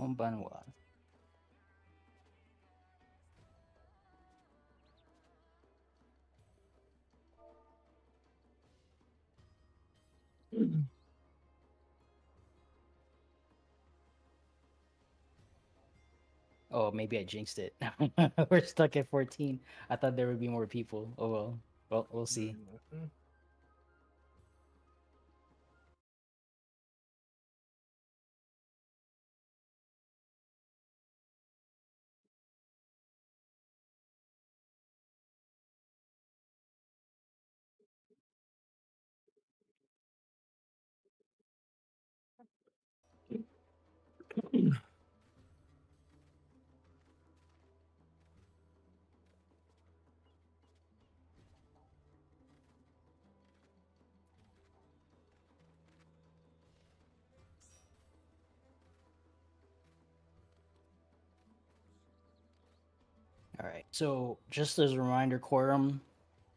Konbanwa. Oh, maybe I jinxed it. We're stuck at 14. I thought there would be more people. Oh well. Well, we'll see. Mhm. All right. So just as a reminder, quorum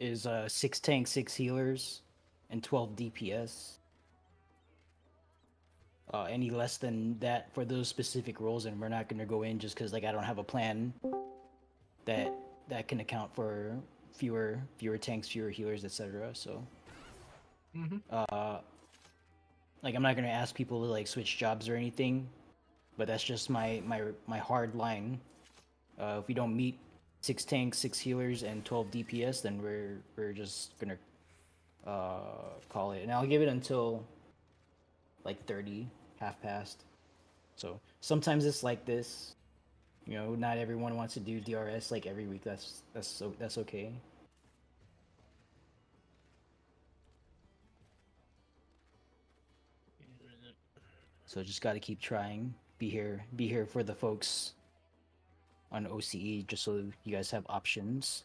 is 6 tanks, 6 healers, and 12 DPS. Any less than that for those specific roles, and we're not gonna go in just because like I don't have a plan that can account for fewer tanks, fewer healers, etc. So Mhm. like I'm not gonna ask people to like switch jobs or anything, but that's just my hard line. If we don't meet 6 tanks, 6 healers, and 12 DPS, then we're just gonna call it. And I'll give it until like 30, half past. So sometimes it's like this. You know, not everyone wants to do DRS like every week. That's okay. So just got to keep trying. Be here for the folks on OCE, just so you guys have options,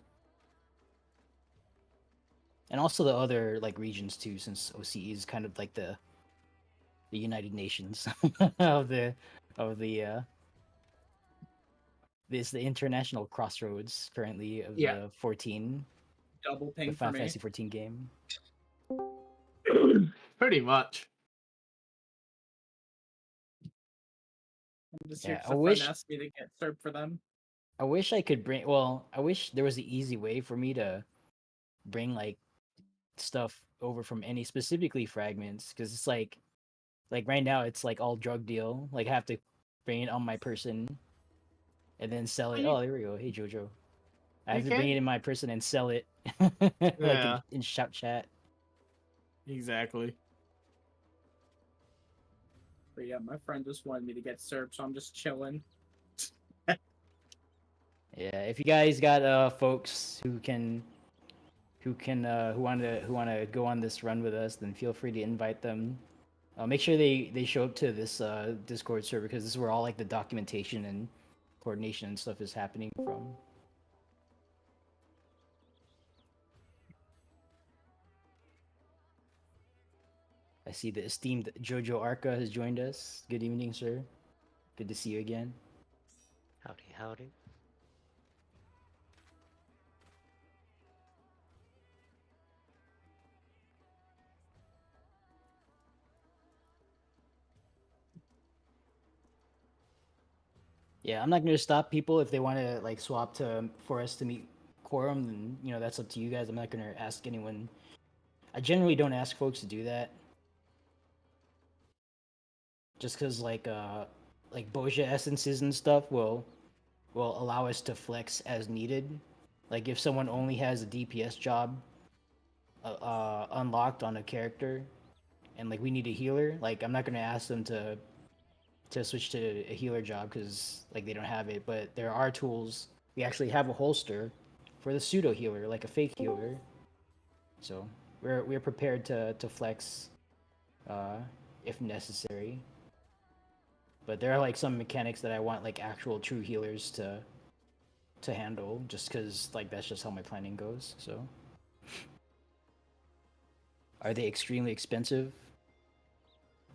and also the other like regions too, since OCE is kind of like the United Nations of the this the international crossroads currently of Yeah. the 14, Double the ping for Final me. Fantasy 14 game. Pretty much. I'm just Yeah, here because I a friend wish asked me to get served for them. I could bring. Well, I wish there was an easy way for me to bring like stuff over from any, specifically fragments, because it's like right now it's like all drug deal. Like I have to bring it on my person and then sell it. You, Oh, there we go. Hey Jojo. I you have to bring can. it in my person and sell it like Yeah. in shout chat. Exactly. But yeah, my friend just wanted me to get served, so I'm just chilling. Yeah, if you guys got folks who want to go on this run with us, then feel free to invite them. Make sure they show up to this Discord server, because this is where all like the documentation and coordination and stuff is happening from. I see the esteemed Jojo Arca has joined us. Good evening, sir. Good to see you again. Howdy, howdy. Yeah, I'm not going to stop people if they want to like swap to for us to meet quorum. Then you know that's up to you guys. I'm not going to ask anyone. I generally don't ask folks to do that, just because like Boja essences and stuff will allow us to flex as needed. Like if someone only has a DPS job unlocked on a character, and like we need a healer, like I'm not gonna ask them to switch to a healer job because like they don't have it. But there are tools. We actually have a holster for the pseudo healer, like a fake healer. So we're prepared to flex uh, if necessary. But there are like some mechanics that I want like actual true healers to handle, just because like that's just how my planning goes. So are they extremely expensive?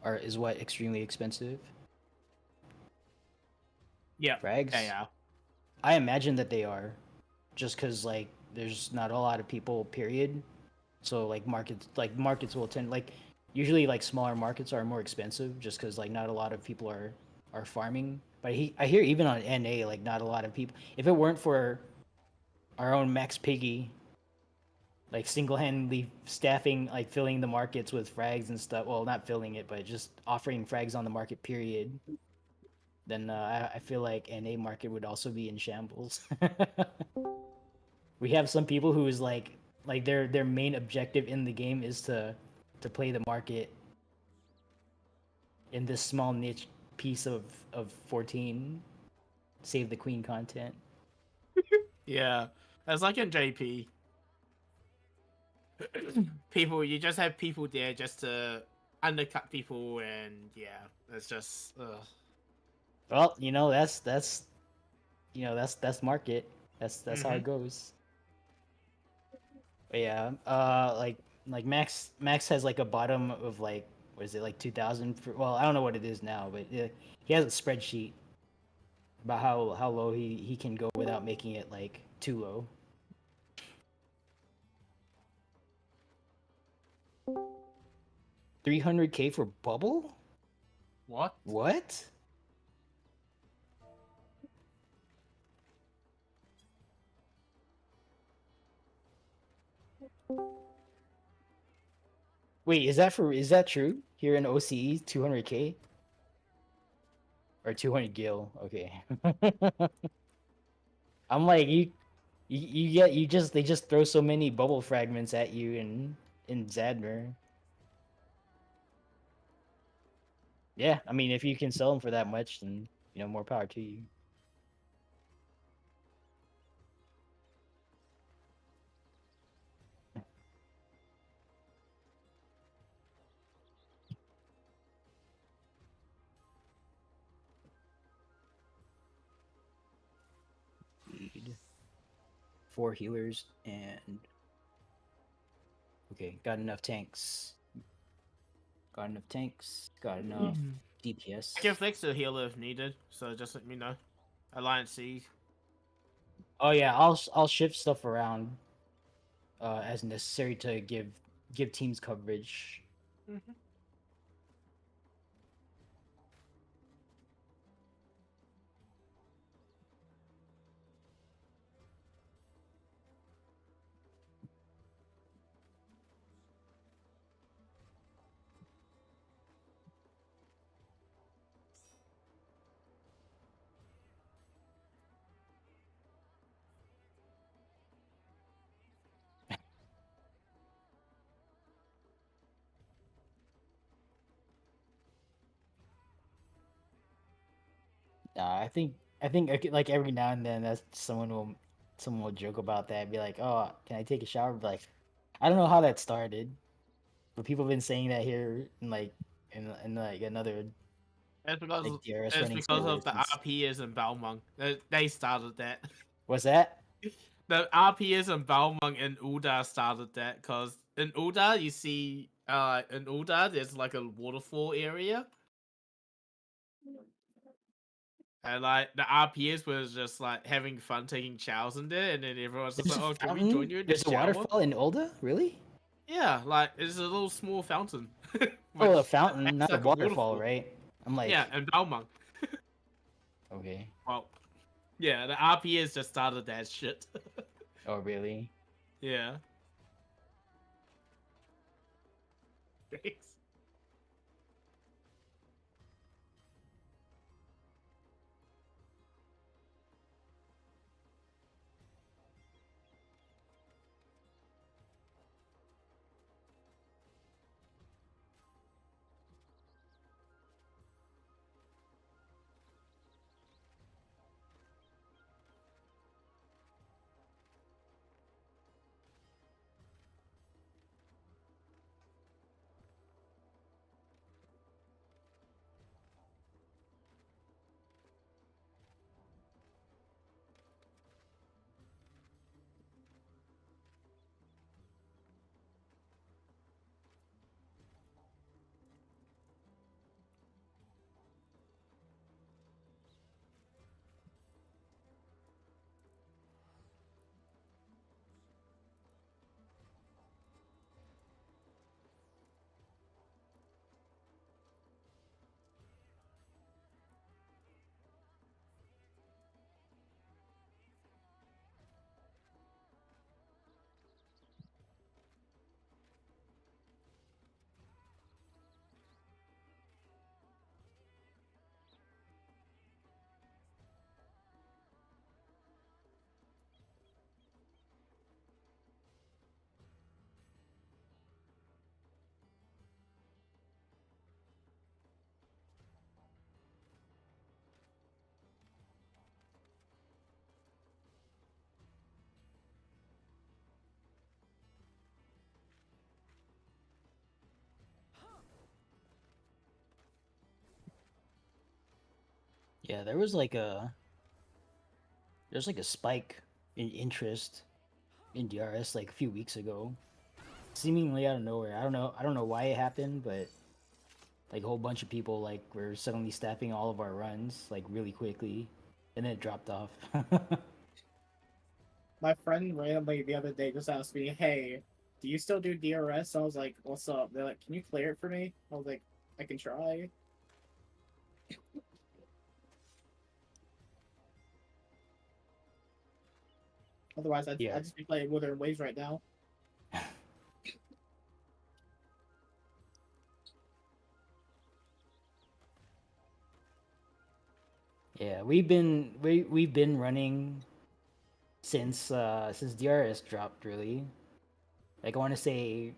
Or is what extremely expensive? Yeah. Frags? Yeah. I imagine that they are, just because like there's not a lot of people. Period. So markets will tend like usually like smaller markets are more expensive just because like not a lot of people are farming. But I hear even on NA, like not a lot of people. If it weren't for our own Max Piggy, like single-handedly staffing, like filling the markets with frags and stuff. Well, not filling it, but just offering frags on the market. Period. Then I feel like NA market would also be in shambles. We have some people who is like their main objective in the game is to play the market in this small niche piece of 14 save the queen content. Yeah, it's like in JP. People, you just have people there just to undercut people, and yeah, it's just. Well, that's market. That's how it goes. But yeah, like Max has like a bottom of like what is it, like 2,000 for, well, I don't know what it is now, but he has a spreadsheet about how low he can go without making it like too low. 300K for bubble? What? What? Wait, is that true? Here in OCE, 200K? Or 200 gil, okay. I'm like, they just throw so many bubble fragments at you in Zadmer. Yeah, I mean, if you can sell them for that much, then more power to you. Need 4 healers and okay, got enough tanks. Got enough tanks. Got enough DPS. I can flex the healer if needed, so just let me know. Alliance C. Oh yeah, I'll shift stuff around as necessary to give teams coverage. I think like every now and then that's someone will joke about that and be like, "Oh, can I take a shower?" But like, I don't know how that started, but people have been saying that here in like another It's because like DRS it's running because server of the since RPs in Balmung. They started that. what's that? The RPs in Balmung and Ulda started that because in Ulda you see in Ulda there's like a waterfall area. And like the RPS was just like having fun taking showers in there, and then everyone's just There's like, a "Oh, can we fountain. join you in the There's a shower?" waterfall in Ulda, really? Yeah, like it's a little small fountain, Oh, a which fountain, acts not a like a waterfall, waterfall. right? I'm like, Yeah, and Balmung. okay. Well, yeah, the RPS just started that shit. Oh, really? Yeah. Thanks. Yeah, there's like a spike in interest in DRS like a few weeks ago, seemingly out of nowhere. I don't know why it happened, but like a whole bunch of people like were suddenly staffing all of our runs like really quickly, and then it dropped off. My friend randomly the other day just asked me, "Hey, do you still do DRS?" I was like, "What's up?" They're like, "Can you clear it for me?" I was like, "I can try." Otherwise, I'd Yeah. just be playing Wuthering Waves right now. Yeah, we've been running since DRS dropped really. Like I want to say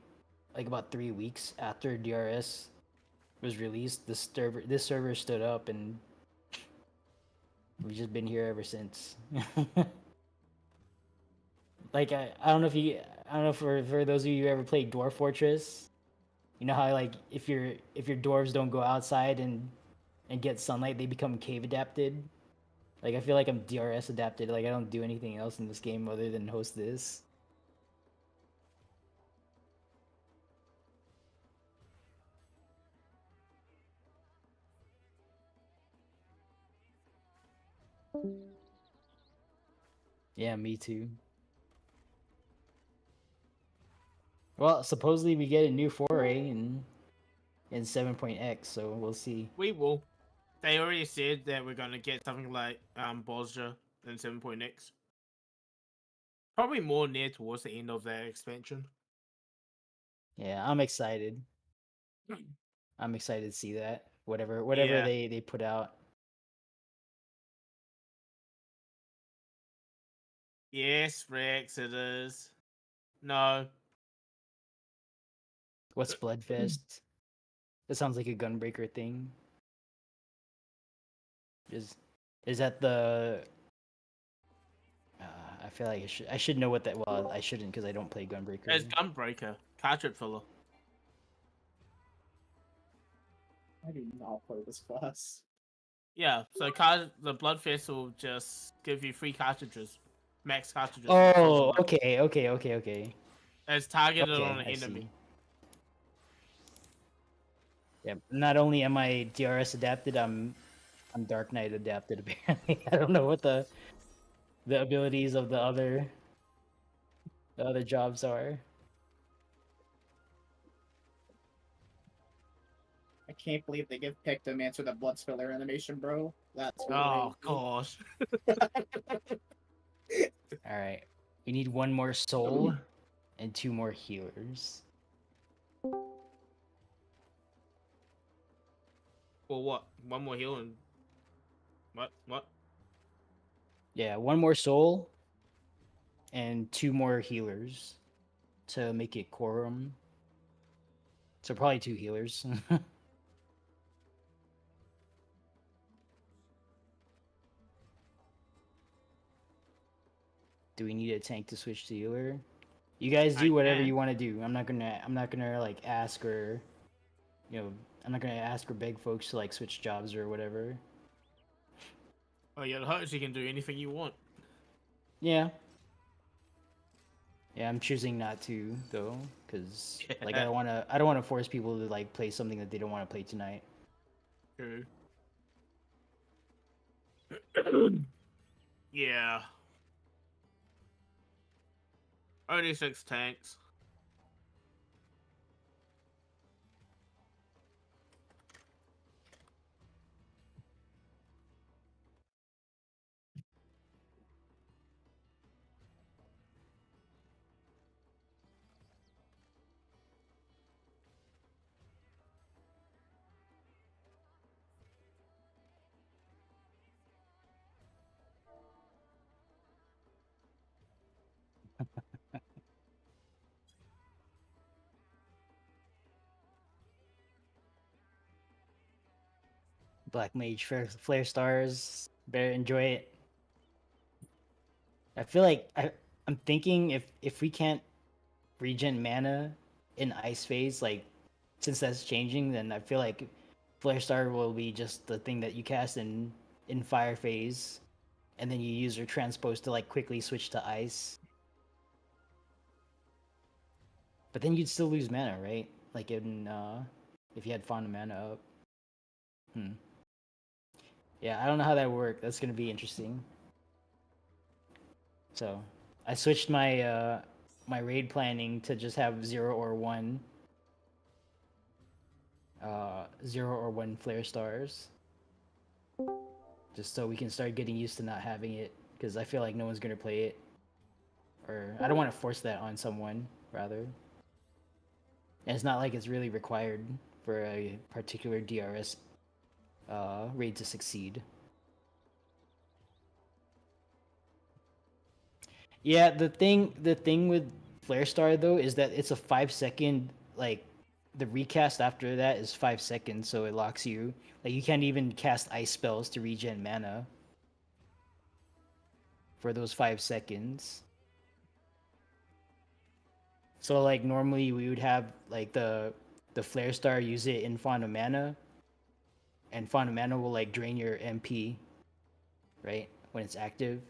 like about 3 weeks after DRS was released, this server stood up and we've just been here ever since. Like I don't know if you I don't know for those of you who ever played Dwarf Fortress, you know how like if your dwarves don't go outside and get sunlight, they become cave adapted. Like I feel like I'm DRS adapted. Like I don't do anything else in this game other than host this. Yeah, me too. Well, supposedly we get a new foray in 7.x, so we'll see. We will. They already said that we're gonna get something like Bosja in 7.x. Probably more near towards the end of that expansion. Yeah, I'm excited. I'm excited to see that. Whatever Yeah. they put out. Yes, Rex, it is. No. What's Bloodfest? That sounds like a Gunbreaker thing. Is is that the? I feel like I should know what that. Well, I shouldn't because I don't play Gunbreaker. It's Gunbreaker. Cartridge filler. I do not play this class. Yeah, so the Bloodfest will just give you free cartridges. Max cartridges. Oh, okay. It's targeted Okay, on an I enemy. see. Yeah, not only am I DRS adapted, I'm Dark Knight adapted apparently. I don't know what the abilities of the other jobs are. I can't believe they give picked him answer the blood spiller animation, bro. That's Oh crazy. gosh. All right. We need one more soul and two more healers. Well, what? One more heal and what? Yeah, one more soul and two more healers to make it quorum. So probably two healers. Do we need a tank to switch to healer? You guys do whatever you want to do. I'm not gonna like ask or I'm not gonna ask or beg folks to like switch jobs or whatever. Oh yeah, the host you can do anything you want. Yeah. Yeah, I'm choosing not to though, because like I don't wanna force people to like play something that they don't want to play tonight. True. Yeah. Only 6 tanks. Black Mage Flare Stars, better enjoy it. I feel like I'm thinking if we can't regen mana in Ice Phase, like since that's changing, then I feel like Flare Star will be just the thing that you cast in in fire phase, and then you use your transpose to like quickly switch to ice. But then you'd still lose mana, right? Like in if you had Fauna mana up. Yeah, I don't know how that worked. That's gonna be interesting. So I switched my my raid planning to just have 0 or 1 0 or 1 flare stars. Just so we can start getting used to not having it, because I feel like no one's gonna play it. Or I don't want to force that on someone, rather. And it's not like it's really required for a particular DRS raid to succeed. Yeah, the thing with Flare Star though is that it's a 5-second, like the recast after that is 5 seconds, so it locks you. Like you can't even cast ice spells to regen mana for those 5 seconds. So like normally we would have like the Flare Star use it in Fauna Mana, and Fauna Mana will like drain your MP, right, when it's active.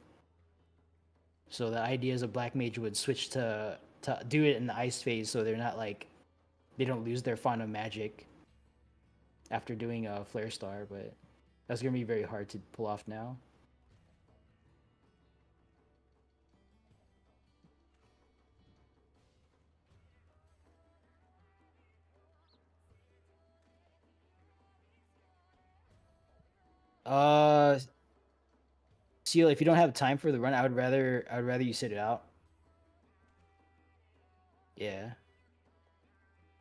So the idea is a Black Mage would switch to do it in the ice phase, so they're not like they don't lose their Fauna magic after doing a Flare Star, but that's gonna be very hard to pull off now. Uh, Seal, if you don't have time for the run, I would rather you sit it out. Yeah.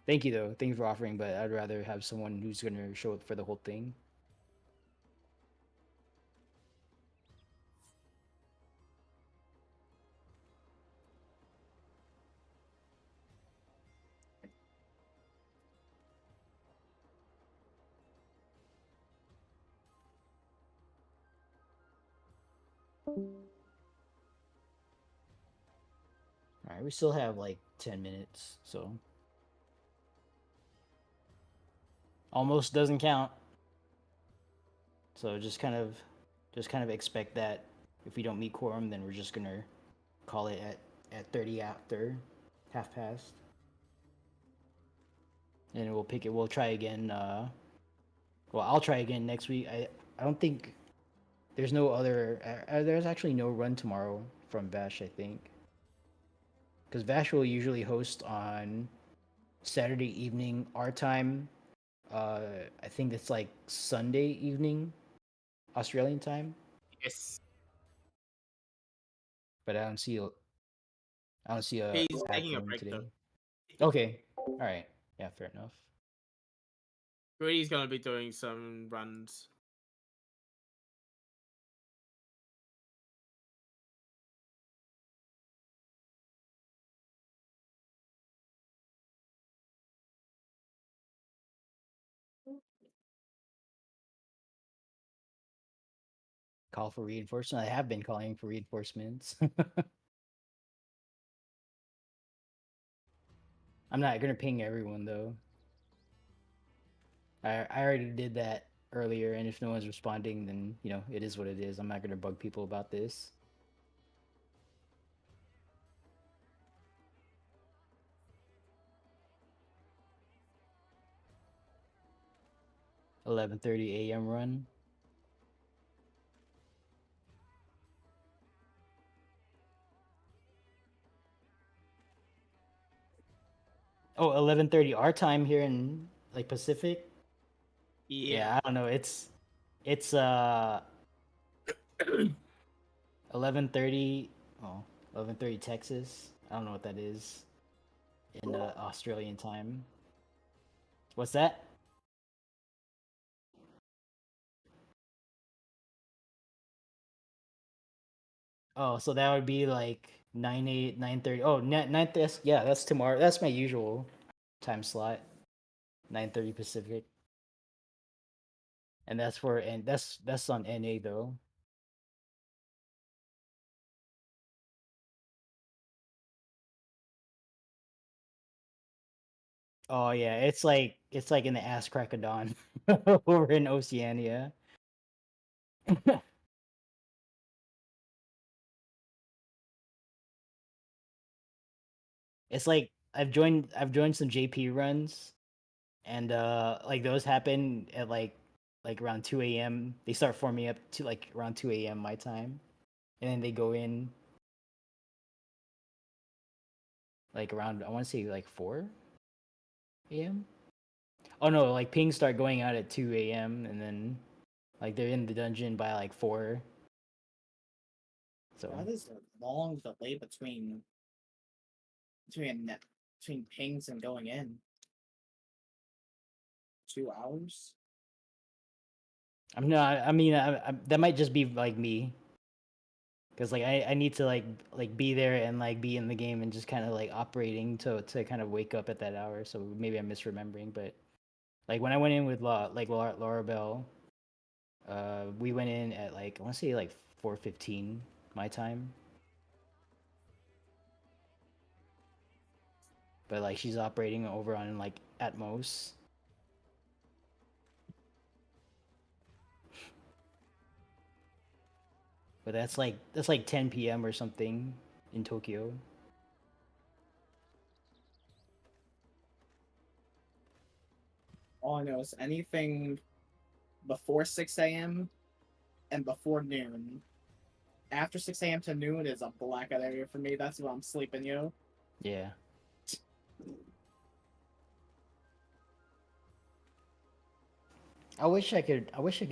Thank you though. Thank you for offering, but I'd rather have someone who's gonna show up for the whole thing. All right, we still have like 10 minutes, so almost doesn't count. So just kind of expect that if we don't meet quorum, then we're just gonna call it at 30 after half past, and we'll pick it. We'll try again. Well, I'll try again next week. I don't think there's no other. There's actually no run tomorrow from Vash, I think, because Vash will usually host on Saturday evening our time. I think it's like Sunday evening Australian time, Yes. but I don't see a He's ad taking for a him break today. though. Okay, all right, yeah, fair enough. Greedy's gonna be doing some runs. Call for reinforcement. I have been calling for reinforcements. I'm not gonna ping everyone though. I already did that earlier, and if no one's responding, then you know it is what it is. I'm not gonna bug people about this. $11:30 a.m. run. Oh, 11:30 our time here in like Pacific. Yeah. I don't know. It's 11:30. Oh, 11:30 Texas. I don't know what that is in Australian time. What's that? Oh, so that would be like 9:30. Oh, 9. Yeah, that's tomorrow. That's my usual time slot. 9:30 Pacific. And that's on NA though. Oh yeah, it's like in the ass crack of dawn over in Oceania. It's like I've joined some JP runs, and like those happen at like around 2 a.m. They start forming up to like around 2 a.m. my time, and then they go in like around, I want to say like 4 a.m. Oh no, like pings start going out at 2 a.m. and then like they're in the dungeon by like 4. So That is a long delay between pings and going in. 2 hours. I'm not. I mean, that might just be like me, because like I need to like be there and like be in the game and just kind of like operating to kind of wake up at that hour. So maybe I'm misremembering, but like when I went in with Laura Bell, we went in at like I want to say like 4:15 my time, but like she's operating over on like Atmos. But that's like 10 p.m. or something in Tokyo. All I know is anything before 6 a.m. and before noon. After 6 a.m. to noon is a blackout area for me. That's when I'm sleeping, yo. Yeah. I wish I could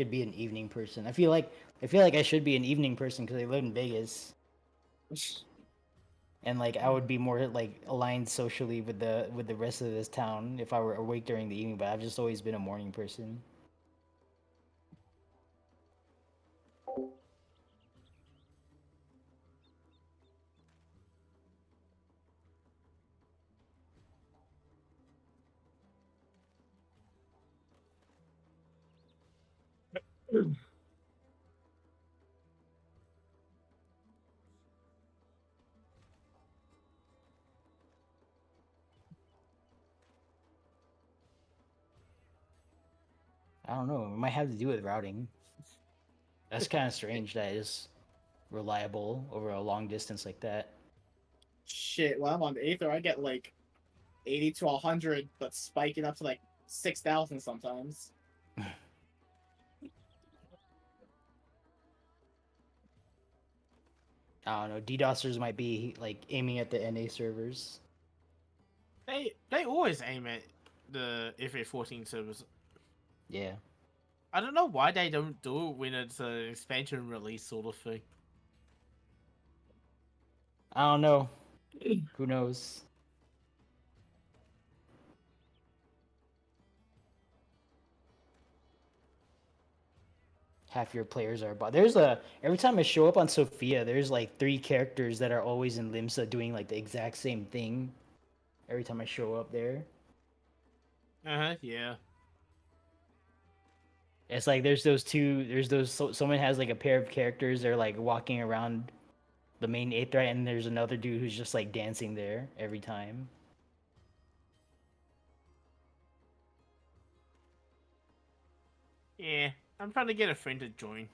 be an evening person. I feel like I should be an evening person because I live in Vegas, and like I would be more like aligned socially with the rest of this town if I were awake during the evening. But I've just always been a morning person. I don't know. It might have to do with routing. That's kind of strange that it's reliable over a long distance like that. Shit, when I'm on the Aether, I get like 80 to 100, but spiking up to like 6,000 sometimes. I don't know. DDoSers might be like aiming at the NA servers. They always aim at the FA14 servers. Yeah. I don't know why they don't do it when it's an expansion release sort of thing. I don't know. Who knows? Half your players are bot. Every time I show up on Sophia, there's like 3 characters that are always in Limsa doing like the exact same thing. Every time I show up there, Yeah. it's like there's those two. Someone has like a pair of characters. They're like walking around the main Aether, and there's another dude who's just like dancing there every time. Yeah. I'm trying to get a friend to join.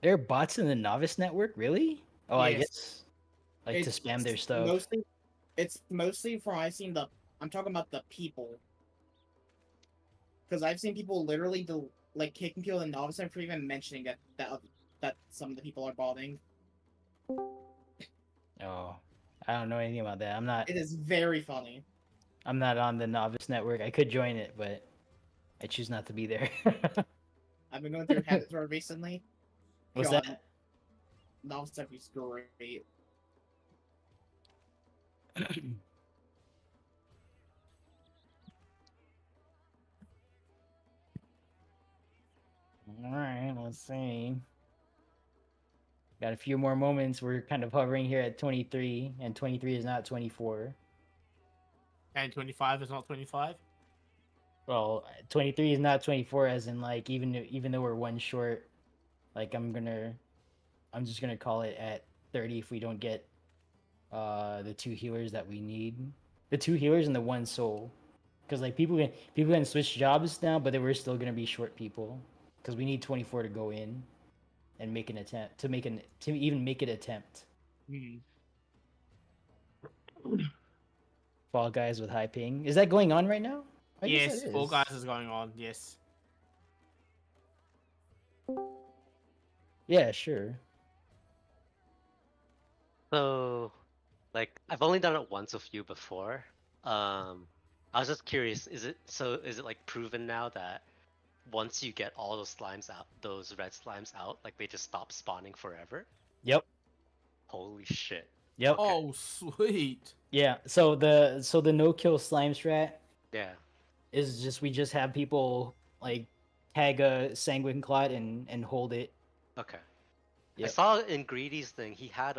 There are bots in the novice network, really? Oh, I Yes. guess like to spam their stuff. It's mostly from I've seen the. I'm talking about the people. Because I've seen people literally like kicking people in novice and for even mentioning that some of the people are botting. Oh, I don't know anything about that. I'm not. It is very funny. I'm not on the novice network. I could join it, but I choose not to be there. I've been going through Hackthrow recently. What's God, that? novice stuff is great. All right, let's see. Got a few more moments. We're kind of hovering here at 23, and 23 is not 24. And 25 is not 25? Well, 23 is not 24, as in like even though we're one short, Like I'm just gonna call it at 30 if we don't get the 2 healers that we need. The 2 healers and the 1 soul. Because like people can switch jobs now, but we're still gonna be short people. Because we need 24 to go in and make an attempt to even make an attempt. Hmm. Fall Guys with high ping. Is that going on right now? I guess Yes, it Fall is. Guys is going on. Yes. Yeah, sure. So, like, I've only done it once with you before. I was just curious, is it like proven now that once you get all those slimes out, those red slimes out, like they just stop spawning forever? Yep. Holy shit. Yep. Okay. Oh, sweet. Yeah. So the no kill slime strat Yeah. is just we just have people like tag a sanguine clot and hold it. Okay. I Yep. saw in Greedy's thing, he had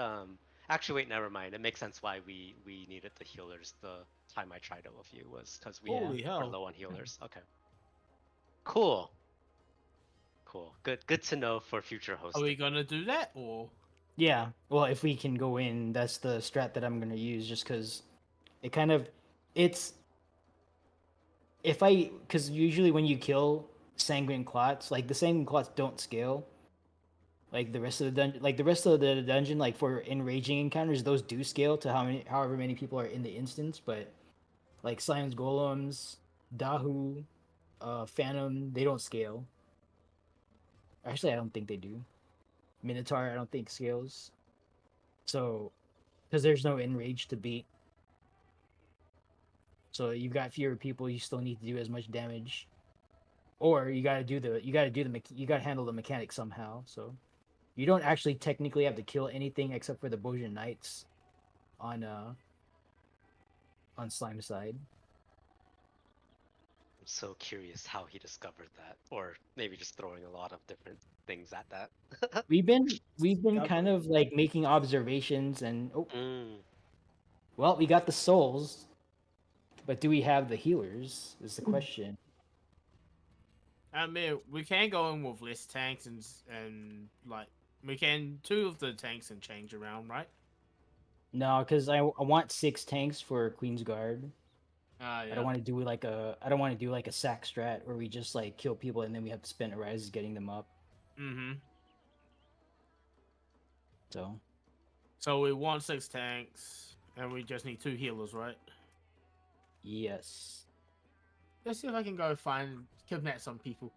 actually wait, never mind. It makes sense why we needed the healers the time I tried it with you was because we Holy were hell. low on healers. Okay. Cool. Cool. Good to know for future Are hosting. we gonna do that or? Yeah. Well, if we can go in, that's the strat that I'm gonna use, just because it kind of it's if I because usually when you kill sanguine clots, like the sanguine clots don't scale. Like the rest of the dungeon, like the rest of the dungeon, like for enraging encounters, those do scale to however many people are in the instance. But like Slime's golems, Dahu, Phantom, they don't scale. Actually, I don't think they do. Minotaur, I don't think scales. So, because there's no enrage to beat, so you've got fewer people, you still need to do as much damage, or you gotta handle the mechanic somehow. So you don't actually technically have to kill anything except for the Bojin Knights on slime side. I'm so curious how he discovered that, or maybe just throwing a lot of different things at that. We've been kind Discovery. of like making observations and Mm. well, we got the souls, but do we have the healers is the question. I mean, we can go in with less tanks and like we can 2 of the tanks and change around, right? No, because I want 6 tanks for Queen's Guard. Ah, yeah. I don't want to do like a sack strat where we just like kill people and then we have to spend arises getting them up. Mm-hmm. So So we want 6 tanks, and we just need 2 healers, right? yes. Let's see if I can go find kidnap some people.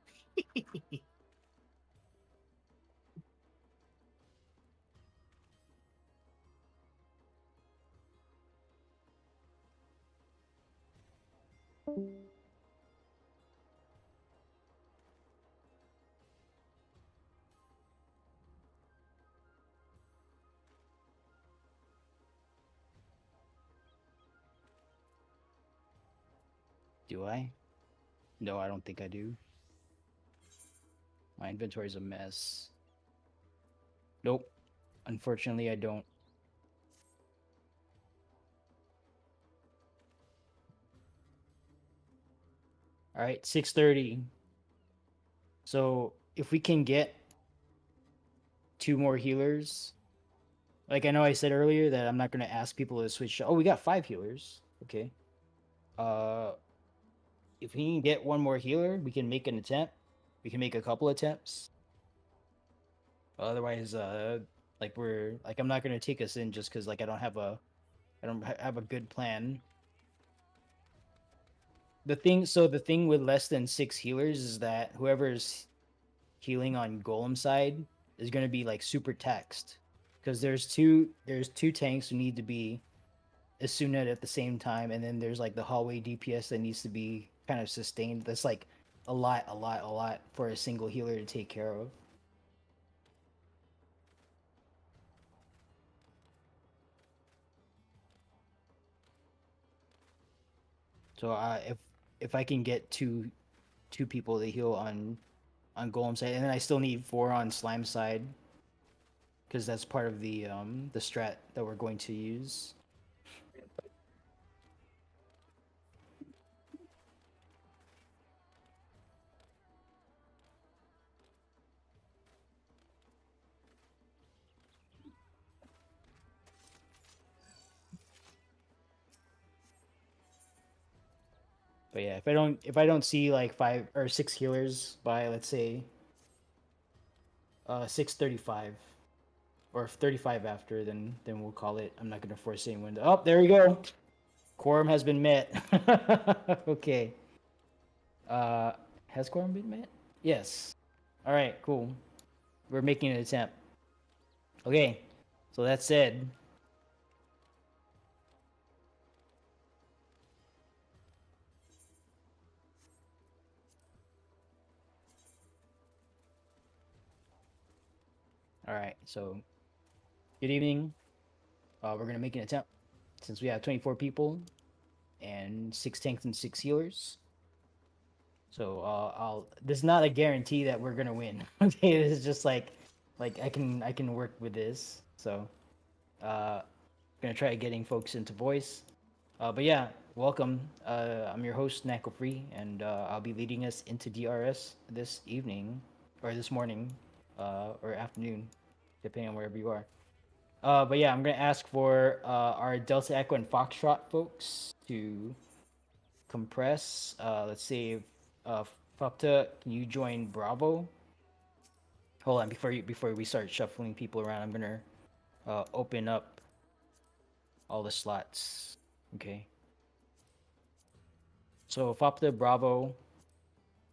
Do I? No, I don't think I do. My inventory's a mess. Nope. Unfortunately, I don't. All right, 6:30. So if we can get 2 more healers, like I know I said earlier that I'm not gonna ask people to switch. Oh, we got 5 healers. Okay. Uh, if we can get 1 more healer, we can make an attempt. We can make a couple attempts. Otherwise, like I'm not gonna take us in just because like I don't have a good plan. The thing with less than 6 healers is that whoever's healing on golem side is going to be like super taxed because there's two tanks who need to be Asuna at the same time, and then there's like the hallway DPS that needs to be kind of sustained. That's like a lot for a single healer to take care of. So if I can get two people to heal on golem side, and then I still need 4 on slime side because that's part of the strat that we're going to use. But yeah, if I don't see like 5 or 6 healers by, let's say, 6:35 or 35 after, then we'll call it. I'm not gonna force anyone to. Oh, there we go. Quorum has been met. Okay. Has quorum been met? Yes. All right. Cool. We're making an attempt. Okay. So that said, all right. So good evening. We're gonna make an attempt since we have 24 people and 6 tanks and 6 healers. So I'll. This is not a guarantee that we're gonna win. Okay, this is just like I can work with this. So gonna try getting folks into voice. But yeah, welcome. I'm your host Nacl and I'll be leading us into DRS this evening or this morning or afternoon, depending on wherever you are. But yeah, I'm gonna ask for our Delta Echo and Foxtrot folks to compress. Let's see if Fapta, can you join Bravo? Hold on, before we start shuffling people around, I'm gonna open up all the slots. Okay. So Fapta, Bravo,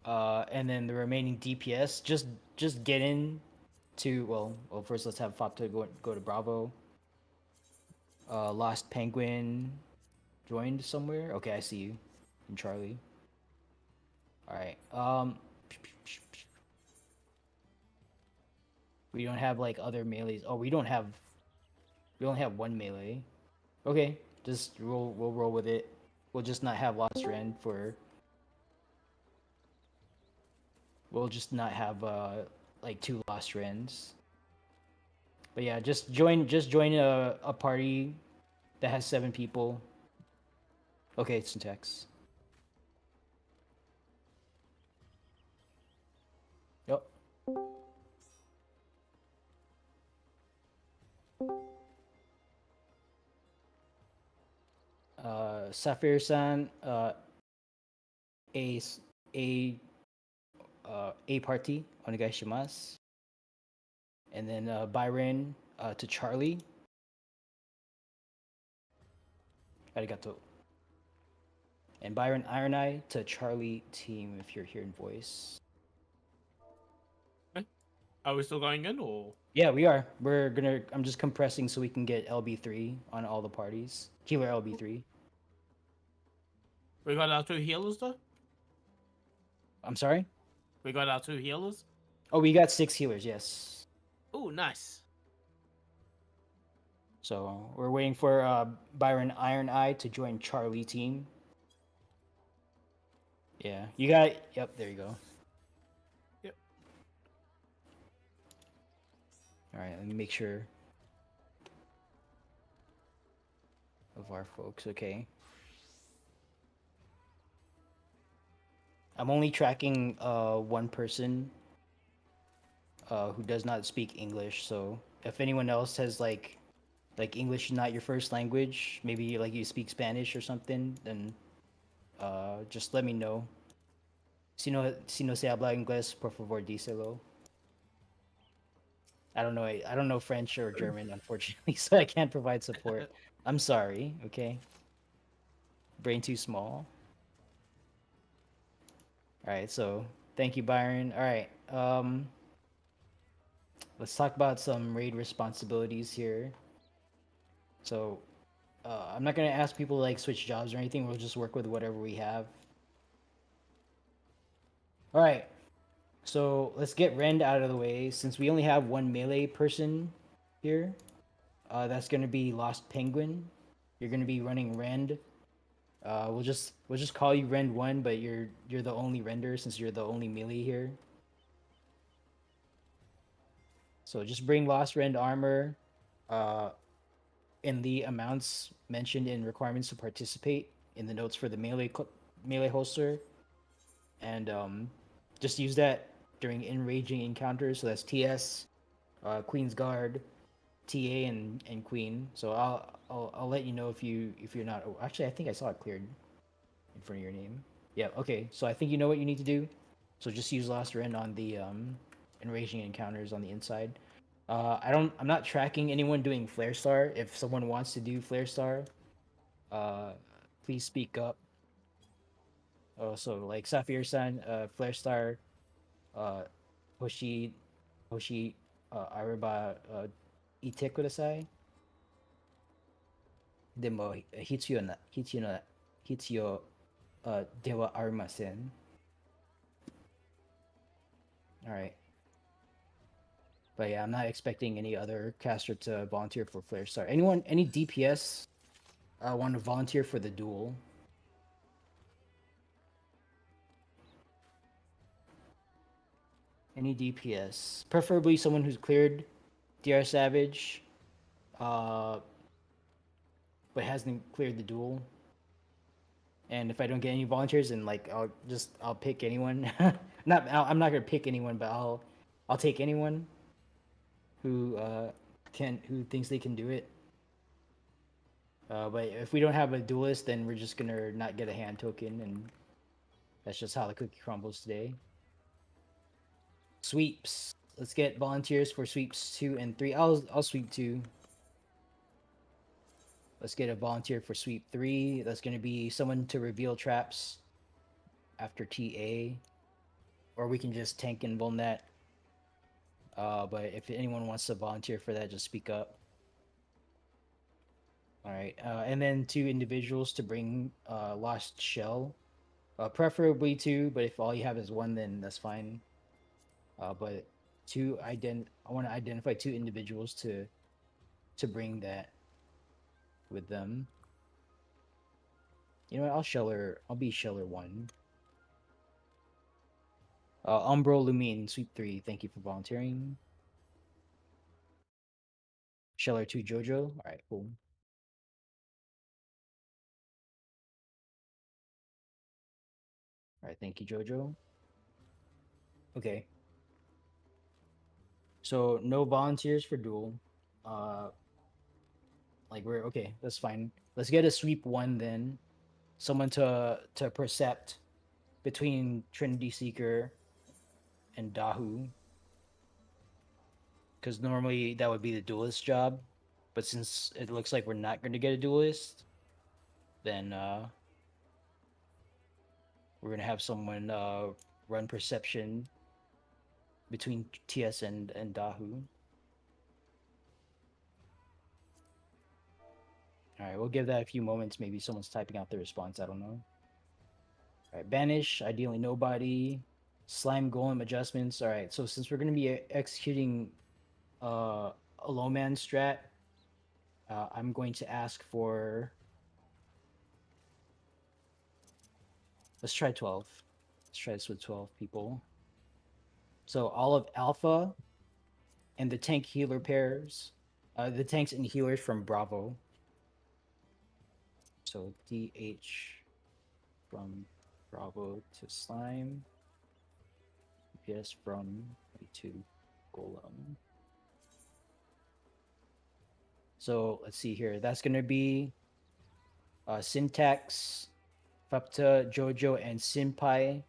and then the remaining DPS. Just get in to well first let's have Fapta go to Bravo. Lost Penguin joined somewhere. Okay, I see you. And Charlie. All right. We don't have like other melees. Oh, we only have one melee. Okay, we'll roll with it. We'll just not have Lost Rend for. We'll just not have like 2 Lost Rends. But yeah, just join a party that has 7 people. Okay, it's syntax. Yep. Sapphire-san, a a a party onegaishimasu. And then Byron to Charlie. Arigato. And Byron Iron Eye to Charlie team if you're here in voice. Are we still going in or? Yeah, we are. I'm just compressing so we can get LB3 on all the parties. Healer LB3. We got our 2 healers though? I'm sorry? We got our 2 healers? Oh, we got 6 healers, yes. Oh, nice. So we're waiting for Byron Iron Eye to join Charlie team. Yeah, you got. Yep, there you go. Yep. All right, let me make sure of our folks. Okay. I'm only tracking one person who does not speak English. So if anyone else has like English is not your first language, maybe like you speak Spanish or something, then just let me know. Si no se habla inglés, por favor, díselo. I don't know French or German, unfortunately, so I can't provide support. I'm sorry, okay? Brain too small. Alright, so thank you, Byron. Alright, let's talk about some raid responsibilities here. So, I'm not gonna ask people to like switch jobs or anything, we'll just work with whatever we have. Alright, so let's get Rend out of the way. Since we only have one melee person here, that's gonna be Lost Penguin. You're gonna be running Rend. We'll just call you Rend 1, but you're the only render since you're the only melee here. So just bring Lost Rend armor in the amounts mentioned in requirements to participate in the notes for the melee holster, and just use that during enraging encounters. So that's TS, Queen's Guard, TA, and Queen. So I'll let you know if you're not. Oh, actually, I think I saw it cleared in front of your name. Yeah, okay. So I think you know what you need to do. So just use Last Rend on the enraging encounters on the inside. I'm not tracking anyone doing Flare Star. If someone wants to do Flare Star, please speak up. Oh, so like Sapphire-san, Flare Star, uh, Hoshi, Hoshi, Aruba, Ite kudasai. でも必要な、必要、ではありません。Alright. But yeah, I'm not expecting any other caster to volunteer for Flare Star. Anyone, any DPS want to volunteer for the duel? Any DPS? Preferably someone who's cleared DR Savage, but hasn't cleared the duel. And if I don't get any volunteers, then like I'll pick anyone. I'm not gonna pick anyone, but I'll take anyone who who thinks they can do it. But if we don't have a duelist, then we're just gonna not get a hand token, and that's just how the cookie crumbles today. Sweeps. Let's get volunteers for sweeps 2 and 3. I'll sweep 2. Let's get a volunteer for sweep 3. That's gonna be someone to reveal traps after TA, or we can just tank and bull net. But if anyone wants to volunteer for that, just speak up. All right, and then 2 individuals to bring Lost Shell, preferably 2. But if all you have is 1, then that's fine. But I want to identify 2 individuals to bring that with them. You know what? I'll be Sheller 1. Umbro Lumine, sweep 3. Thank you for volunteering. Sheller 2 Jojo. All right, cool. All right, thank you, Jojo. Okay. So no volunteers for duel. Like we're okay. That's fine. Let's get a sweep 1 then. Someone to percept between Trinity Seeker and Dahu. Because normally that would be the duelist job, but since it looks like we're not going to get a duelist, then we're going to have someone run perception between TS and Dahu. All right, we'll give that a few moments. Maybe someone's typing out the response. I don't know. All right, banish. Ideally, nobody. Slime golem adjustments. All right, so since we're going to be executing a low man strat, I'm going to ask for. Let's try 12. Let's try this with 12 people. So all of Alpha and the tank healer pairs, the tanks and healers from Bravo. So DH from Bravo to Slime. DPS from to Golem. So let's see here. That's going to be Syntax, Fapta, Jojo, and Senpai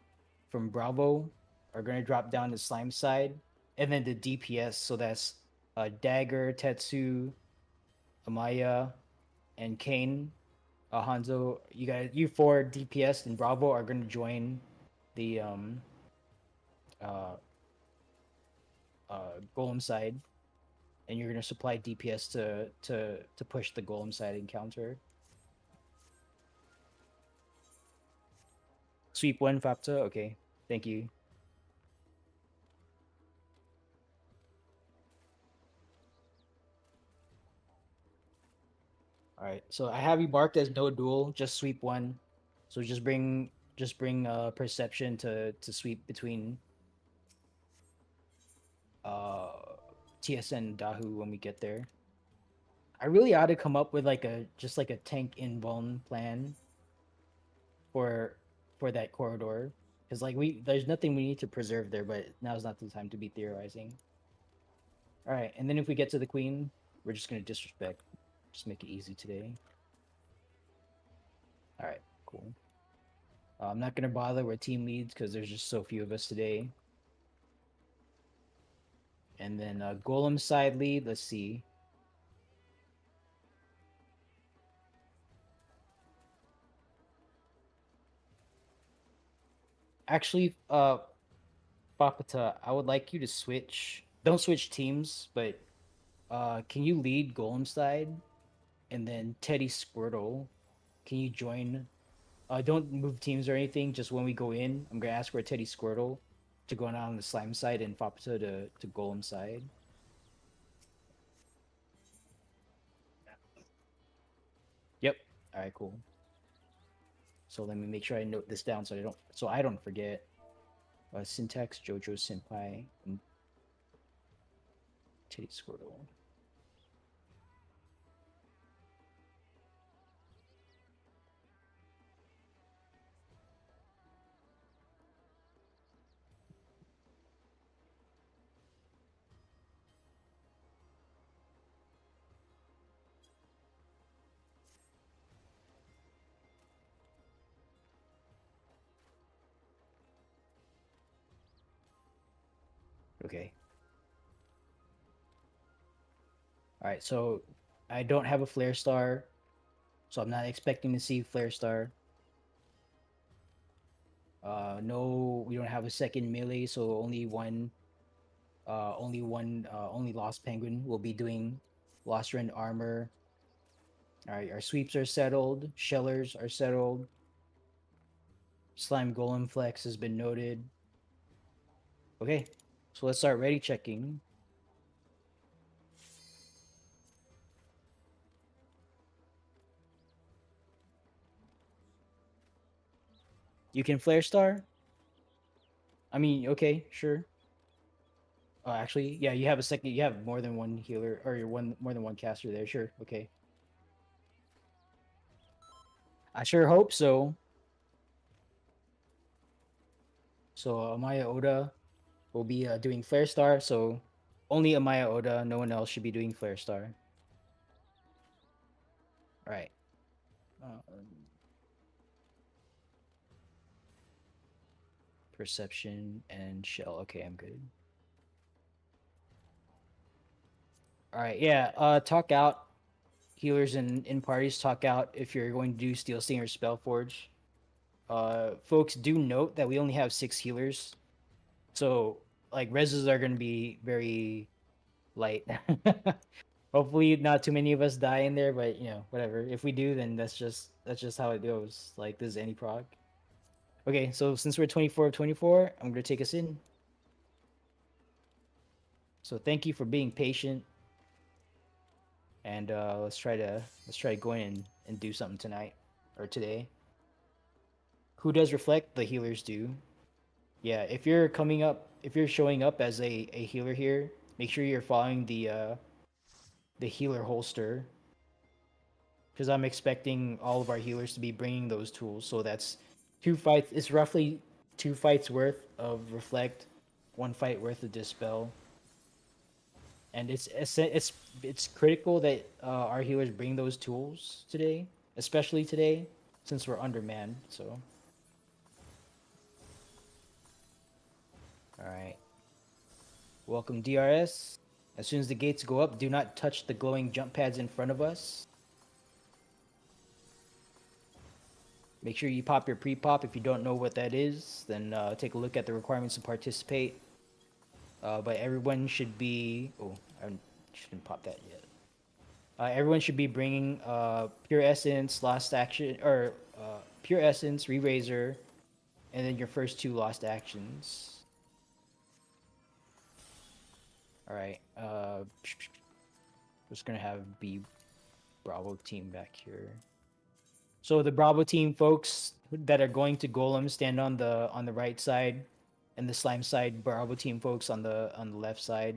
from Bravo are going to drop down the Slime side. And then the DPS, so that's Dagger, Tetsu, Amaya, and Kane. Hanzo, you 4 DPS and Bravo are going to join the Golem side, and you're going to supply DPS to push the Golem side encounter. Sweep 1, Fapta. Okay, thank you. All right, so I have you marked as no duel, just sweep 1. So just bring perception to sweep between TSN and Dahu when we get there. I really ought to come up with like a tank invuln plan for that corridor, because like there's nothing we need to preserve there, but now's not the time to be theorizing. All right, and then if we get to the queen, we're just gonna disrespect. Just make it easy today. All right, cool. I'm not gonna bother with team leads because there's just so few of us today. And then golem side lead. Let's see. Actually, Papata, I would like you to switch. Don't switch teams, but can you lead golem side? And then Teddy Squirtle, can you join? Don't move teams or anything. Just when we go in, I'm gonna ask for Teddy Squirtle to go on the slime side and Papata to golem side. Yep. All right. Cool. So let me make sure I note this down so I don't forget. Syntax Jojo Senpai and Teddy Squirtle. Okay. All right, so I don't have a flare star, so I'm not expecting to see flare star. No, we don't have a second melee, so only Lost Penguin will be doing Lost Rend armor. All right, our sweeps are settled, shellers are settled. Slime Golem flex has been noted. Okay, so let's start ready checking. You can flare star? I mean, okay, sure. Actually, yeah, you have a second. You have more than one healer, or you're more than one caster there. Sure, okay. I sure hope so. So Amaya Oda will be doing Flare Star. So only Amaya Oda. No one else should be doing Flare Star. All right. Perception and shell. Okay, I'm good. All right. Yeah. Talk out. Healers in parties talk out if you're going to do Steel Sting or Spellforge. Folks, do note that we only have 6 healers, so like reses are going to be very light. Hopefully, not too many of us die in there, but you know, whatever. If we do, then that's just how it goes. Like this is any prog. Okay, so since we're 24 of 24, I'm gonna take us in. So thank you for being patient, and let's try to go in and do something tonight or today. Who does reflect? The healers do. Yeah, if you're showing up as a healer here, make sure you're following the healer holster, because I'm expecting all of our healers to be bringing those tools. So that's 2 fights. It's roughly 2 fights worth of reflect, 1 fight worth of dispel, and it's critical that our healers bring those tools today, especially today since we're undermanned. So, all right. Welcome DRS. As soon as the gates go up, do not touch the glowing jump pads in front of us. Make sure you pop your pre-pop. If you don't know what that is, then take a look at the requirements to participate. But everyone should be... Oh, I shouldn't pop that yet. Everyone should be bringing Pure Essence, Lost Action, or Pure Essence, Re-Razor, and then your first 2 Lost Actions. Alright, just gonna have B Bravo team back here. So the Bravo team folks that are going to Golem stand on the right side, and the slime side Bravo team folks on the left side.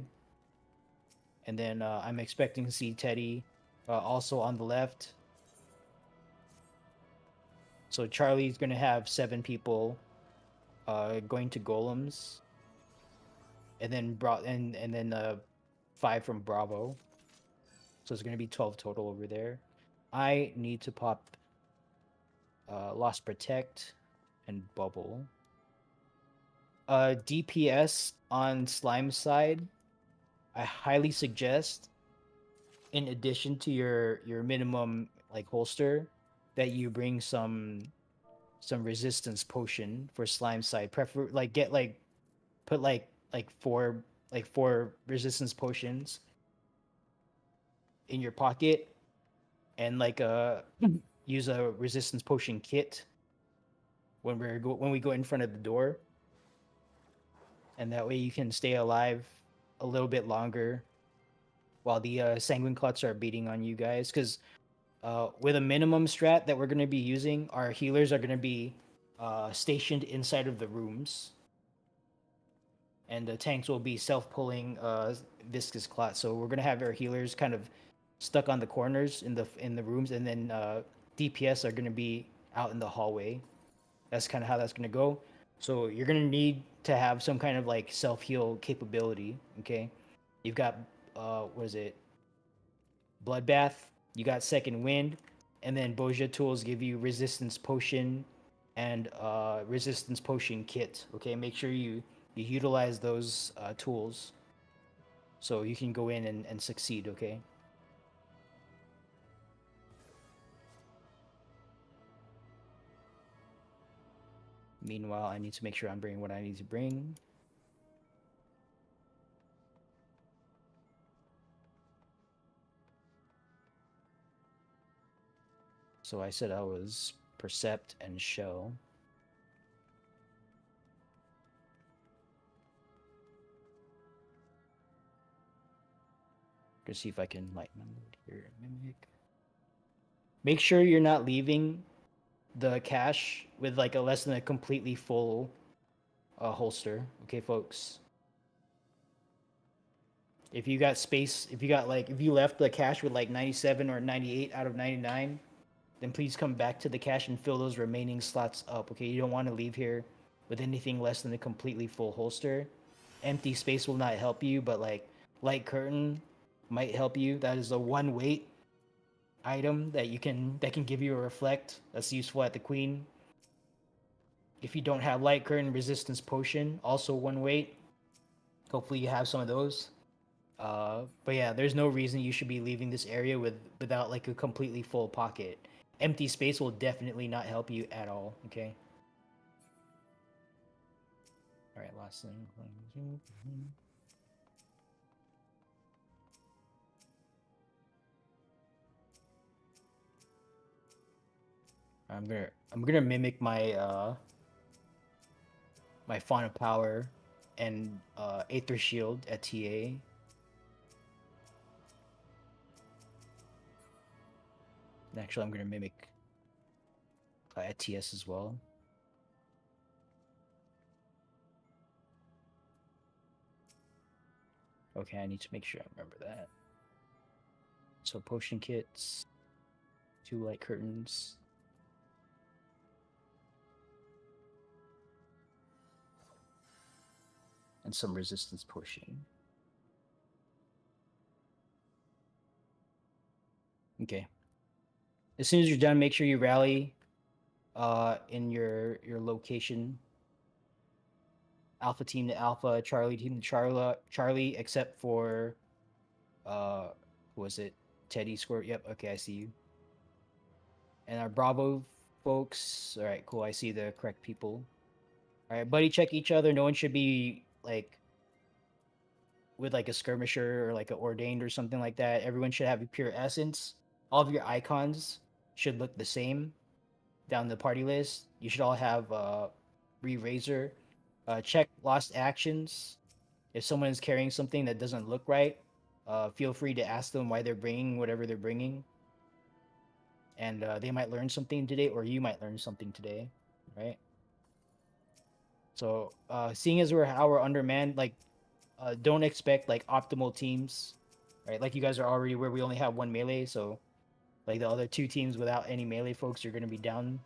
And then I'm expecting to see Teddy also on the left. So Charlie's gonna have 7 people going to Golems, and then 5 from Bravo. So it's gonna be 12 total over there. I need to pop Lost Protect. and bubble. DPS on slime side, I highly suggest, in addition to your minimum like holster, that you bring some resistance potion for slime side. Prefer like get like put like four resistance potions in your pocket, and like use a resistance potion kit when we go in front of the door, and that way you can stay alive a little bit longer while the sanguine clots are beating on you guys. Because with a minimum strat that we're going to be using, our healers are going to be stationed inside of the rooms, and the tanks will be self-pulling viscous clot. So we're going to have our healers kind of stuck on the corners in the rooms, and then DPS are going to be out in the hallway. That's kind of how that's going to go. So you're going to need to have some kind of like self-heal capability. Okay, you've got what is it, bloodbath, you got second wind, and then Boja tools give you resistance potion and resistance potion kit. Okay, make sure you utilize those tools so you can go in and succeed. Okay. Meanwhile, I need to make sure I'm bringing what I need to bring. So I said I was Percept and Shell. Gonna see if I can light my mood here. Mimic. Make sure you're not leaving the cache with like a less than a completely full holster. Okay, folks. If you got space, if you left the cache with like 97 or 98 out of 99, then please come back to the cache and fill those remaining slots up. Okay, you don't want to leave here with anything less than a completely full holster. Empty space will not help you, but like light curtain might help you. That is a one weight item that can give you a reflect. That's useful at the queen. If you don't have light curtain, resistance potion, also one weight. Hopefully you have some of those. But yeah, there's no reason you should be leaving this area without like a completely full pocket. Empty space will definitely not help you at all. Okay. All right, last thing. I'm gonna mimic my my Fawn of Power and Aether Shield at TA. And actually, I'm gonna mimic at TS as well. Okay, I need to make sure I remember that. So potion kits, 2 light curtains. And some resistance potion. Okay. As soon as you're done, make sure you rally in your location. Alpha team to Alpha, Charlie team to Charlie, except for who was it? Teddy Squirt. Yep, okay, I see you. And our Bravo folks. Alright, cool. I see the correct people. Alright, buddy check each other. No one should be like with like a skirmisher or like an ordained or something like that. Everyone should have a pure essence. All of your icons should look the same down the party list. You should all have re-razor. Check lost actions. If someone is carrying something that doesn't look right, feel free to ask them why they're bringing whatever they're bringing. And they might learn something today, or you might learn something today, right? So seeing as how we're undermanned, like don't expect like optimal teams, right? Like you guys are already where we only have 1 melee, so like the other 2 teams without any melee folks are going to be down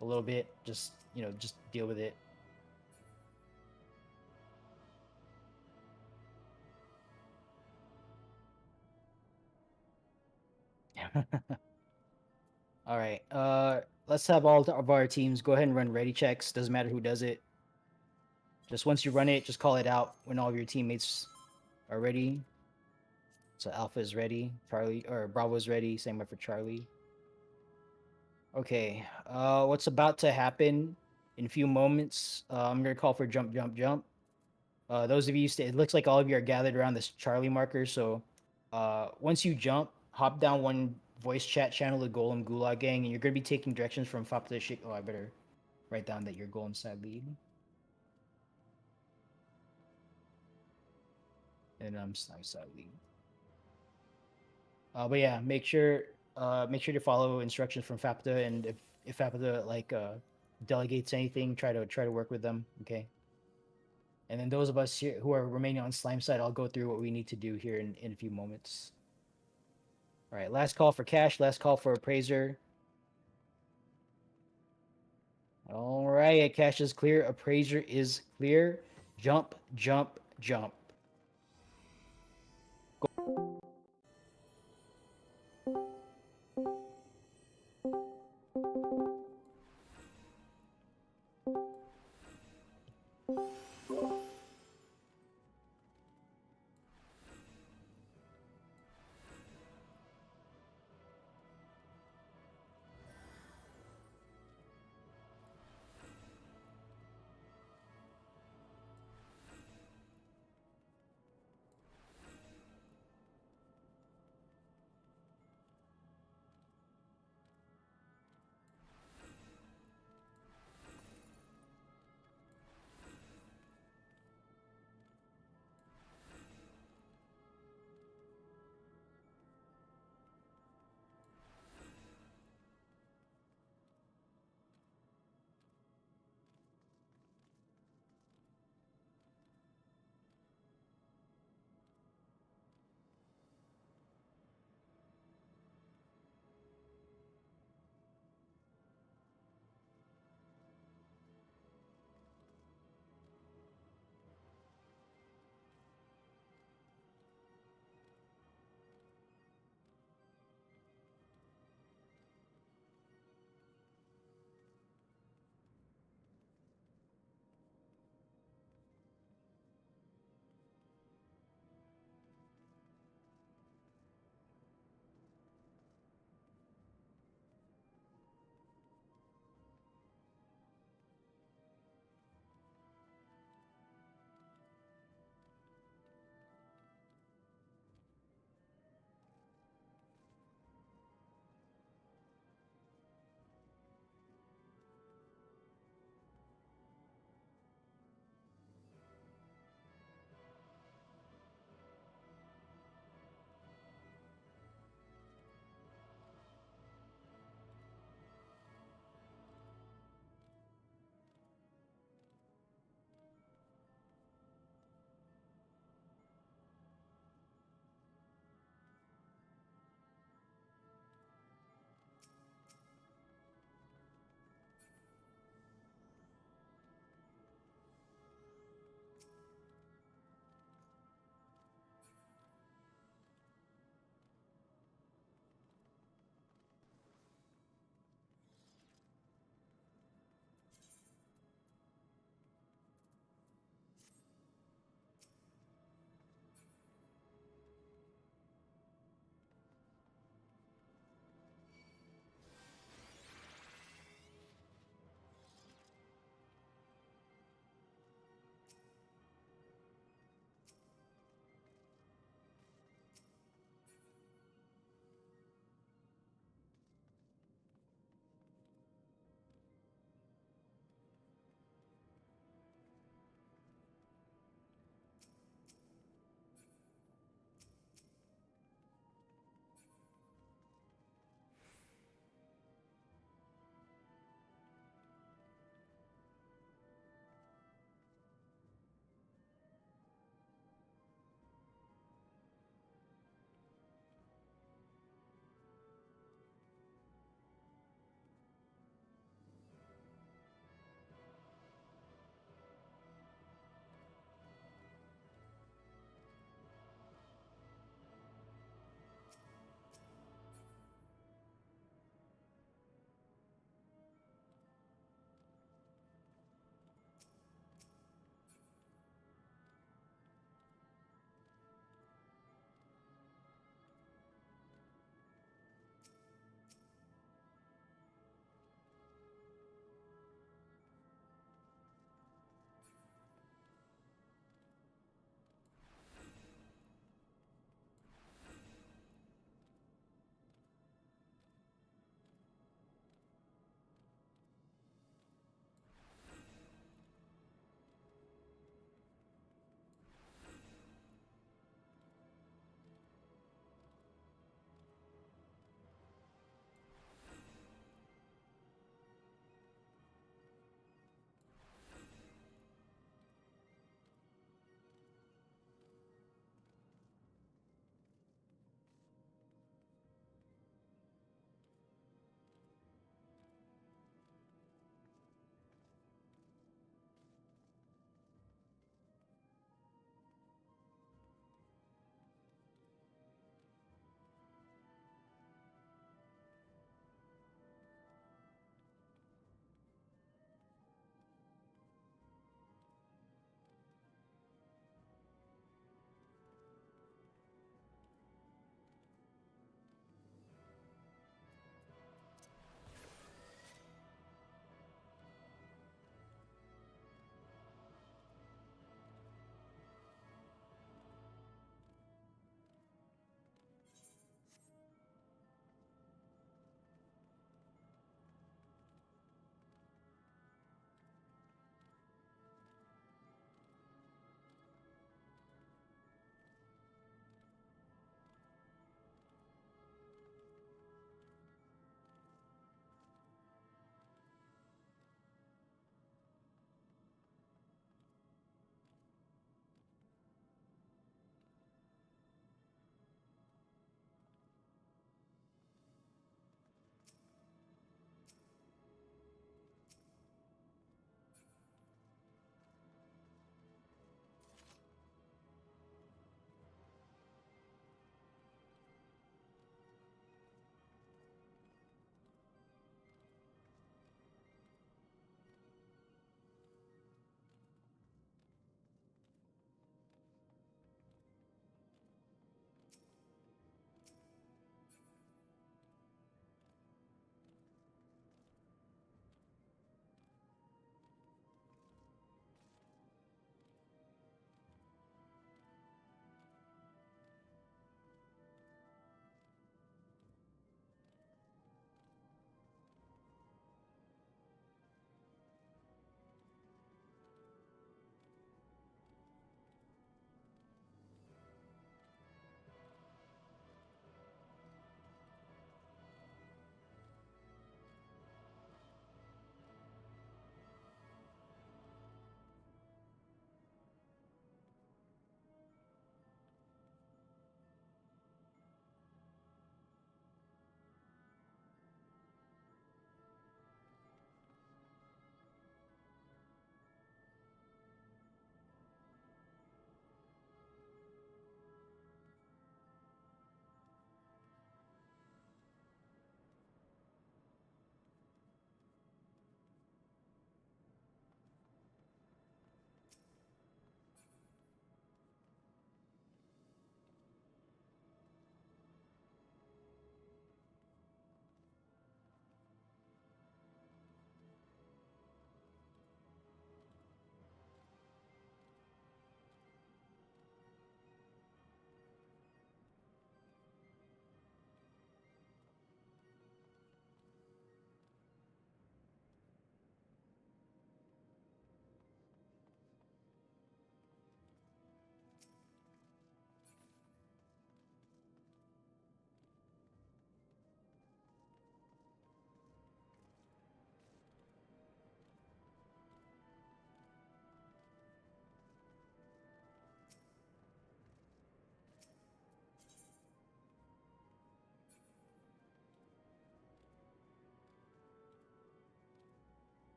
a little bit. Just just deal with it. All right. let's have all of our teams go ahead and run ready checks. Doesn't matter who does it. Just once you run it, just call it out when all of your teammates are ready. So Alpha is ready, Charlie or Bravo is ready. Same way for Charlie. Okay, what's about to happen in a few moments? I'm gonna call for jump, jump, jump. Those of you, it looks like all of you are gathered around this Charlie marker. So, once you jump, hop down one voice chat channel to Golem Gulag Gang, and you're gonna be taking directions from Fop to Shik. Oh, I better write down that you're Golem side lead. And I'm side lead. But yeah, make sure to follow instructions from FAPTA, and if FAPTA like delegates anything, try to work with them. Okay. And then those of us here who are remaining on slime side, I'll go through what we need to do here in a few moments. All right, last call for cash, last call for appraiser. All right, cash is clear, appraiser is clear. Jump, jump, jump.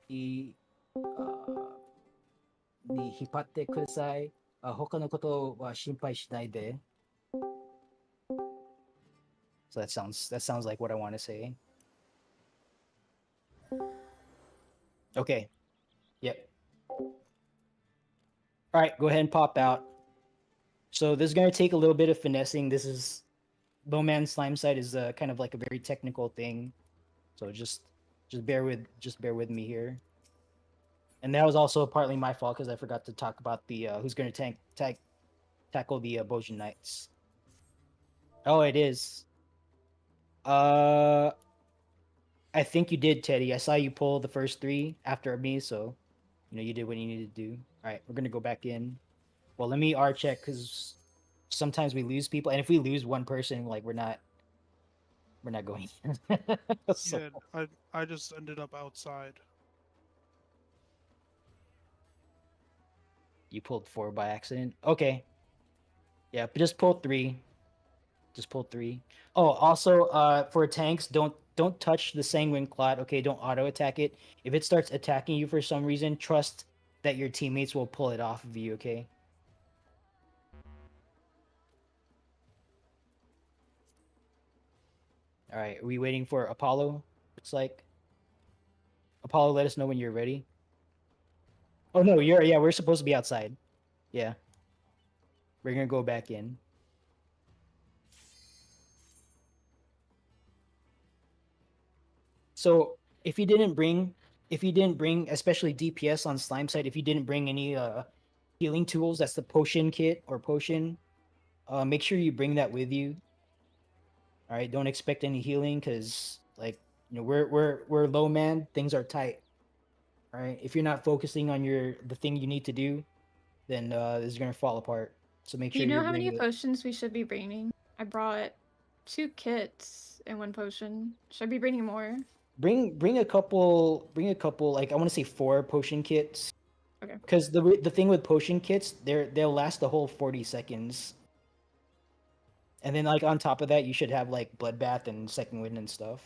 に、に引っ張ってください。他のことは心配しないで。So that sounds like what I want to say. Okay. Yep. All right, go ahead and pop out. So this is going to take a little bit of finessing. This is low man slime side is kind of like a very technical thing. So just bear with me here. And that was also partly my fault because I forgot to talk about the who's going to tackle the Bojan Knights. Oh, it is. I think you did, Teddy. I saw you pull the first 3 after me, so you did what you needed to do. All right, we're gonna go back in. Well, let me R check because sometimes we lose people, and if we lose one person, like we're not going. So, Yeah, I just ended up outside. you pulled 4 by accident. Okay. Yeah, but just pull 3. Just pull 3. Oh, also, for tanks, don't touch the Sanguine Clot. Okay, don't auto attack it. If it starts attacking you for some reason, trust that your teammates will pull it off of you. Okay. All right. Are we waiting for Apollo? Looks like Apollo. Let us know when you're ready. Oh no, yeah. We're supposed to be outside. Yeah. We're gonna go back in. So if you didn't bring, especially DPS on slime side, if you didn't bring any healing tools, that's the potion kit or potion. Make sure you bring that with you. All right, don't expect any healing because like we're low man. Things are tight. All right, if you're not focusing on the thing you need to do, then this is gonna fall apart. So make Do sure you know you're how many bringing it. potions we should be bringing? I brought 2 kits and 1 potion. Should I be bringing more? Bring a couple. Bring a couple. Like I want to say 4 potion kits. Okay. Because the thing with potion kits, they'll last the whole 40 seconds. And then like on top of that, you should have like bloodbath and second wind and stuff.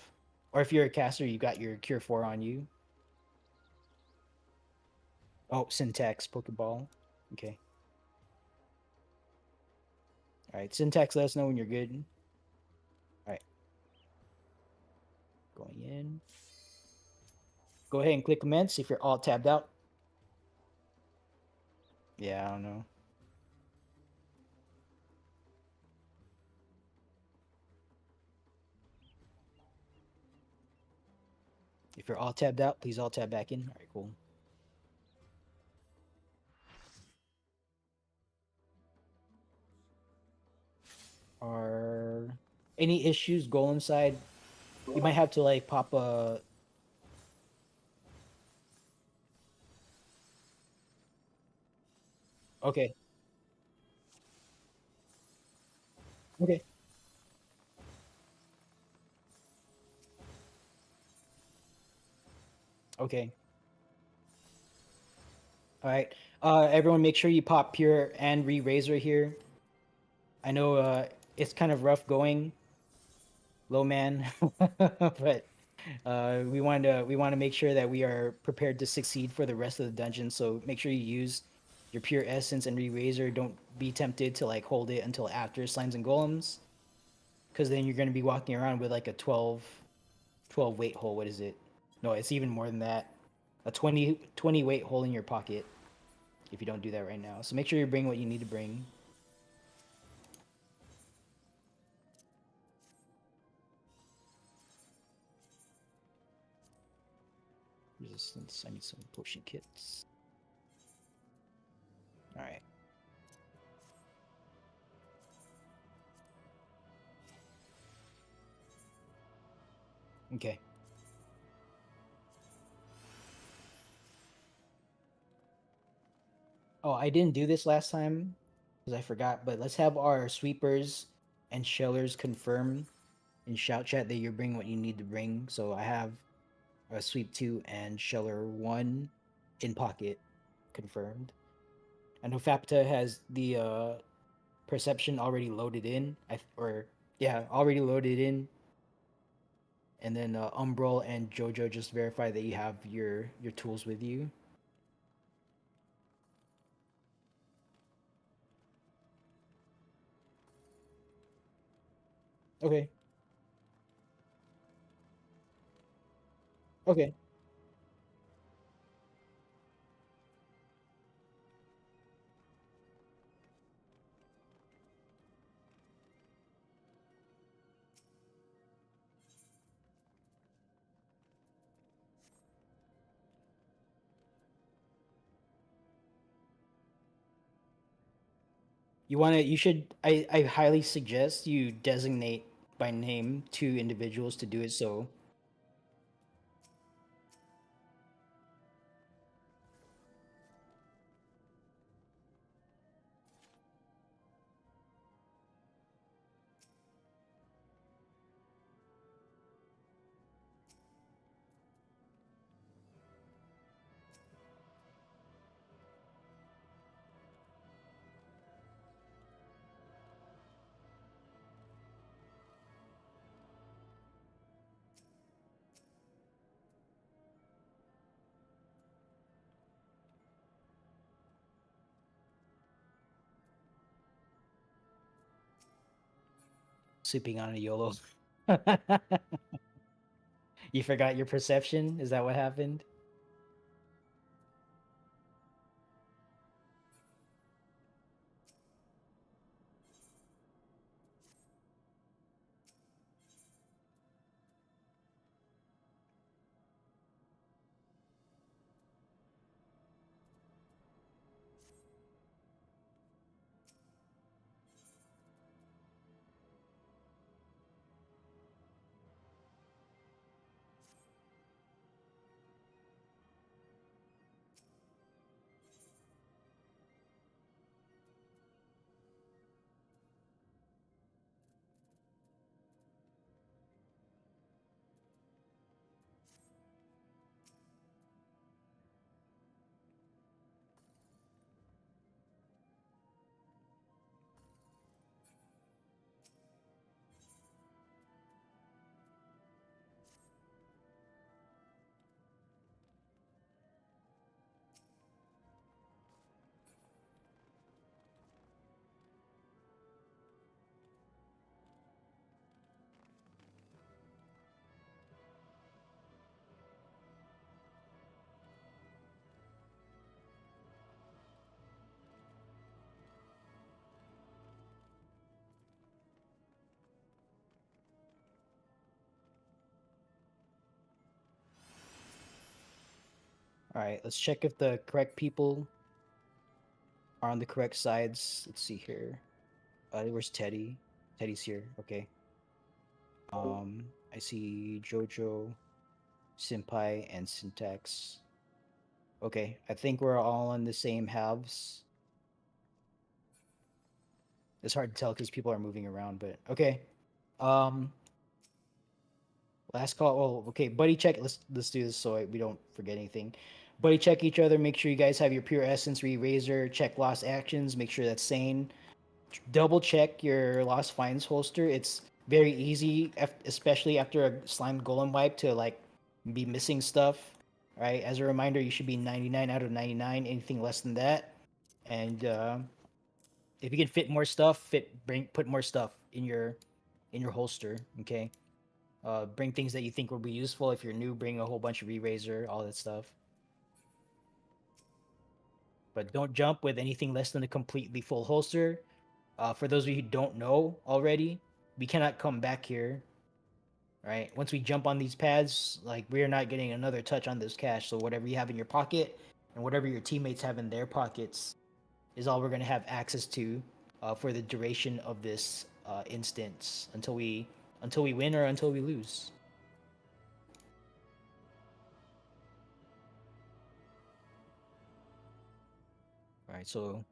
Or if you're a caster, you got your cure 4 on you. Oh, syntax pokeball. Okay. All right, syntax. Let us know when you're good. All right. Going in. Go ahead and click commence if you're all tabbed out. Yeah, I don't know. If you're all tabbed out, please all tab back in. All right, cool. Are any issues golem side? You might have to like pop a. Okay. Okay. Okay. All right. Everyone, make sure you pop pure and re-razor here. I know it's kind of rough going, low man, but we want to make sure that we are prepared to succeed for the rest of the dungeon. So make sure you use your pure essence and re-razor. Don't be tempted to like hold it until after slimes and golems, because then you're going to be walking around with like a 12 weight hole. What is it? No, it's even more than that. A 20 weight hole in your pocket if you don't do that right now. So make sure you bring what you need to bring. Resistance. I need some potion kits. All right. Okay. Oh, I didn't do this last time because I forgot, but let's have our sweepers and shellers confirm in shout chat that you're bringing what you need to bring. So I have a sweep 2 and sheller 1 in pocket confirmed. I know Fapta has the perception already loaded in. Already loaded in. And then Umbral and Jojo, just verify that you have your tools with you. Okay. Okay. You should, I highly suggest you designate by name 2 individuals to do it. So sleeping on a YOLO. You forgot your perception? Is that what happened? All right, let's check if the correct people are on the correct sides. Let's see here. Where's Teddy? Teddy's here. Okay. I see Jojo, Senpai, and Syntax. Okay, I think we're all on the same halves. It's hard to tell because people are moving around, but okay. Um, last call. Well, okay, buddy check. Let's do this so we don't forget anything. Buddy check each other. Make sure you guys have your pure essence razor. Check lost actions. Make sure that's sane. Double check your lost finds holster. It's very easy, especially after a slime golem wipe, to like be missing stuff. Right. As a reminder, you should be 99 out of 99. Anything less than that, and if you can fit more stuff, put more stuff in your holster. Okay. Bring things that you think will be useful. If you're new, bring a whole bunch of eraser, all that stuff. But don't jump with anything less than a completely full holster. For those of you who don't know already, we cannot come back here. Right? Once we jump on these pads, like we are not getting another touch on this cache. So whatever you have in your pocket and whatever your teammates have in their pockets is all we're gonna have access to for the duration of this instance until we win or until we lose. All right, so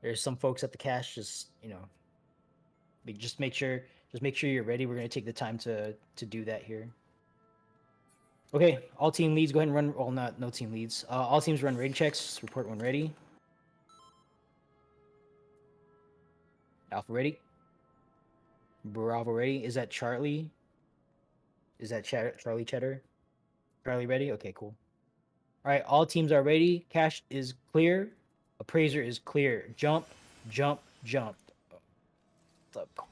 there's some folks at the cache, just just make sure you're ready. We're gonna take the time to do that here. Okay, all team leads, go ahead and run. Well, no team leads. All teams run raid checks. Report when ready. Alpha ready. Bravo ready. Is that Charlie? Is that Charlie Cheddar? Charlie ready? Okay, cool. All right, all teams are ready. Cash is clear. Appraiser is clear. Jump, jump, jump. What's up?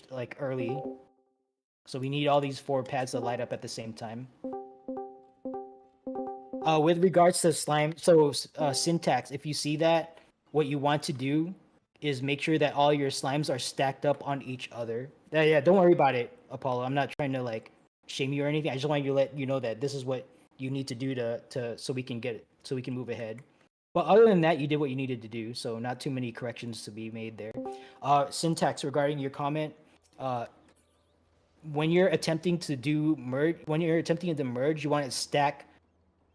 like early. So we need all these 4 pads to light up at the same time. With regards to slime, so syntax, if you see that, what you want to do is make sure that all your slimes are stacked up on each other. Yeah, don't worry about it, Apollo. I'm not trying to like shame you or anything. I just want you to let you know that this is what you need to do to so we can move ahead. But other than that, you did what you needed to do, so not too many corrections to be made there. Syntax regarding your comment, when you're attempting to merge, you want to stack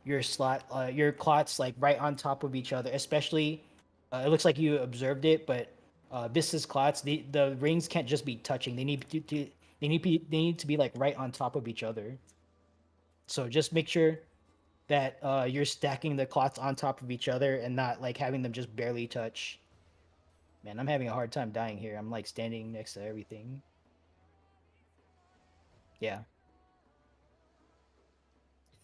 your clots like right on top of each other. Especially, it looks like you observed it, but Vista's clots, the rings can't just be touching. They need to be like right on top of each other. So just make sure that you're stacking the clots on top of each other and not like having them just barely touch. Man, I'm having a hard time dying here. I'm like standing next to everything. Yeah.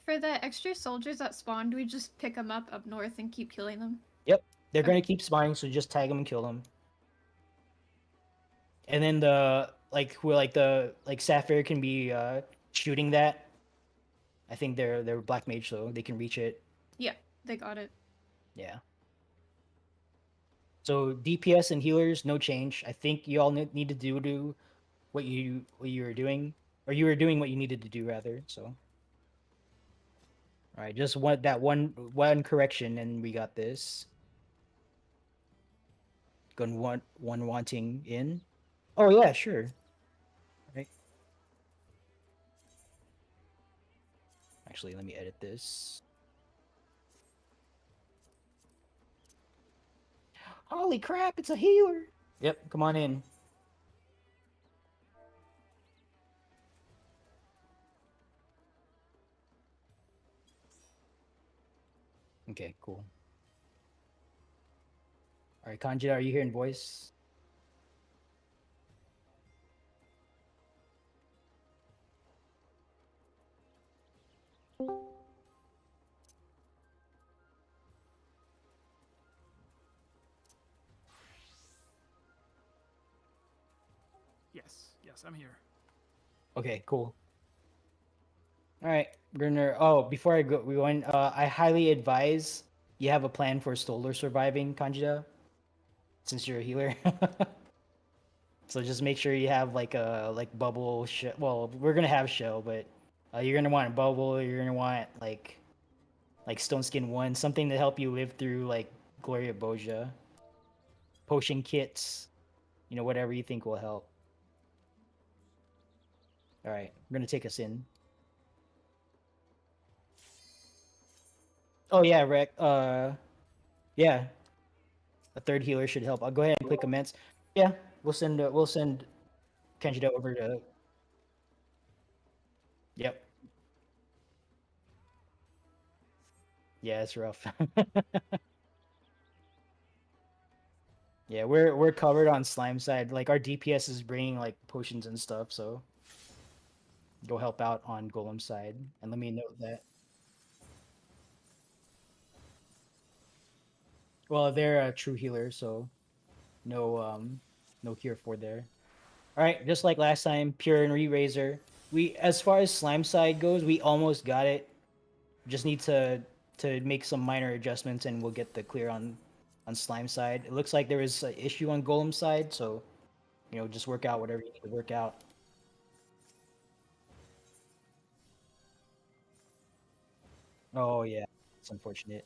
For the extra soldiers that spawned, we just pick them up north and keep killing them. Yep. They're Okay. gonna keep spawning, so just tag them and kill them. And then Sapphire can be shooting that. I think they're black mage, so they can reach it. Yeah, they got it. Yeah. So DPS and healers, no change. I think you all need to do what you were doing, or you were doing what you needed to do rather. So, all right, just one correction, and we got this. Gun one wanting in. Oh yeah, sure. Right. Actually, let me edit this. Holy crap! It's a healer. Yep, come on in. Okay, cool. All right, Kanji, are you hearing voice? Yes, I'm here. Okay, cool. All right, we're gonna. Oh, before we go in. I highly advise you have a plan for Stolar surviving, Kanjida, since you're a healer. So just make sure you have like a bubble shell. Well, we're gonna have shell, but you're gonna want a bubble. You're gonna want like stone skin 1, something to help you live through like Gloria Boja. Potion kits, whatever you think will help. All right, we're gonna take us in. Oh yeah, Rec. Yeah, a third healer should help. I'll go ahead and click commence. Yeah, we'll send Kenjida over to. Yep. Yeah, it's rough. Yeah, we're covered on slime side. Like our DPS is bringing like potions and stuff, so go help out on golem side. And let me note that. Well, they're a true healer, so no cure for there. All right, just like last time, pure and re-razor. We, as far as slime side goes, we almost got it. Just need to make some minor adjustments, and we'll get the clear on slime side. It looks like there is an issue on golem side, so just work out whatever you need to work out. Oh yeah, it's unfortunate.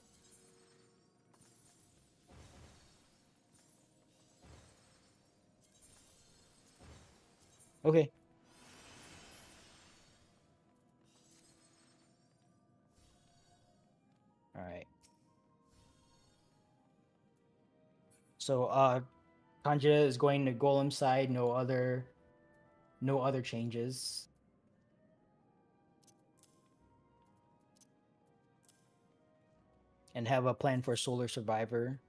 Okay. All right. So Kanja is going to golem side. No other changes. And have a plan for solar survivor.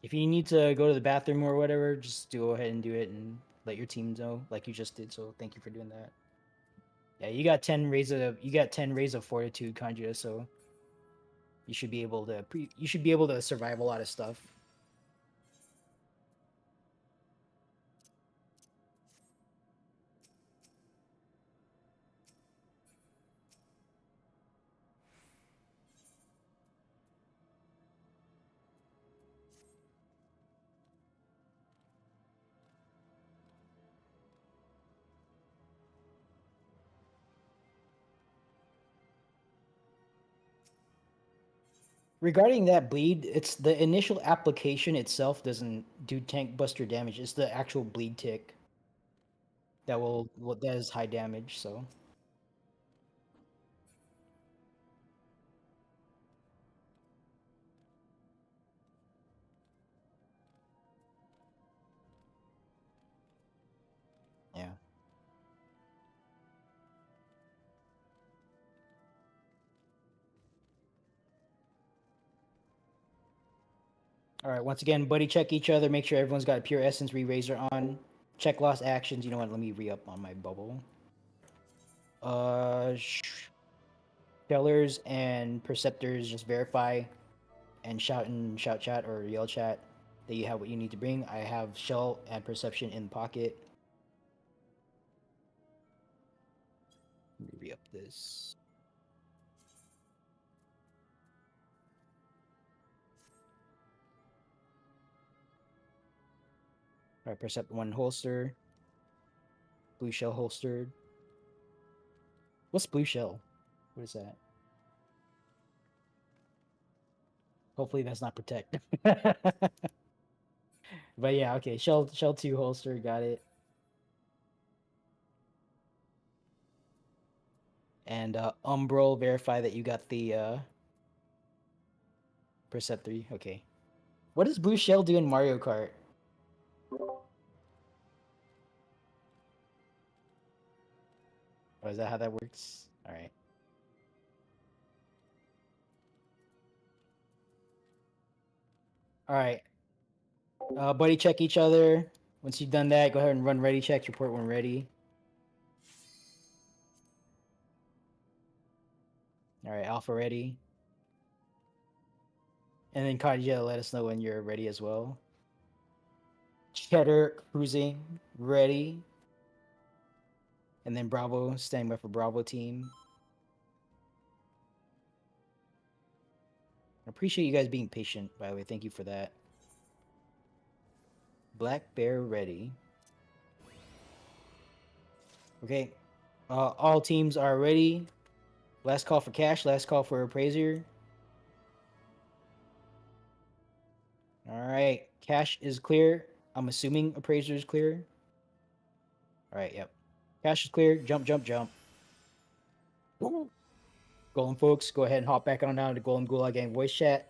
If you need to go to the bathroom or whatever, just go ahead and do it and let your team know, like you just did. So thank you for doing that. Yeah, you got 10 rays of fortitude, Kanjia, so you should be able to survive a lot of stuff. Regarding that bleed, it's the initial application itself doesn't do tank buster damage. It's the actual bleed tick that that is high damage. So yeah. All right. Once again, buddy, check each other. Make sure everyone's got a pure essence re-razor on. Check lost actions. You know what? Let me re-up on my bubble. Shellers and perceptors, just verify and shout in shout chat or yell chat that you have what you need to bring. I have shell and perception in pocket. Let me re-up this. All right, percept 1 holster. Blue shell holstered. What's blue shell? What is that? Hopefully that's not protect. But yeah, okay. Shell 2 holster, got it. And Umbral, verify that you got the Percept 3. Okay. What does blue shell do in Mario Kart? Oh, is that how that works? All right. All right. Buddy, check each other. Once you've done that, go ahead and run ready checks. Report when ready. All right, Alpha ready. And then Kadia, let us know when you're ready as well. Cheddar cruising ready. And then Bravo, standing by for Bravo team. I appreciate you guys being patient, by the way. Thank you for that. Black Bear ready. Okay. All teams are ready. Last call for cash. Last call for appraiser. All right. Cash is clear. I'm assuming appraiser is clear. All right. Yep. Cash is clear. Jump, jump, jump. Golem folks, go ahead and hop back on down to Golem Gulag Gang voice chat.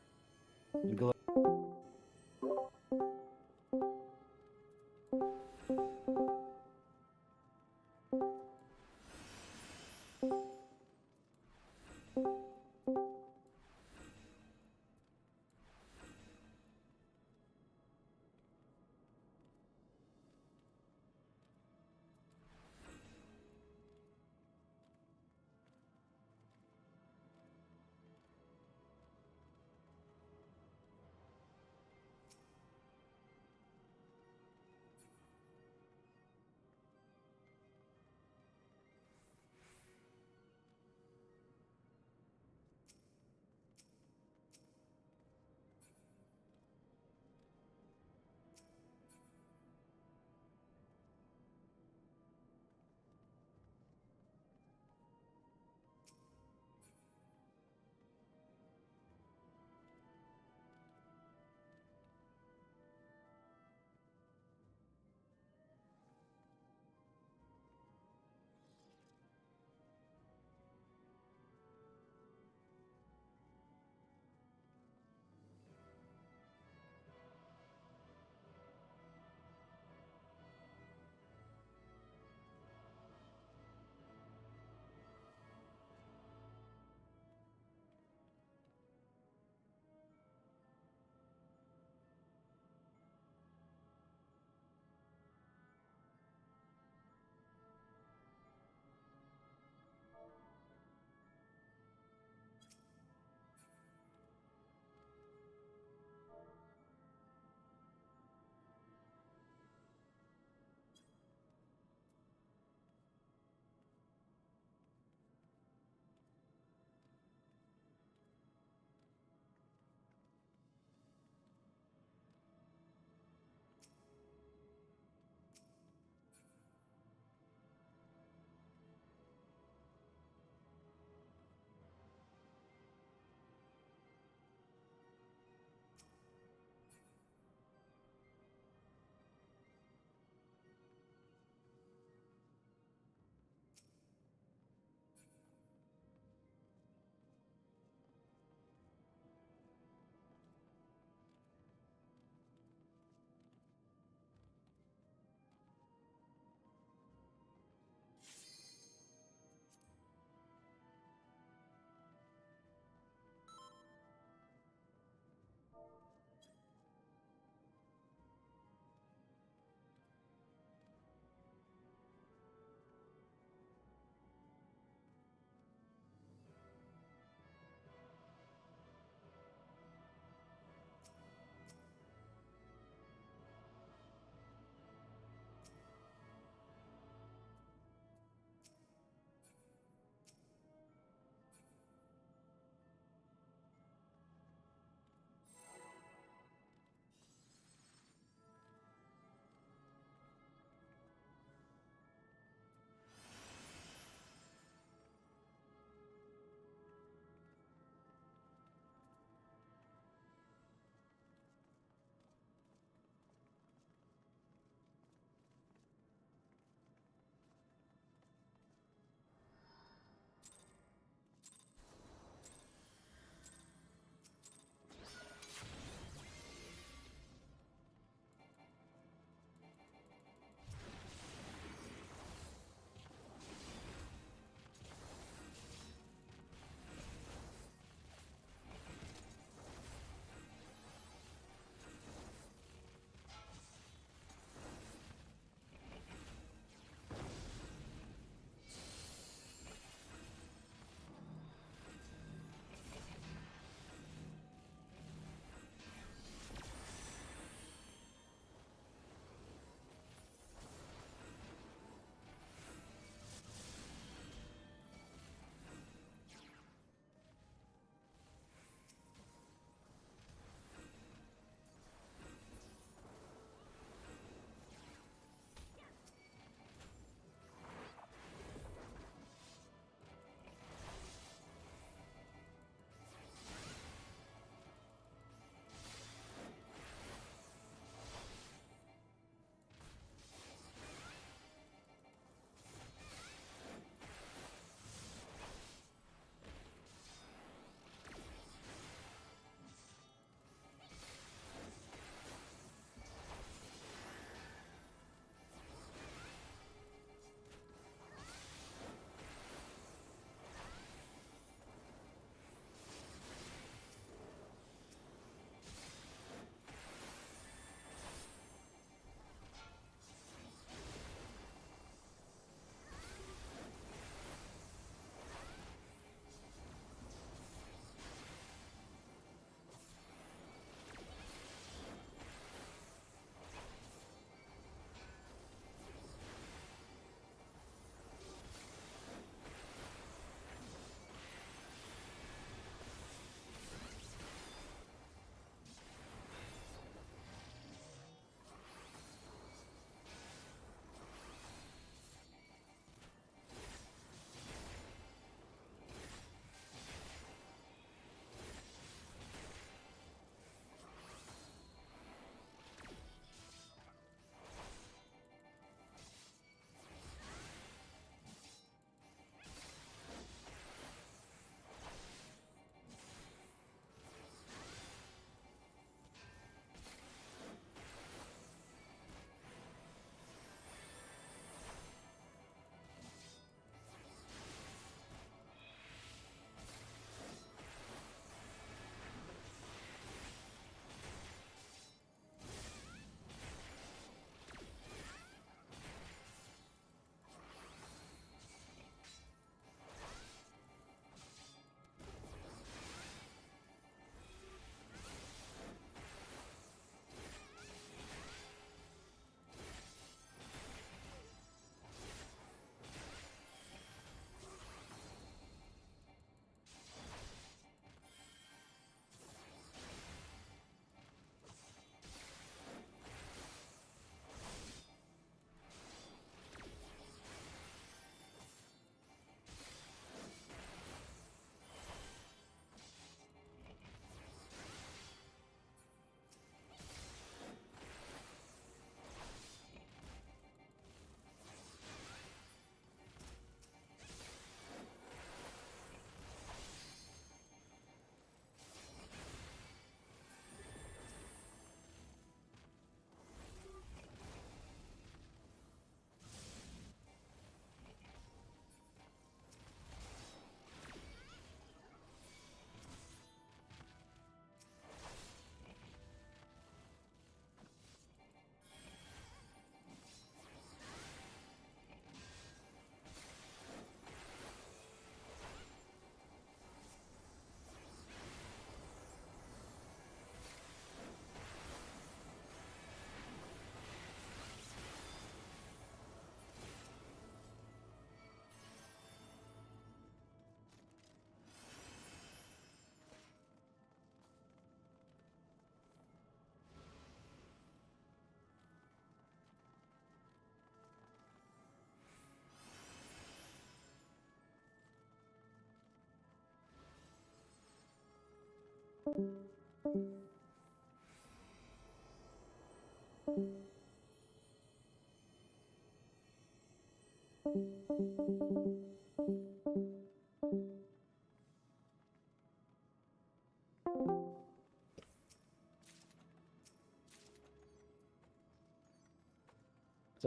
So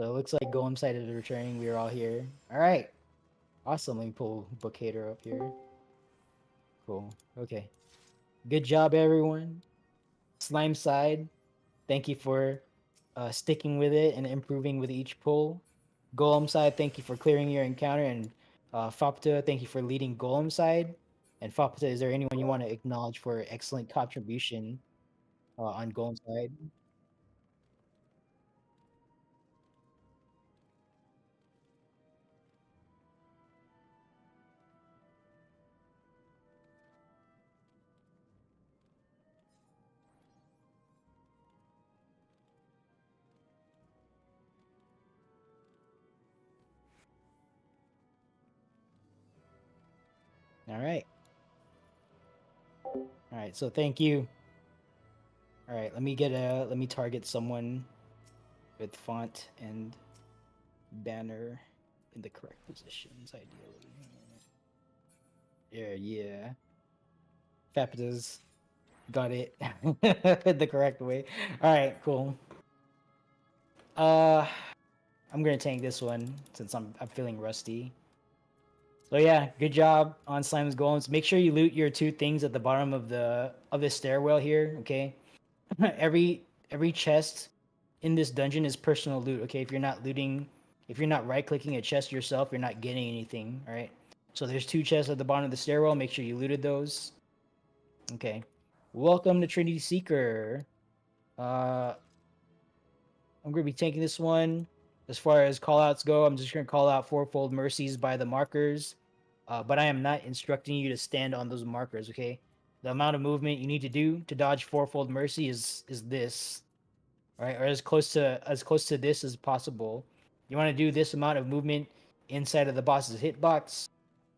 it looks like Golem side is returning. We are all here. All right. Awesome. Let me pull Bookhater up here. Cool. Okay. Good job, everyone. Slime side, thank you for sticking with it and improving with each pull. Golem side, thank you for clearing your encounter. And Fapta, thank you for leading Golem side. And Fapta, is there anyone you want to acknowledge for excellent contribution on Golem side? All right. All right. So thank you. All right. Let me target someone with font and banner in the correct positions, ideally. Yeah. Fapta's got it the correct way. All right, cool. I'm gonna tank this one since I'm feeling rusty. So yeah, good job on Slime's Golems. Make sure you loot your 2 things at the bottom of the stairwell here. Okay, every chest in this dungeon is personal loot. Okay, if you're not looting, if you're not right clicking a chest yourself, you're not getting anything. All right. So there's 2 chests at the bottom of the stairwell. Make sure you looted those. Okay. Welcome to Trinity Seeker. I'm gonna be taking this one. As far as callouts go, I'm just gonna call out Fourfold Mercies by the markers, but I am not instructing you to stand on those markers. Okay, the amount of movement you need to do to dodge Fourfold Mercy is this, right? Or as close to this as possible. You want to do this amount of movement inside of the boss's hitbox.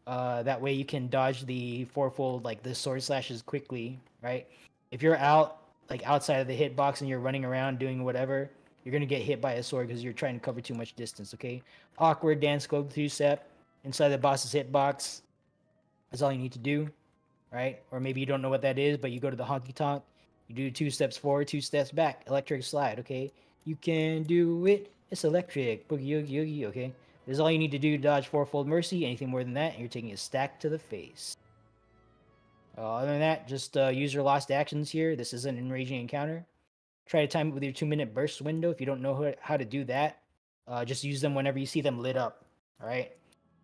That way you can dodge the fourfold, like the sword slashes quickly, right? If you're outside of the hitbox and you're running around doing whatever, you're gonna get hit by a sword because you're trying to cover too much distance. Okay, awkward dance code 2-step inside the boss's hitbox. That's all you need to do, right? Or maybe you don't know what that is, but you go to the honky tonk, you do 2 steps forward, 2 steps back, electric slide. Okay, you can do it. It's electric, boogie oogie oogie. Okay, this is all you need to do to dodge Fourfold Mercy. Anything more than that, and you're taking a stack to the face. Other than that, just use your lost actions here. This is an enraging encounter. Try to time it with your 2-minute burst window. If you don't know how to do that, just use them whenever you see them lit up. All right.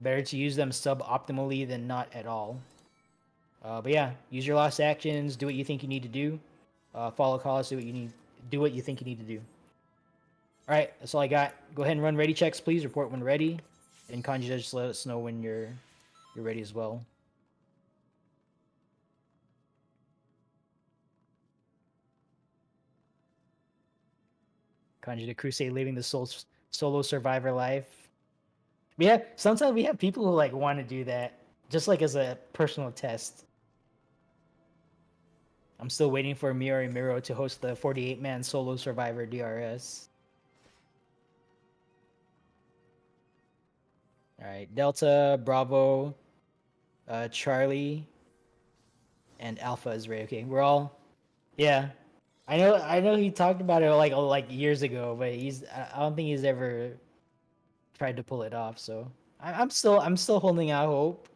Better to use them suboptimally than not at all. But yeah, use your lost actions. Do what you think you need to do. Follow calls. Do what you think you need to do. All right, that's all I got. Go ahead and run ready checks, please. Report when ready, and Kanji just let us know when you're ready as well. Kanji the Crusade living the solo survivor life. Yeah, sometimes we have people who like want to do that, just like as a personal test. I'm still waiting for Miro Miro to host the 48-man solo survivor DRS. All right, Delta, Bravo, Charlie, and Alpha is ready. Okay, we're all, yeah. I know he talked about it like years ago, but I don't think he's ever tried to pull it off. So I'm still holding out hope.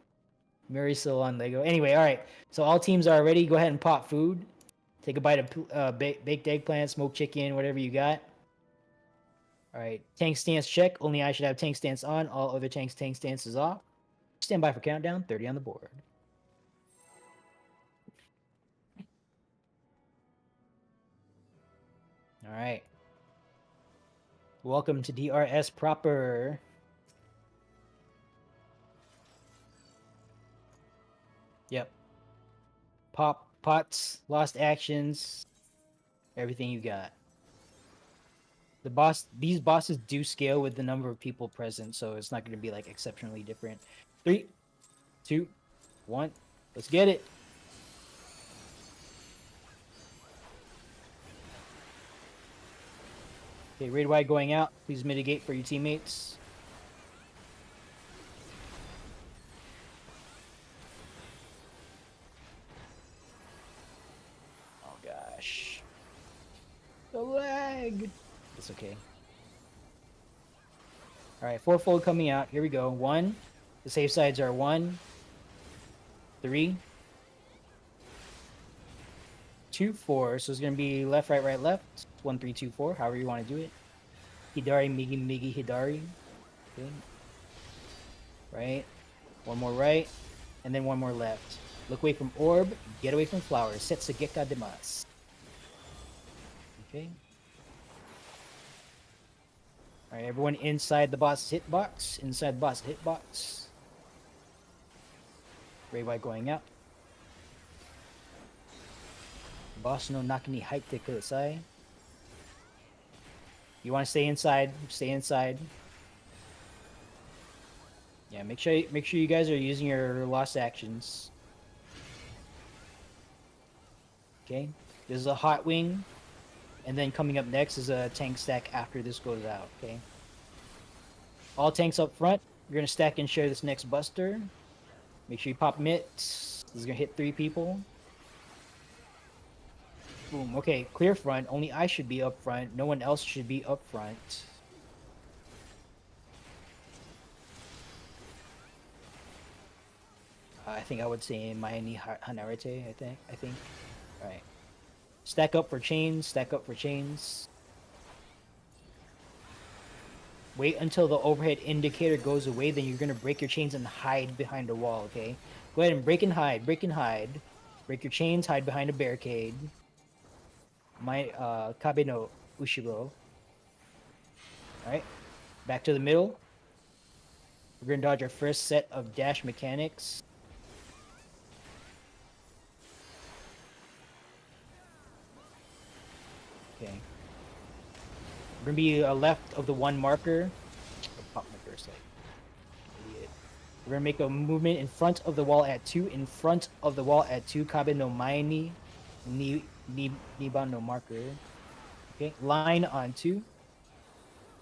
Mary's still on Lego. Anyway, all right. So all teams are ready. Go ahead and pop food. Take a bite of baked eggplant, smoked chicken, whatever you got. All right. Tank stance check. Only I should have tank stance on. All other tank stance is off. Stand by for countdown. 30 on the board. All right. Welcome to DRS proper. Yep. Pots, lost actions, everything you got. These bosses do scale with the number of people present, so it's not going to be like exceptionally different. 3, 2, 1, let's get it. Okay, raid wide going out. Please mitigate for your teammates. Oh gosh. The lag. It's okay. Alright, fourfold coming out. Here we go. 1. The safe sides are 1, 3, 2, 4. So it's gonna be left, right, right, left. 1, 3, 2, 4. However you want to do it. Hidari, Migi, Migi, Hidari. Okay. Right. One more right. And then one more left. Look away from orb. Get away from flowers. Setsugeka demasu. Okay. Alright, everyone inside the boss hitbox. Inside the boss hitbox. Ray White going out. Boss no naki ni haite kudasai. You want to stay inside? Stay inside. Yeah, make sure you guys are using your lost actions. Okay, this is a hot wing, and then coming up next is a tank stack after this goes out. Okay, all tanks up front. You're gonna stack and share this next buster. Make sure you pop mitts. This is gonna hit 3 people. Boom. Okay, clear front. Only I should be up front. No one else should be up front. I think I would say Mayani Hanarete, I think. Alright. Stack up for chains, stack up for chains. Wait until the overhead indicator goes away, then you're gonna break your chains and hide behind a wall, okay? Go ahead and break and hide, break and hide. Break your chains, hide behind a barricade. Kabe no Ushiro. Alright. Back to the middle. We're gonna dodge our first set of dash mechanics. Okay. We're gonna be left of the 1 marker. Pop my first idiot. We're gonna make a movement in front of the wall at 2. In front of the wall at 2. Kabe no mae ni niban no marker. Okay. Line on 2.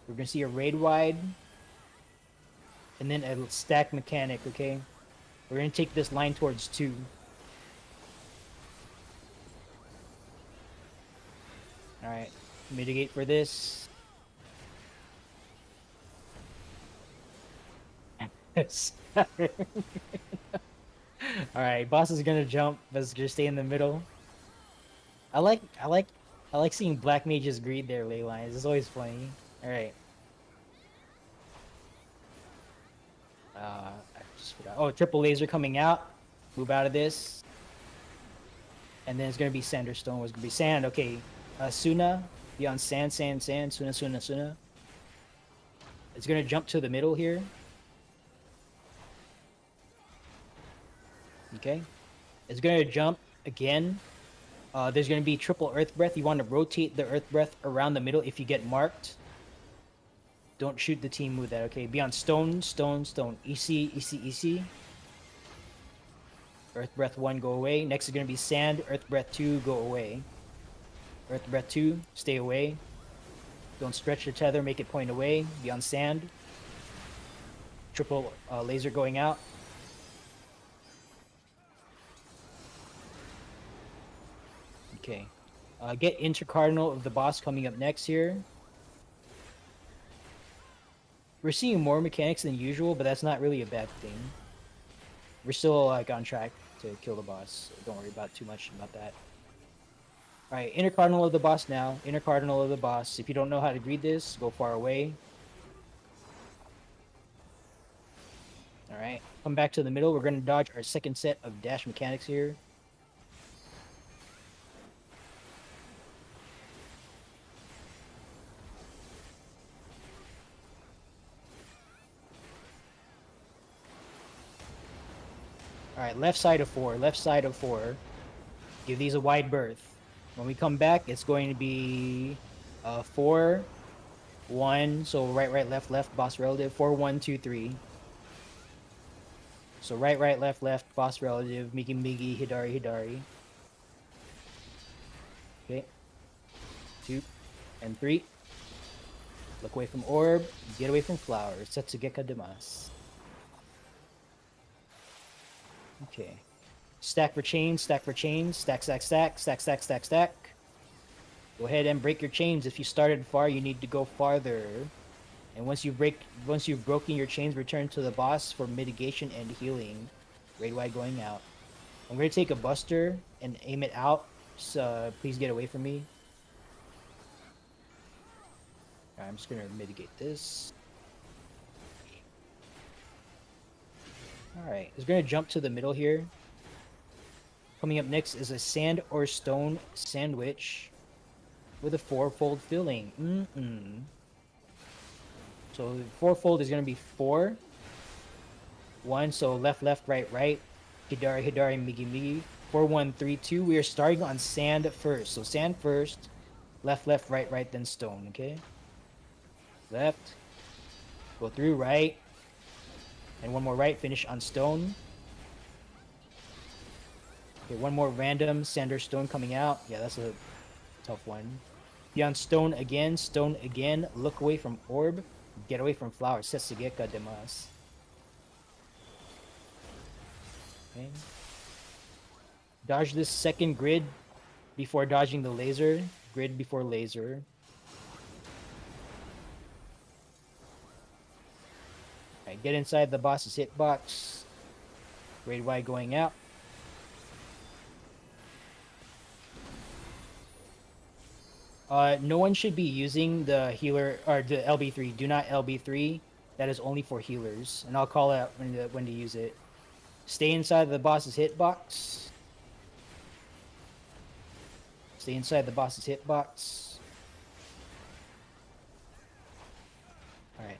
We're gonna see a raid wide. And then a stack mechanic, okay? We're gonna take this line towards 2. Alright, mitigate for this. Alright, boss is gonna jump, but it's gonna stay in the middle. I like seeing black mages greet their ley lines. It's always funny. Alright. I just forgot. Oh, triple laser coming out. Move out of this. And then it's gonna be sand or stone. It's gonna be sand. Okay. Suna. Be on sand, sand, sand. Suna, Suna, Suna. It's gonna jump to the middle here. Okay. It's gonna jump again. There's gonna be triple earth breath. You want to rotate the earth breath around the middle if you get marked. Don't shoot the team with that, okay? Be on stone, stone, stone. EC, EC, EC. Earth breath 1, go away. Next is going to be sand. Earth breath 2, go away. Earth breath 2, stay away. Don't stretch your tether, make it point away. Be on sand. Triple laser going out. Okay. Get intercardinal of the boss coming up next here. We're seeing more mechanics than usual, but that's not really a bad thing. We're still like on track to kill the boss. So don't worry about too much about that. Alright, intercardinal of the boss now. Intercardinal of the boss. If you don't know how to read this, go far away. Alright, come back to the middle. We're going to dodge our second set of dash mechanics here. Alright, left side of 4, left side of 4. Give these a wide berth. When we come back, it's going to be 4, 1, so right, right, left, left, boss relative. 4, 1, 2, 3. So right, right, left, left, boss relative, Migi, Migi, Hidari, Hidari. Okay. 2 and 3. Look away from orb. Get away from flowers. Setsugeka demasu. Okay. Stack for chains, stack for chains, stack, stack, stack, stack, stack, stack, stack. Go ahead and break your chains. If you started far, you need to go farther. And once you've broken your chains, return to the boss for mitigation and healing. Raid wide going out. I'm gonna take a buster and aim it out. So please get away from me. Alright, I'm just gonna mitigate this. Alright, it's gonna jump to the middle here. Coming up next is a sand or stone sandwich with a fourfold filling. So the fourfold is gonna be 4. 1, so left, left, right, right. Hidari, Hidari, Migi, Migi. 4, 1, 3, 2. We are starting on sand first. So sand first. Left, left, right, right, then stone, okay? Left. Go through, right. And one more right, finish on stone. Okay, one more random sand or stone coming out. Yeah, that's a tough one. Be on stone again, look away from orb, get away from flower. Setsugeka demasu. Okay. Dodge this second grid before dodging the laser. Grid before laser. Alright, get inside the boss's hitbox. Raid wide going out. No one should be using the healer or the LB3. Do not LB3. That is only for healers, and I'll call out when to use it. Stay inside the boss's hitbox. Stay inside the boss's hitbox. Alright.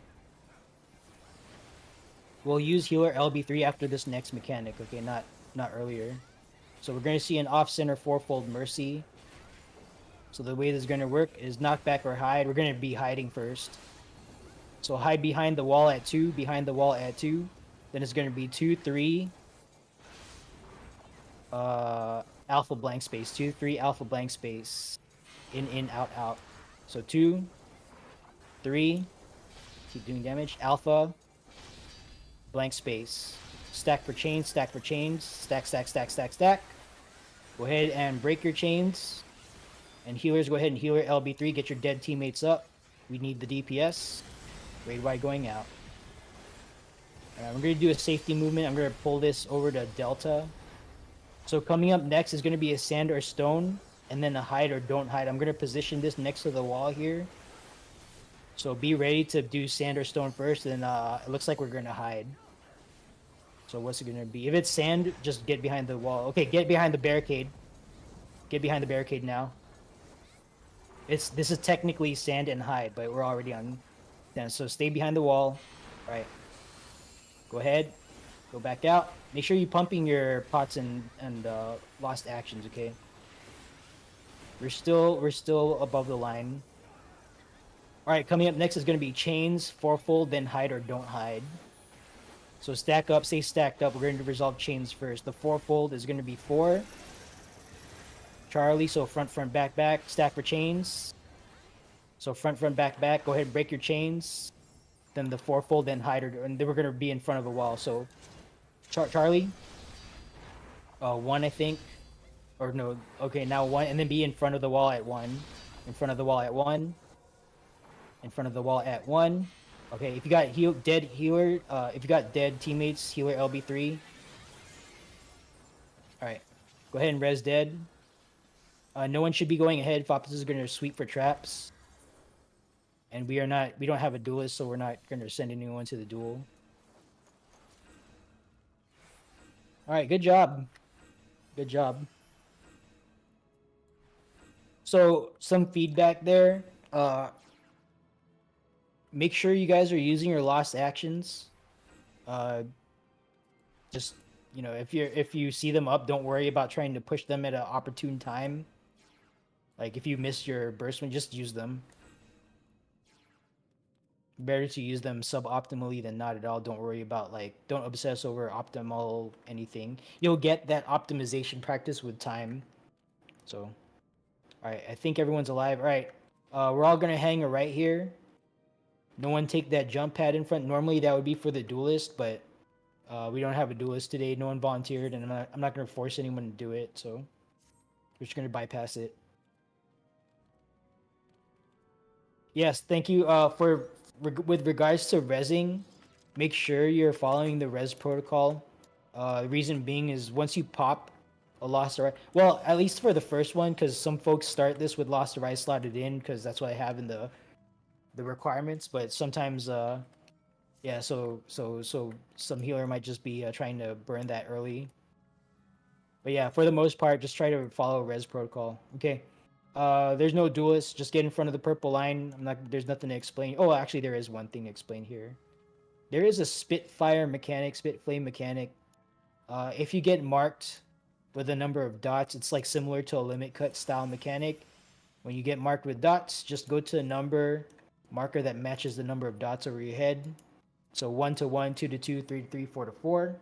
We'll use healer LB3 after this next mechanic, okay? Not earlier. So we're going to see an off-center fourfold mercy. So the way this is going to work is knockback or hide. We're going to be hiding first. So hide behind the wall at 2, behind the wall at 2. Then it's going to be 2, 3. Alpha blank space. 2, 3, alpha blank space. In, out, out. So 2, 3. Keep doing damage. Alpha. Blank space. Stack for chains, stack for chains. Stack, stack, stack, stack, stack. Go ahead and break your chains. And healers, go ahead and healer LB3. Get your dead teammates up. We need the DPS. Raid wide going out. Alright, we're going to do a safety movement. I'm going to pull this over to Delta. So coming up next is going to be a sand or stone. And then a hide or don't hide. I'm going to position this next to the wall here. So be ready to do sand or stone first. And it looks like we're going to hide. So what's it going to be? If it's sand, just get behind the wall. Okay, get behind the barricade. Get behind the barricade now. This is technically sand and hide, but we're already on sand. So stay behind the wall. All right. Go ahead. Go back out. Make sure you're pumping your pots and lost actions, okay? We're still above the line. All right, coming up next is going to be chains, fourfold, then hide or don't hide. So stack up, stay stacked up. We're going to resolve chains first. The fourfold is going to be 4. Charlie, so front, front, back, back. Stack for chains. So front, front, back, back. Go ahead and break your chains. Then the fourfold, then hide, and then we're going to be in front of a wall. So Charlie. 1, I think. Or no, okay, now 1. And then be in front of the wall at 1. In front of the wall at 1. In front of the wall at 1. Okay, if you got dead healer, if you got dead teammates, healer LB3. Alright. Go ahead and res dead. No one should be going ahead. Fopus is going to sweep for traps. And we don't have a duelist, so we're not going to send anyone to the duel. Alright, good job. Good job. So, some feedback there. Make sure you guys are using your lost actions. Just, you know, if you see them up, don't worry about trying to push them at an opportune time. Like, if you miss your burst one, just use them. Better to use them suboptimally than not at all. Don't worry about, like, don't obsess over optimal anything. You'll get that optimization practice with time. So, alright, I think everyone's alive. Alright, we're all gonna hang right here. No one take that jump pad in front. Normally that would be for the duelist, but we don't have a duelist today. No one volunteered, and I'm not gonna force anyone to do it. So we're just gonna bypass it. Yes, thank you. With regards to resing, make sure you're following the res protocol. The reason being is once you pop a lost rise, well, at least for the first one, because some folks start this with lost rise slotted in, because that's what I have in the requirements. But sometimes, yeah, so some healer might just be trying to burn that early. But yeah, for the most part, just try to follow res protocol. Okay. There's no duelist. Just get in front of the purple line. There's nothing to explain. Oh, actually, there is one thing to explain here. There is a spitfire mechanic, spit flame mechanic. If you get marked with a number of dots, it's like similar to a limit cut style mechanic. When you get marked with dots, just go to a marker that matches the number of dots over your head. So 1 to 1, 2 to 2, 3 to 3, 4 to 4.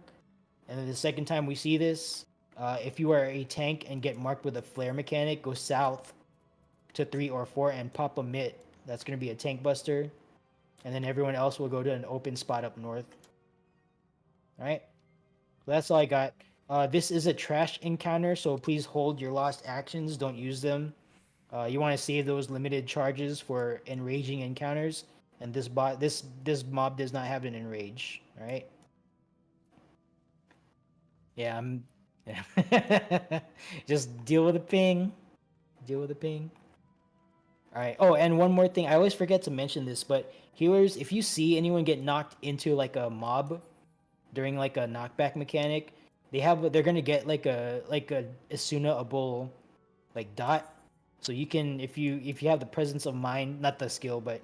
And then the second time we see this, if you are a tank and get marked with a flare mechanic, go south to 3 or 4 and pop a mitt. That's going to be a tank buster. And then everyone else will go to an open spot up north. Alright? So that's all I got. This is a trash encounter, so please hold your lost actions. Don't use them. You want to save those limited charges for enraging encounters. And this mob does not have an enrage. Alright? Yeah, just deal with the ping. Deal with the ping. Alright. Oh, and one more thing. I always forget to mention this, but healers, if you see anyone get knocked into like a mob during like a knockback mechanic, they're gonna get like a Asuna-able like dot. So you can if you have the presence of mind, not the skill, but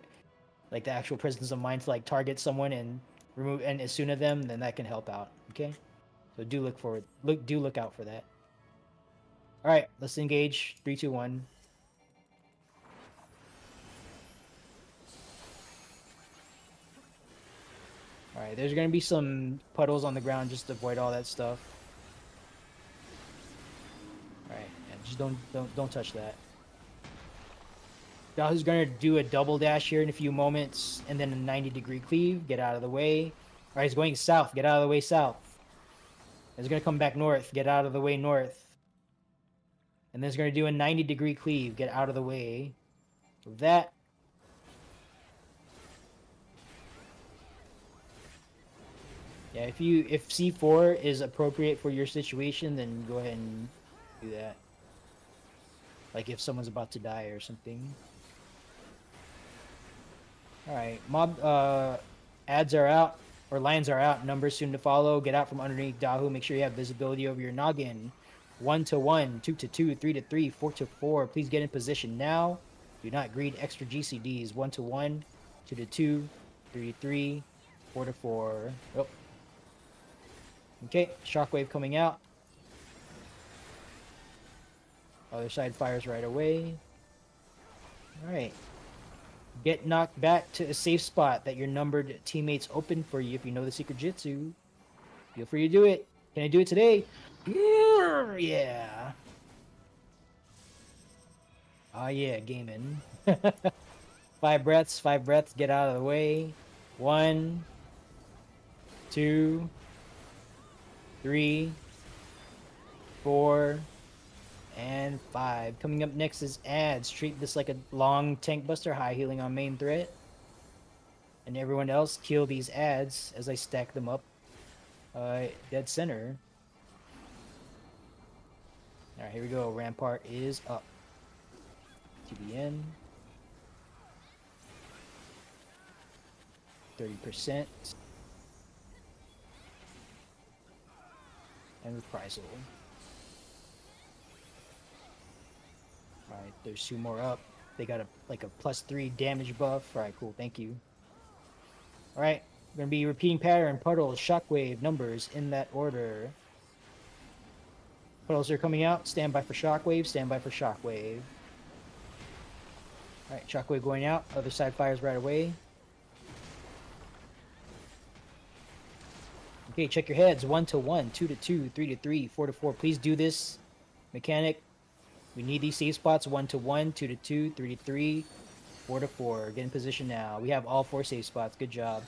like the actual presence of mind to like target someone and remove and Asuna them, then that can help out. Okay? So do look out for that. Alright, let's engage. 3, 2, 1. Alright, there's gonna be some puddles on the ground, just avoid all that stuff. Alright, yeah, just don't touch that. Dahu's gonna do a double dash here in a few moments, and then a 90-degree cleave. Get out of the way. Alright, he's going south. Get out of the way south. He's gonna come back north. Get out of the way north. And then he's gonna do a 90-degree cleave. Get out of the way of that. Yeah, if C4 is appropriate for your situation, then go ahead and do that. Like if someone's about to die or something. Alright, mob ads are out, or lions are out, numbers soon to follow. Get out from underneath Dahu, make sure you have visibility over your noggin. 1 to 1, 2 to 2, 3 to 3, 4 to 4. Please get in position now. Do not greed extra GCDs. 1 to 1, 2 to 2, 3 to 3, 4 to 4. Oh. Okay, shockwave coming out. Other side fires right away. Alright. Get knocked back to a safe spot that your numbered teammates open for you if you know the secret jutsu. Feel free to do it. Can I do it today? Yeah. Oh yeah, gaming. 5 breaths, get out of the way. 1, 2, 3, 4, and 5. Coming up next is ads. Treat this like a long tank buster, high healing on main threat. And everyone else, kill these ads as I stack them up. Dead center. Alright, here we go. Rampart is up. TBN. 30%. And reprisal. Alright, there's 2 more up. They got a +3 damage buff. Alright, cool, thank you. Alright, we're gonna be repeating pattern, puddles, shockwave, numbers in that order. Puddles are coming out. Stand by for shockwave, stand by for shockwave. Alright, shockwave going out. Other side fires right away. Okay, check your heads. 1 to 1, 2 to 2, 3 to 3, 4 to 4. Please do this mechanic. We need these safe spots. 1 to 1, 2 to 2, 3 to 3, 4 to 4. Get in position now. We have all 4 safe spots. Good job.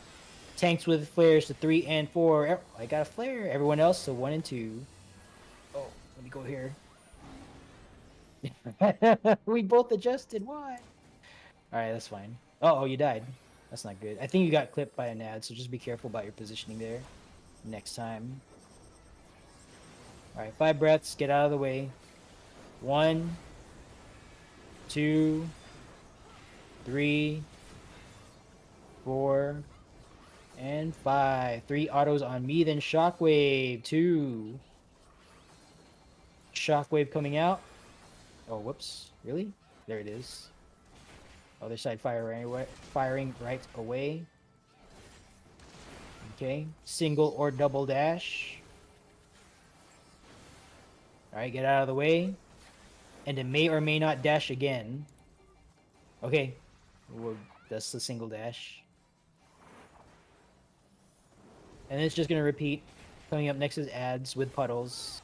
Tanks with flares to 3 and 4. I got a flare. Everyone else to 1 and 2. Oh, let me go here. We both adjusted. Why? All right, that's fine. Oh, you died. That's not good. I think you got clipped by an ad, so just be careful about your positioning there next time. All right, 5 breaths. Get out of the way. 1, 2, 3, 4, and 5. 3 autos on me, then shockwave. 2. Shockwave coming out. Oh, whoops. Really? There it is. Other side firing right away. Okay. Single or double dash. Alright, get out of the way. And it may or may not dash again. Okay. Well, that's the single dash. And it's just going to repeat. Coming up next is ads with puddles.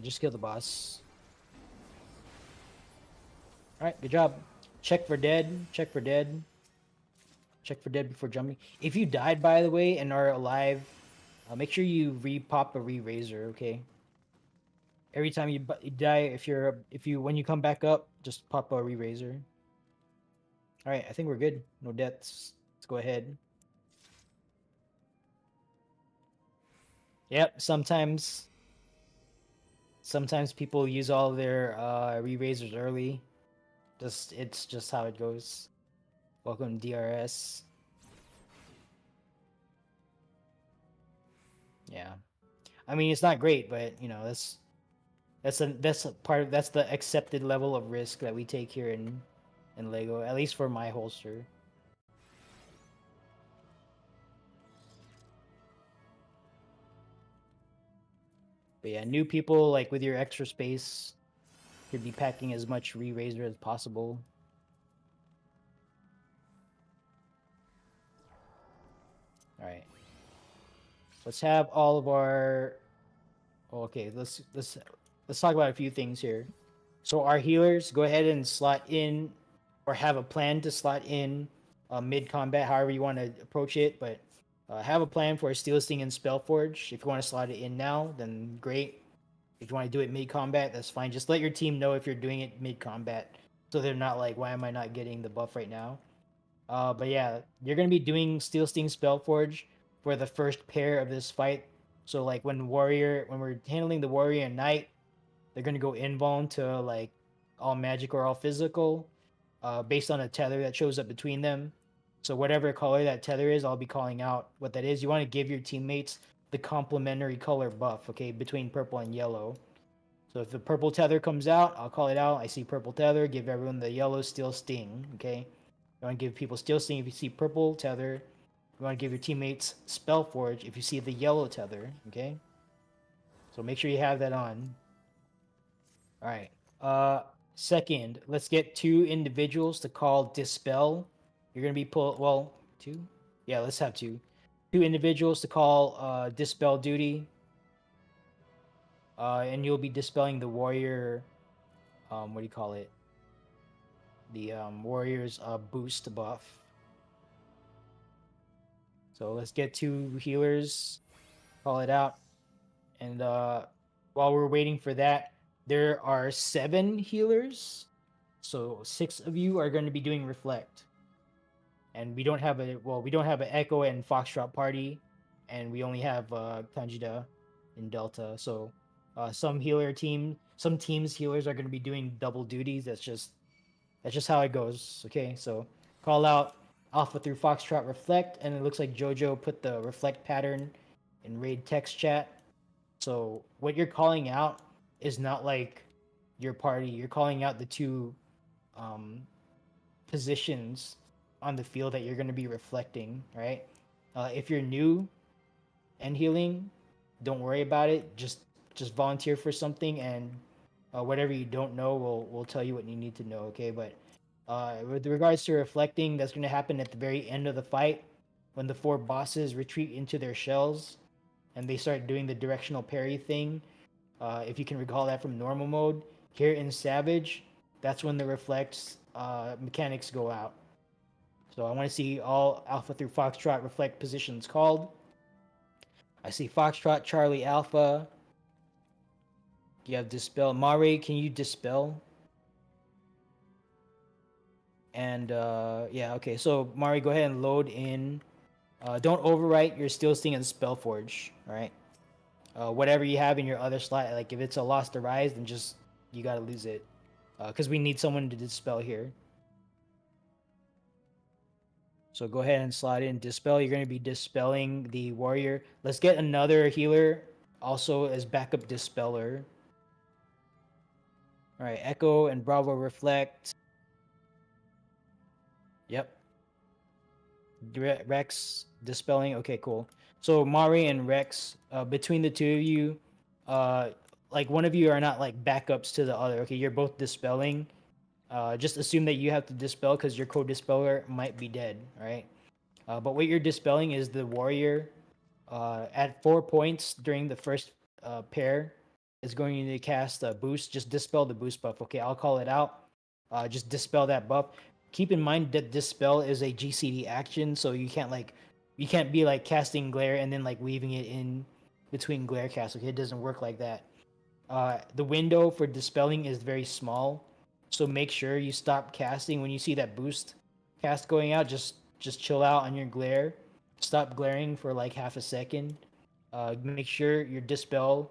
Just kill the boss. Alright, good job. Check for dead. Check for dead. Check for dead before jumping. If you died, by the way, and are alive, make sure you re-pop a re-razor, okay? Every time you die, when you come back up, just pop a re-razor. Alright, I think we're good. No deaths. Let's go ahead. Yep, sometimes people use all of their re-razors early. It's just how it goes. Welcome DRS. Yeah, I mean it's not great, but you know that's the accepted level of risk that we take here in Lego, at least for my holster. But yeah, new people, like with your extra space, could be packing as much re-razor as possible. All right. Let's have all of our. Oh, okay, let's talk about a few things here. So our healers, go ahead and slot in, or have a plan to slot in mid combat, however you want to approach it. But have a plan for Steel Sting and Spellforge. If you want to slot it in now, then great. If you want to do it mid combat, that's fine. Just let your team know if you're doing it mid combat, so they're not like, why am I not getting the buff right now? But yeah, you're gonna be doing Steel Sting Spellforge for the first pair of this fight. So like when we're handling the warrior and knight, they're gonna go invuln to like all magic or all physical, based on a tether that shows up between them. So whatever color that tether is, I'll be calling out what that is. You want to give your teammates the complementary color buff, okay, between purple and yellow. So if the purple tether comes out, I'll call it out. I see purple tether, give everyone the yellow Steel Sting, okay? You want to give people Steel Sting if you see purple tether. You want to give your teammates Spellforge if you see the yellow tether, okay? So make sure you have that on. All right. Second, let's get 2 individuals to call Dispel. You're going to be well, 2? Yeah, let's have 2. 2 individuals to call Dispel duty. And you'll be dispelling the warrior, what do you call it? The warrior's boost buff. So let's get 2 healers, call it out. And while we're waiting for that, there are 7 healers. So 6 of you are going to be doing Reflect. And we don't have an Echo and Foxtrot party, and we only have Kanjida in Delta. So some teams healers are going to be doing double duties. That's just how it goes. Okay, so call out Alpha through Foxtrot Reflect, and it looks like Jojo put the Reflect pattern in raid text chat. So what you're calling out is not like your party. You're calling out the 2 positions on the field that you're going to be reflecting, right? If you're new and healing, don't worry about it. Just volunteer for something, and whatever you don't know, we'll tell you what you need to know, okay? But with regards to reflecting, that's going to happen at the very end of the fight when the 4 bosses retreat into their shells and they start doing the directional parry thing. If you can recall that from normal mode, here in Savage, that's when the reflects mechanics go out. So I want to see all Alpha through Foxtrot reflect positions called. I see Foxtrot, Charlie, Alpha. You have Dispel. Mare, can you Dispel? And yeah, okay. So Mari, go ahead and load in. Don't overwrite your Steel Sting and Spellforge. All right. Whatever you have in your other slot, like if it's a Lost Arise, then just you gotta lose it, because we need someone to dispel here. So go ahead and slot in Dispel. You're gonna be dispelling the warrior. Let's get another healer also as backup dispeller. All right, Echo and Bravo reflect. Yep. Rex dispelling. Okay, cool. So Mari and Rex, between the two of you, like one of you are not like backups to the other. Okay, you're both dispelling. Just assume that you have to dispel because your co-dispeller might be dead. All right. But what you're dispelling is the warrior. At 4 points during the first pair, is going to cast a boost. Just dispel the boost buff. Okay, I'll call it out. Just dispel that buff. Keep in mind that Dispel is a GCD action, so you can't be like casting glare and then like weaving it in between glare casts. Okay, it doesn't work like that. The window for dispelling is very small, so make sure you stop casting when you see that boost cast going out. Just chill out on your glare. Stop glaring for like half a second. Make sure your Dispel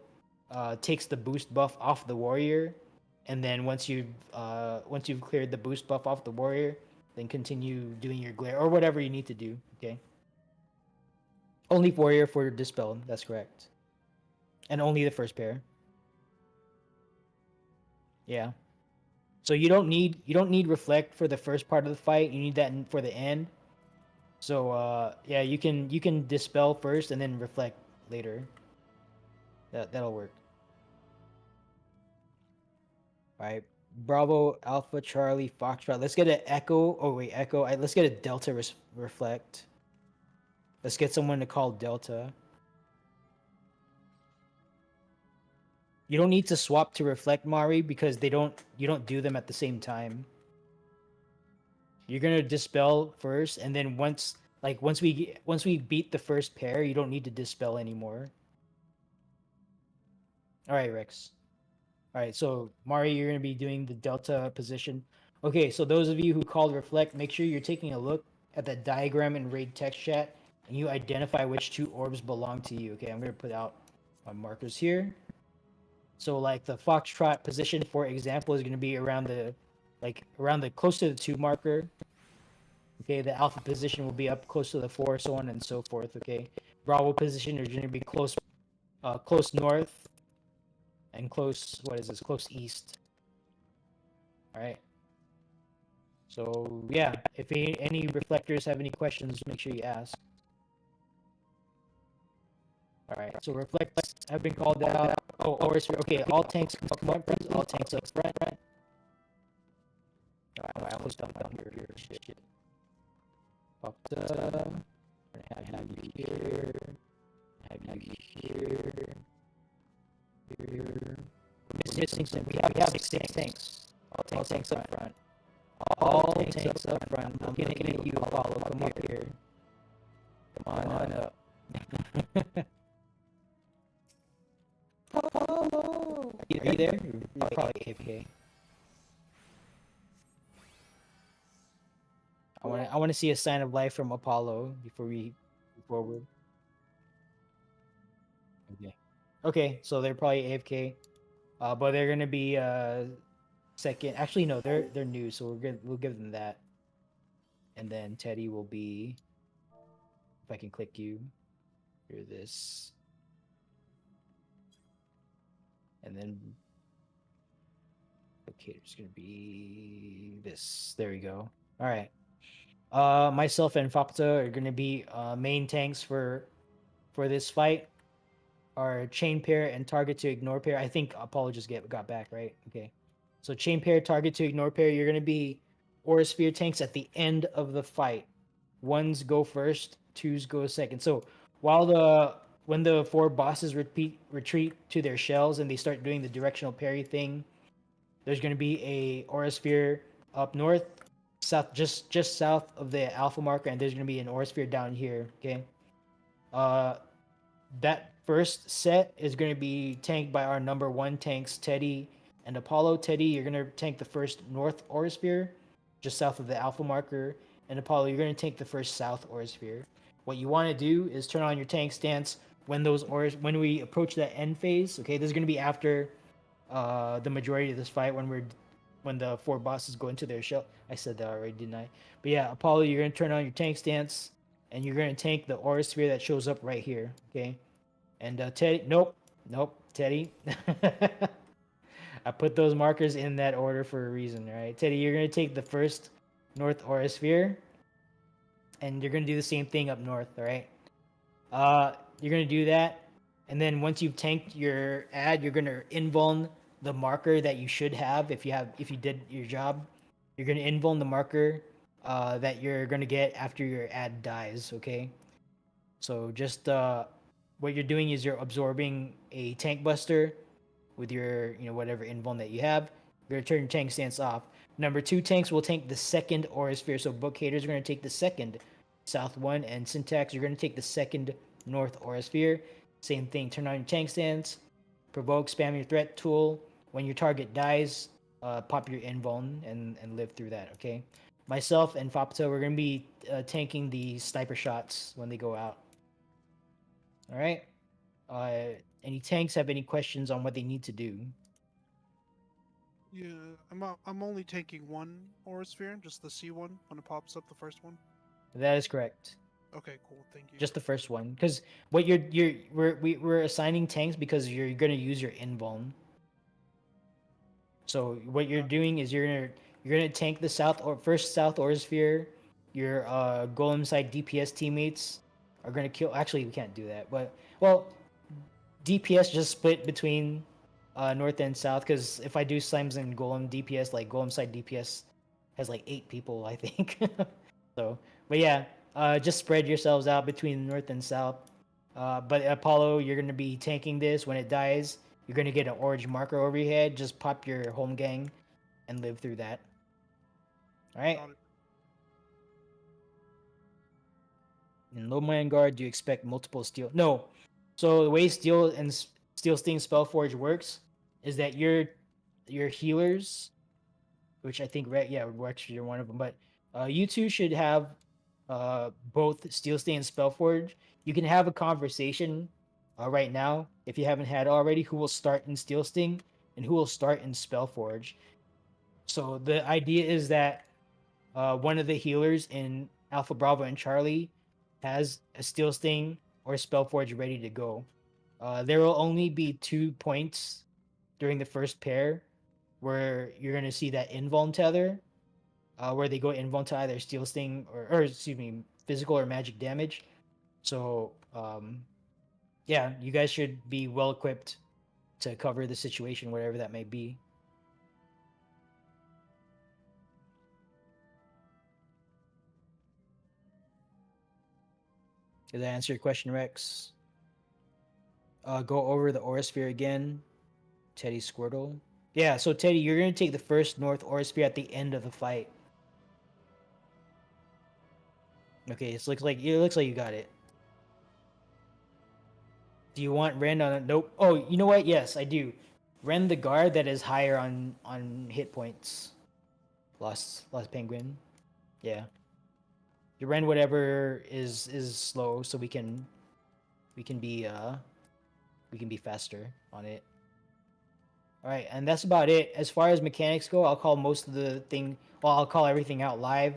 takes the boost buff off the warrior, and then once you've cleared the boost buff off the warrior, then continue doing your glare or whatever you need to do. Okay. Only warrior for Dispel. That's correct. And only the first pair. Yeah. So you don't need reflect for the first part of the fight. You need that for the end. So yeah, you can dispel first and then reflect later. That'll work. All right. Bravo, Alpha, Charlie, Foxtrot. Let's get an Echo. Oh wait, Echo. Let's get a Delta reflect. Let's get someone to call Delta. You don't need to swap to reflect, Mari, because you don't do them at the same time. You're gonna dispel first, and then once we beat the first pair, you don't need to dispel anymore. All right, Rex. All right, so Mari, you're gonna be doing the Delta position. Okay, so those of you who called reflect, make sure you're taking a look at that diagram in raid text chat, and you identify which two orbs belong to you. Okay, I'm gonna put out my markers here. So like the Foxtrot position, for example, is going to be around the close to the 2 marker. Okay, the Alpha position will be up close to the 4, so on and so forth. Okay, Bravo position is going to be close north, and close east. All right. So yeah, if any reflectors have any questions, make sure you ask. All right, so reflects have been called out. Oh, okay. All tanks come up front. All tanks up front. All right, I almost dumped down here. Shit. Popped up. Have you here. Have you here. Here. Missing some. We have 6 tanks. All tanks up front. All tanks up front. I'm looking at you, Apollo. Come up here. Come on up. Apollo! Are you there? You're probably AFK. I want to see a sign of life from Apollo before we move forward. Okay. Okay, so they're probably AFK. But they're gonna be second. Actually, no, they're new, so we'll give them that. And then Teddy will be. If I can click you, hear this. And then, okay, there's gonna be this. There we go. All right. Myself and Fakta are gonna be main tanks for this fight. Our chain pair and target to ignore pair. I think Apollo just got back, right? Okay. So chain pair, target to ignore pair. You're gonna be Aura Sphere tanks at the end of the fight. 1s go first, 2s go second. So while the when the four bosses retreat to their shells and they start doing the directional parry thing, there's going to be a aura sphere up north, south, just south of the alpha marker, and there's going to be an aura sphere down here. Okay. Uh, that first set is going to be tanked by our number one tanks, Teddy and Apollo. Teddy, you're going to tank the first north aura sphere, just south of the alpha marker, and Apollo, you're going to tank the first south aura sphere. What you want to do is turn on your tank stance when those auras, when we approach that end phase. Okay, this is going to be after the majority of this fight when the four bosses go into their shell. I said that already, didn't I? But yeah, Apollo, you're going to turn on your tank stance and you're going to tank the aura sphere that shows up right here. Okay. And Teddy, nope, Teddy. I put those markers in that order for a reason, right? Teddy, you're going to take the first north aura sphere and you're going to do the same thing up north, all right? You're going to do that. And then once you've tanked your ad, you're going to invuln the marker that you should have if you did your job. You're going to invuln the marker that you're going to get after your ad dies, okay? So just what you're doing is you're absorbing a tank buster with your, whatever invuln that you have. You're going to turn your tank stance off. Number two tanks will tank the second aura sphere. So book haters are going to take the second south one, and syntax, you're going to take the second north aura sphere. Same thing, turn on your tank stance, provoke, spam your threat tool. When your target dies, pop your invuln and live through that, okay? Myself and Fapto, we're going to be tanking the sniper shots when they go out. All right? Any tanks have any questions on what they need to do? Yeah, I'm only taking one aura sphere, just the C one when it pops up, the first one. That is correct. Okay, cool. Thank you. Just the first one, because what we're assigning tanks because you're gonna use your invuln. So what you're doing is you're gonna tank the first south aura sphere. Your golem side DPS teammates are gonna kill. Actually, we can't do that, but well, DPS just split between north and south. Because if I do slimes and golem DPS, like golem side DPS has like 8 people, I think. So, but yeah, just spread yourselves out between north and south. But Apollo, you're gonna be tanking this. When it dies, you're gonna get an orange marker over your head. Just pop your home gang and live through that. All right. Got it. In low mind guard, do you expect multiple steel? No. So the way steel sting spellforge works is that your healers, which I think Rex, you're one of them, but you two should have both steel sting and spellforge. You can have a conversation right now if you haven't had already. Who will start in steel sting and who will start in spellforge? So the idea is that one of the healers in Alpha Bravo and Charlie has a Steel Sting or Spellforge ready to go. There will only be 2 points during the first pair where you're going to see that invuln tether, where they go invuln to either Steel Sting or excuse me, physical or magic damage. So, yeah, you guys should be well equipped to cover the situation, whatever that may be. Did that answer your question, Rex? Go over the aura sphere again. Teddy Squirtle. Yeah, so Teddy, you're gonna take the first north aura sphere at the end of the fight. Okay, it looks like you got it. Do you want Ren on? Nope. Oh, you know what? Yes, I do. Ren the guard that is higher on hit points. Lost Penguin. Yeah. You Ren whatever is slow, so we can be faster on it. All right, and that's about it. As far as mechanics go, I'll call most of the thing. Well, I'll call everything out live.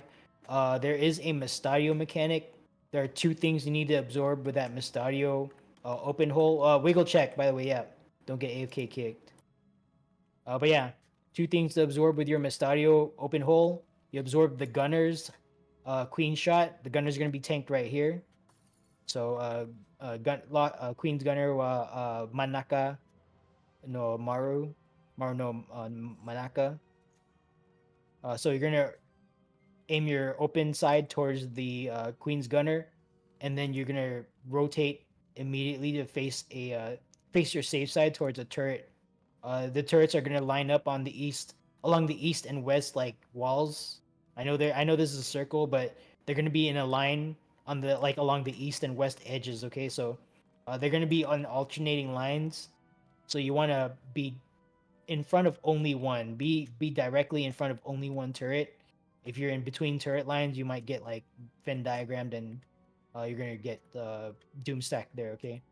There is a Mustadio mechanic. There are 2 things you need to absorb with that Mustadio open hole. Wiggle check, by the way. Yeah, don't get AFK kicked. But yeah, 2 things to absorb with your Mustadio open hole. You absorb the gunner's queen shot. The gunner's gonna be tanked right here. So Queen's gunner Manaka no Maru no Manaka. So you're gonna aim your open side towards the Queen's gunner, and then you're gonna rotate immediately to face your safe side towards a turret. The turrets are gonna line up on the east, along the east and west like walls. I know this is a circle, but they're gonna be in a line on the like along the east and west edges. Okay, so they're gonna be on alternating lines. So you want to be in front of only one. Be directly in front of only one turret. If you're in between turret lines, you might get like Venn diagrammed, and you're gonna get doom stack there. Okay,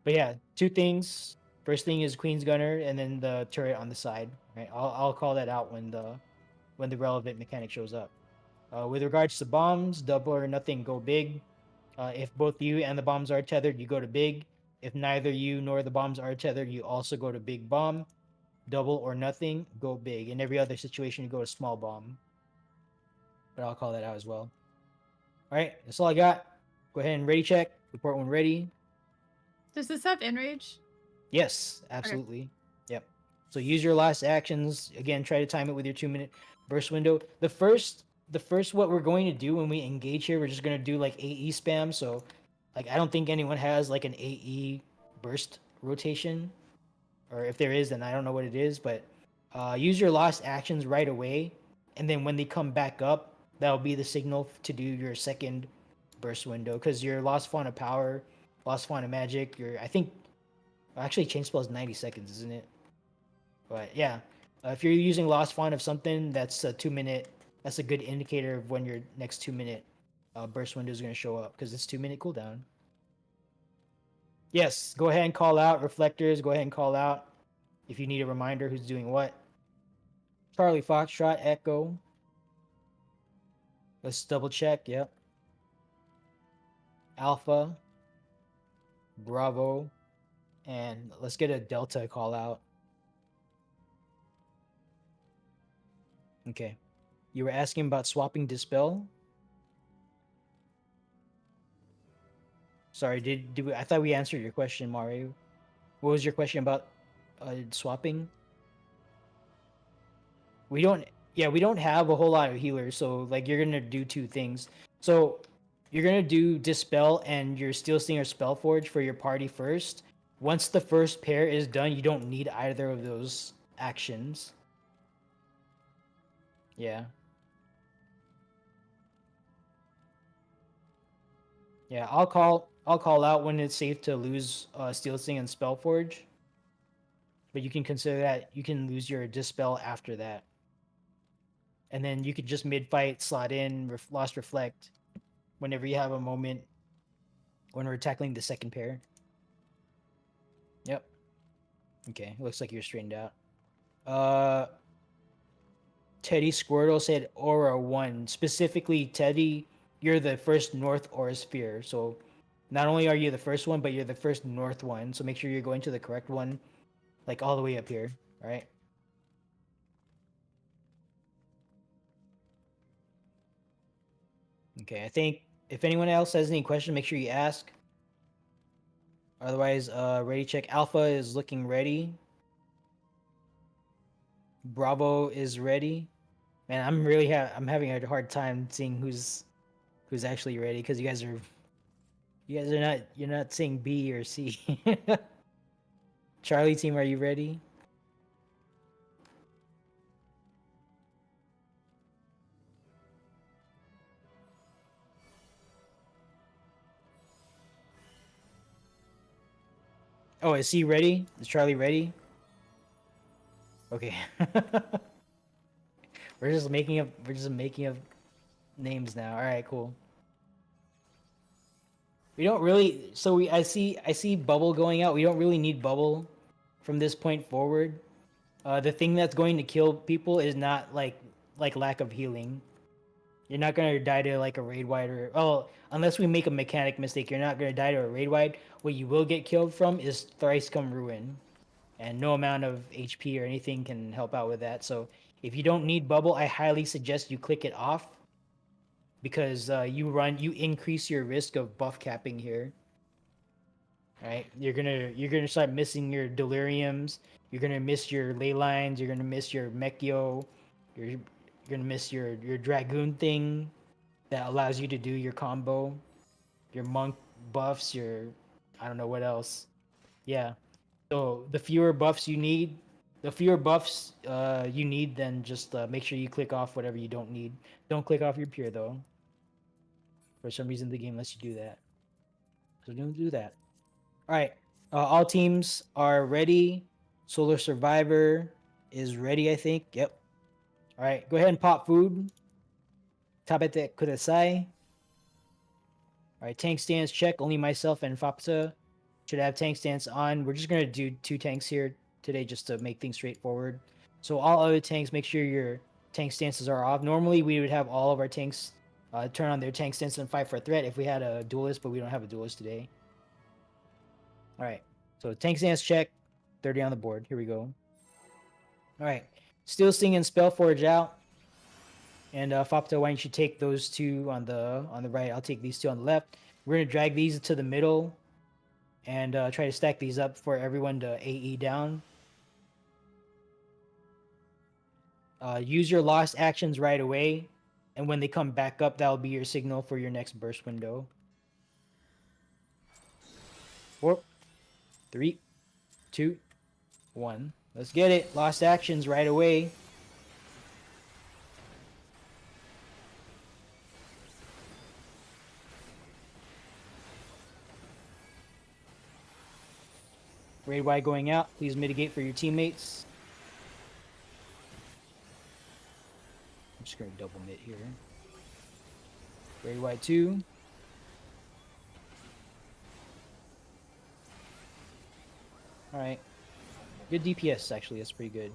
but yeah, two things. First thing is Queen's Gunner, and then the turret on the side. Right, I'll call that out when the relevant mechanic shows up. With regards to bombs, double or nothing, go big. If both you and the bombs are tethered, you go to big. If neither you nor the bombs are tethered, you also go to big bomb. Double or nothing, go big. In every other situation, you go to small bomb. But I'll call that out as well. All right, that's all I got. Go ahead and ready check. Report when ready. Does this have enrage? Yes, absolutely. Yep. So use your last actions. Again, try to time it with your 2-minute burst window. The first what we're going to do when we engage here, we're just gonna do like AE spam. So like I don't think anyone has like an AE burst rotation. Or if there is, then I don't know what it is, but use your last actions right away. And then when they come back up, that'll be the signal to do your second burst window. Because your lost font of power, lost font of magic, I think actually, chain spell is 90 seconds, isn't it? But yeah, if you're using lost font of something, that's a 2-minute. That's a good indicator of when your next 2-minute burst window is going to show up because it's 2-minute cooldown. Yes, go ahead and call out reflectors. Go ahead and call out if you need a reminder who's doing what. Charlie Foxtrot Echo. Let's double check. Yep. Alpha. Bravo. And let's get a Delta call out. Okay. You were asking about swapping Dispel? Sorry, I thought we answered your question, Mario. What was your question about swapping? We don't have a whole lot of healers, so like you're gonna do two things. So you're gonna do Dispel and your Steel Stinger Spellforge for your party first. Once the first pair is done, you don't need either of those actions. Yeah. Yeah, I'll call out when it's safe to lose Steel Sting and Spellforge. But you can consider that you can lose your Dispel after that. And then you could just mid-fight slot in Lost Reflect whenever you have a moment when we're tackling the second pair. Yep. Okay, looks like you're straightened out. Teddy Squirtle said Aura 1. Specifically, Teddy, you're the first North Aura Sphere. So not only are you the first one, but you're the first North one. So make sure you're going to the correct one, like all the way up here, all right? Okay, I think if anyone else has any question, make sure you ask. Otherwise, ready check. Alpha is looking ready. Bravo is ready. Man, I'm having a hard time seeing who's actually ready because you're not saying B or C. Charlie team, are you ready? Oh, is C ready? Is Charlie ready? Okay. we're just making up names now. All right, cool. We don't really I see bubble going out. We don't really need bubble from this point forward. The thing that's going to kill people is not like lack of healing. You're not gonna die to like a raid wide unless we make a mechanic mistake, you're not gonna die to a raid wide. What you will get killed from is thrice come ruin. And no amount of HP or anything can help out with that. So if you don't need bubble, I highly suggest you click it off because you increase your risk of buff capping here. Right? You're gonna start missing your deliriums. You're gonna miss your ley lines. You're gonna miss your Mechio. You're gonna miss your dragoon thing that allows you to do your combo. Your monk buffs. I don't know what else. Yeah. So the fewer buffs you need, then just make sure you click off whatever you don't need. Don't click off your pure though. For some reason, the game lets you do that. So don't do that. All right. All teams are ready. Solar Survivor is ready, I think. Yep. All right. Go ahead and pop food. Tabete kudasai. All right. Tank stance check. Only myself and Fapsa should have tank stance on. We're just going to do 2 tanks here today just to make things straightforward. So all other tanks, make sure your tank stances are off. Normally, we would have all of our tanks turn on their tank stance and fight for a threat if we had a duelist, but we don't have a duelist today. All right. So tank stance check. 30 on the board. Here we go. All right. Steel Sting and Spellforge out. And Fapta, why don't you take those 2 on the right? I'll take these 2 on the left. We're gonna drag these to the middle and try to stack these up for everyone to AE down. Use your lost actions right away, and when they come back up, that'll be your signal for your next burst window. 4, 3, 2, 1. Let's get it. Lost actions right away. Raid Y going out. Please mitigate for your teammates. I'm just going to double mid here. Raid Y2. Alright. Good DPS, actually. That's pretty good.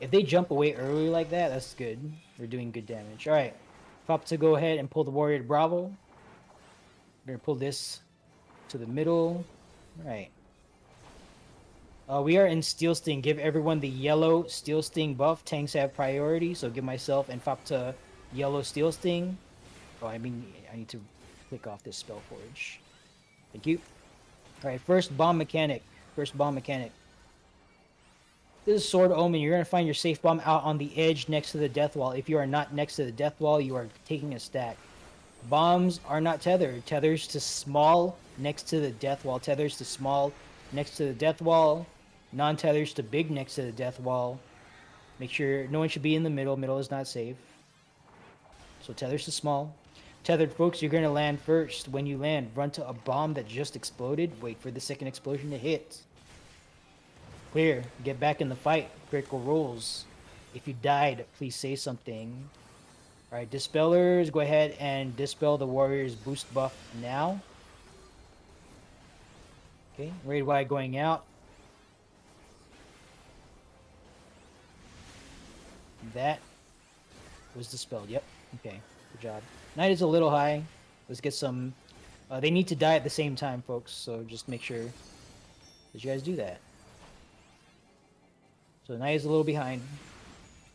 If they jump away early like that, that's good. They're doing good damage. Alright. Pop to go ahead and pull the warrior to Bravo. We're going to pull this to the middle. Alright. We are in Steel Sting. Give everyone the yellow Steel Sting buff. Tanks have priority, so give myself and Fapta yellow Steel Sting. Oh, I mean, I need to click off this Spellforge. Thank you. Alright, first bomb mechanic. This is Sword Omen. You're going to find your safe bomb out on the edge next to the death wall. If you are not next to the death wall, you are taking a stack. Bombs are not tethered. Tethers to small next to the death wall. Tethers to small next to the death wall. Non-tethers to big next to the death wall. Make sure no one should be in the middle. Middle is not safe. So tethers to small. Tethered folks, you're going to land first. When you land, run to a bomb that just exploded. Wait for the second explosion to hit. Clear. Get back in the fight. Critical rolls. If you died, please say something. Alright, Dispellers, go ahead and dispel the warrior's boost buff now. Okay, Raid Y going out. That was dispelled. Yep. Okay. Good job. Night is a little high. Let's get some. They need to die at the same time, folks. So just make sure that you guys do that. So Night is a little behind.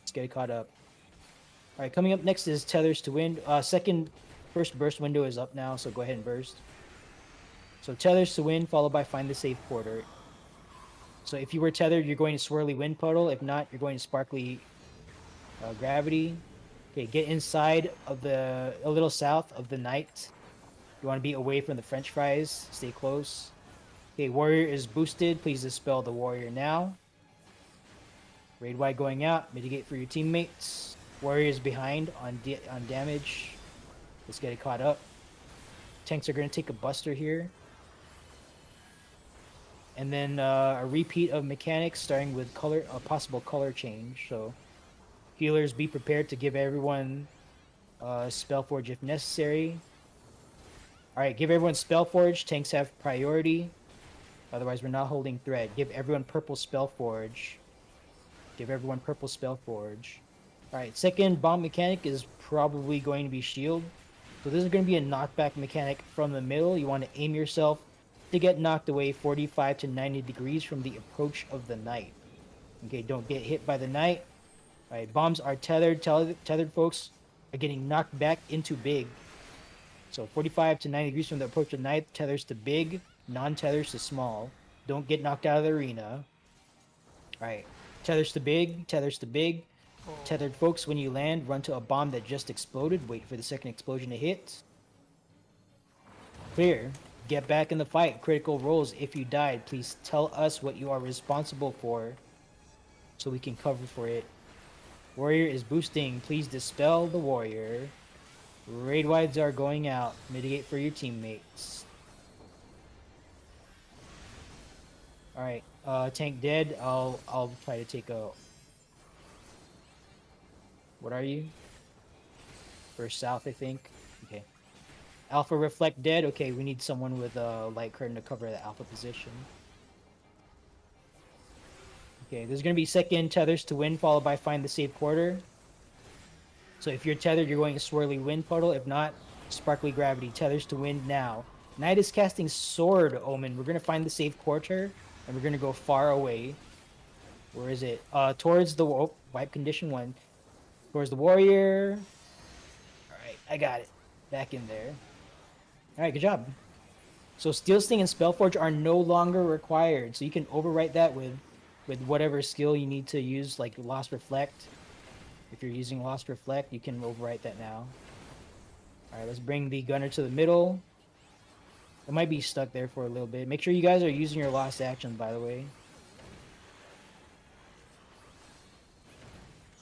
Let's get it caught up. All right. Coming up next is Tethers to Wind. First burst window is up now. So go ahead and burst. So Tethers to Wind, followed by Find the Safe Porter. So if you were tethered, you're going to Swirly Wind Puddle. If not, you're going to Sparkly Gravity. Okay, get inside of a little south of the Knight. You want to be away from the French fries. Stay close. Okay, Warrior is boosted. Please dispel the Warrior now. Raid Y going out. Mitigate for your teammates. Warrior is behind on damage. Let's get it caught up. Tanks are going to take a Buster here. And then a repeat of mechanics starting with a possible color change. So healers, be prepared to give everyone Spellforge if necessary. Alright, give everyone Spellforge. Tanks have priority. Otherwise, we're not holding thread. Give everyone purple Spellforge. Alright, second bomb mechanic is probably going to be shield. So this is going to be a knockback mechanic from the middle. You want to aim yourself to get knocked away 45 to 90 degrees from the approach of the Knight. Okay, don't get hit by the Knight. Alright, bombs are tethered. Tethered folks are getting knocked back into big. So 45 to 90 degrees from the approach of the Knight. Tethers to big. Non-tethers to small. Don't get knocked out of the arena. Alright, tethers to big. Tethered folks, when you land, run to a bomb that just exploded. Wait for the second explosion to hit. Clear. Get back in the fight. Critical roles. If you died, please tell us what you are responsible for so we can cover for it. Warrior is boosting. Please dispel the warrior. Raid wides are going out. Mitigate for your teammates. Alright, tank dead. I'll try to take a... What are you? First south, I think. Okay. Alpha reflect dead. Okay, we need someone with a light curtain to cover the alpha position. Okay, there's gonna be second tethers to wind, followed by find the safe quarter. So if you're tethered, you're going to swirly wind puddle. If not, sparkly gravity. Tethers to wind now. Knight is casting sword omen. We're gonna find the safe quarter, and we're gonna go far away. Where is it? Towards the wipe condition 1. Towards the warrior. Alright, I got it. Back in there. Alright, good job. So Steel Sting and Spellforge are no longer required. So you can overwrite that with whatever skill you need to use, like Lost Reflect. If you're using Lost Reflect, you can overwrite that now. Alright, let's bring the gunner to the middle. It might be stuck there for a little bit. Make sure you guys are using your lost actions, by the way.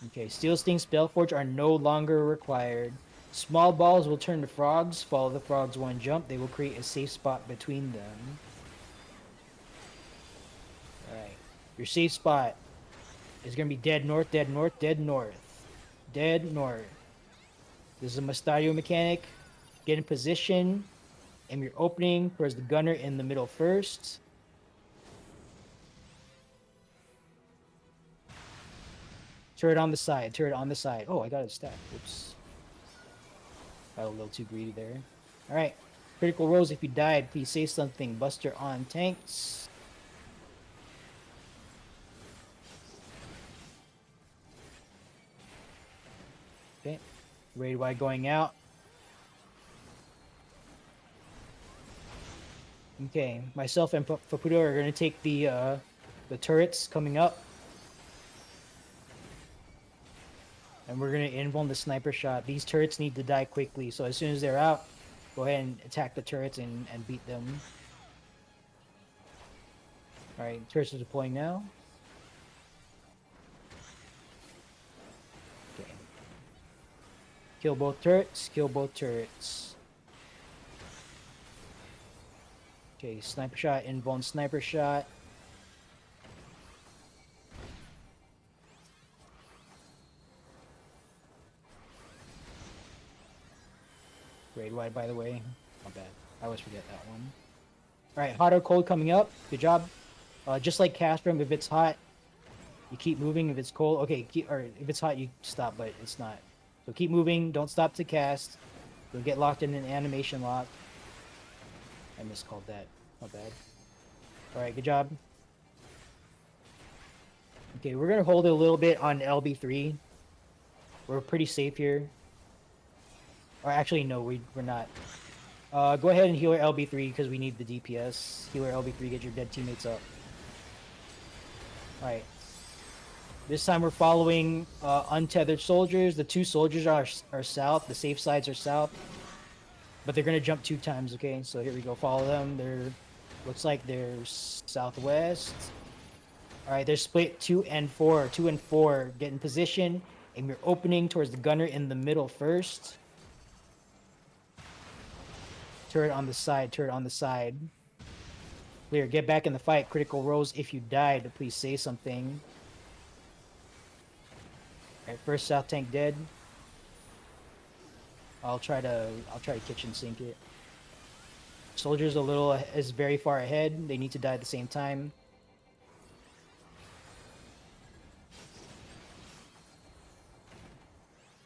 Okay, Steel Sting, Spellforge are no longer required. Small balls will turn to frogs. Follow the frogs one jump. They will create a safe spot between them. Alright. Your safe spot is going to be dead north, dead north, dead north. Dead north. This is a Mustadio mechanic. Get in position. Aim your opening towards the gunner in the middle first. Turret on the side, turret on the side. Oh, I got a stack. Oops. Got a little too greedy there. Alright. Critical rolls if you died. Please say something. Buster on tanks. Okay. Raid wide going out. Okay. Myself and Fapudo are going to take the turrets coming up. And we're going to invuln the sniper shot. These turrets need to die quickly, so as soon as they're out, go ahead and attack the turrets and beat them. Alright, turrets are deploying now. Okay. Kill both turrets, kill both turrets. Okay, sniper shot, invuln sniper shot. Raid wide, by the way. Not bad. I always forget that one. Alright, hot or cold coming up. Good job. Just like Castrum, if it's hot, you keep moving. If it's cold, okay, or if it's hot, you stop, but it's not. So keep moving. Don't stop to cast. You'll get locked in an animation lock. I miscalled that. Not bad. Alright, good job. Okay, we're going to hold it a little bit on LB3. We're pretty safe here. Or actually, no, we're not. Go ahead and healer LB3 because we need the DPS. Healer LB3, get your dead teammates up. Alright. This time we're following untethered soldiers. The 2 soldiers are south. The safe sides are south. But they're going to jump 2 times, okay? So here we go. Follow them. Looks like they're southwest. Alright, they're split 2 and 4. 2 and 4. Get in position. Aim your opening towards the gunner in the middle first. Turret on the side, turret on the side. Clear, get back in the fight. Critical rolls if you died. Please say something. Alright, first south tank dead. I'll try to kitchen sink it. Soldiers is very far ahead. They need to die at the same time.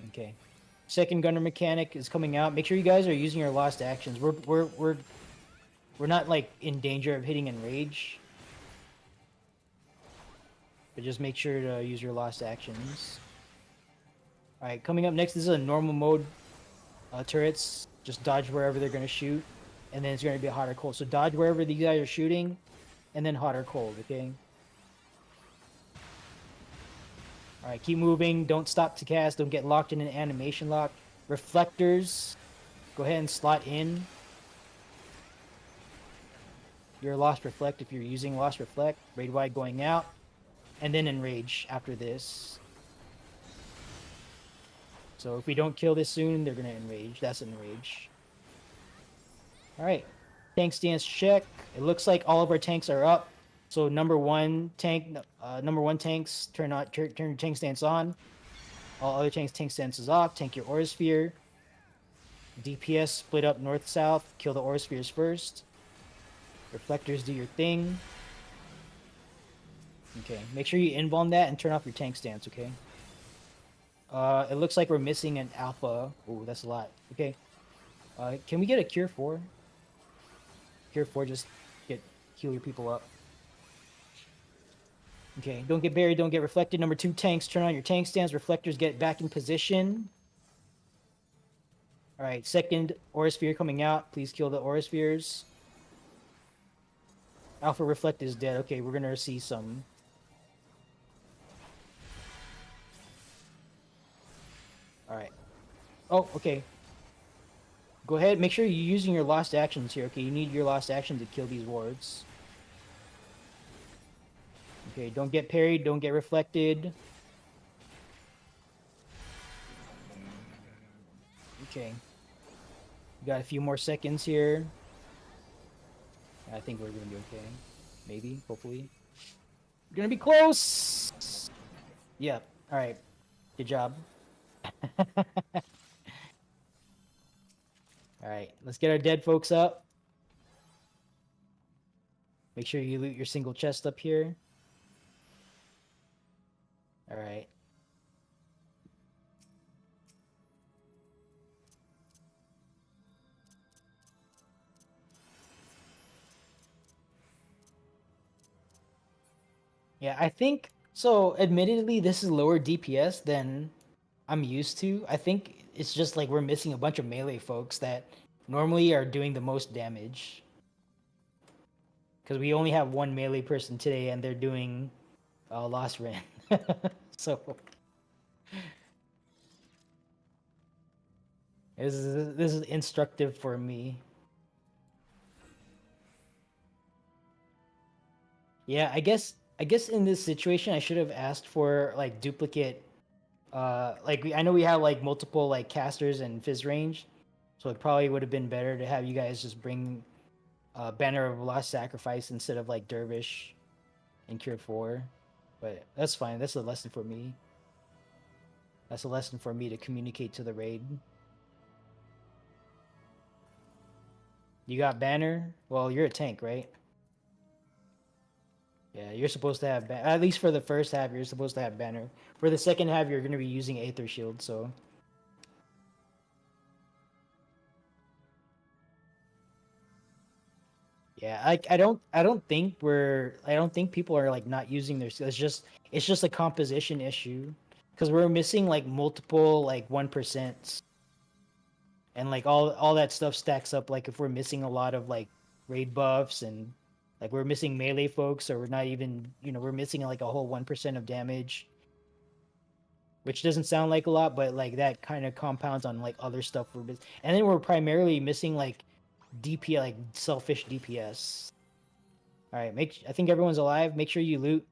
Okay. Second gunner mechanic is coming out. Make sure you guys are using your lost actions. We're not like in danger of hitting enrage. But just make sure to use your lost actions. Alright, coming up next, this is a normal mode turrets. Just dodge wherever they're gonna shoot. And then it's gonna be a hot or cold. So dodge wherever these guys are shooting, and then hot or cold, okay? Alright, keep moving. Don't stop to cast. Don't get locked in an animation lock. Reflectors. Go ahead and slot in. your Lost Reflect if you're using Lost Reflect. Raid wide going out, and then Enrage after this. So if we don't kill this soon, they're gonna Enrage. That's Enrage. Alright. Tank stance check. It looks like all of our tanks are up. So number one tanks turn your tank stance on. All other tanks tank stance is off. Tank your Aura Sphere. DPS split up north south. Kill the Aura Spheres first. Reflectors do your thing. Okay, make sure you invuln that and turn off your tank stance. Okay. It looks like we're missing an alpha. Oh, that's a lot. Okay. Can we get a cure 4? Cure 4, just heal your people up. Okay, don't get buried, don't get reflected. Number 2 tanks, turn on your tank stands. Reflectors get back in position. Alright, second Aura Sphere coming out. Please kill the Aura Spheres. Alpha Reflect is dead. Okay, we're gonna see some. Alright. Oh, okay. Go ahead, make sure you're using your lost actions here. Okay, you need your lost action to kill these wards. Okay, don't get parried, don't get reflected. Okay. We got a few more seconds here. I think we're gonna be okay. Maybe, hopefully. We're gonna be close! Yep, alright. Good job. Alright, let's get our dead folks up. Make sure you loot your single chest up here. Alright. Yeah, I think so. Admittedly, this is lower DPS than I'm used to. I think it's just like we're missing a bunch of melee folks that normally are doing the most damage. Because we only have one melee person today, and they're doing Lost Run. So this is instructive for me. Yeah, I guess in this situation I should have asked for like duplicate. I know we have like multiple like casters and fizz range, so it probably would have been better to have you guys just bring Banner of Lost Sacrifice instead of like Dervish and Cure 4. But that's fine. That's a lesson for me. That's a lesson for me to communicate to the raid. You got Banner? Well, you're a tank, right? Yeah, you're supposed to have at least for the first half, you're supposed to have Banner. For the second half, you're going to be using Aether Shield, so. Yeah, I don't think people are like not using their skills. It's just a composition issue because we're missing like multiple like 1%, and like all that stuff stacks up. Like if we're missing a lot of like raid buffs and like we're missing melee folks, or we're not even we're missing like a whole 1% of damage, which doesn't sound like a lot, but like that kind of compounds on like other stuff we're missing. And then we're primarily missing like DP, like selfish DPS. All right, I think everyone's alive. Make sure you loot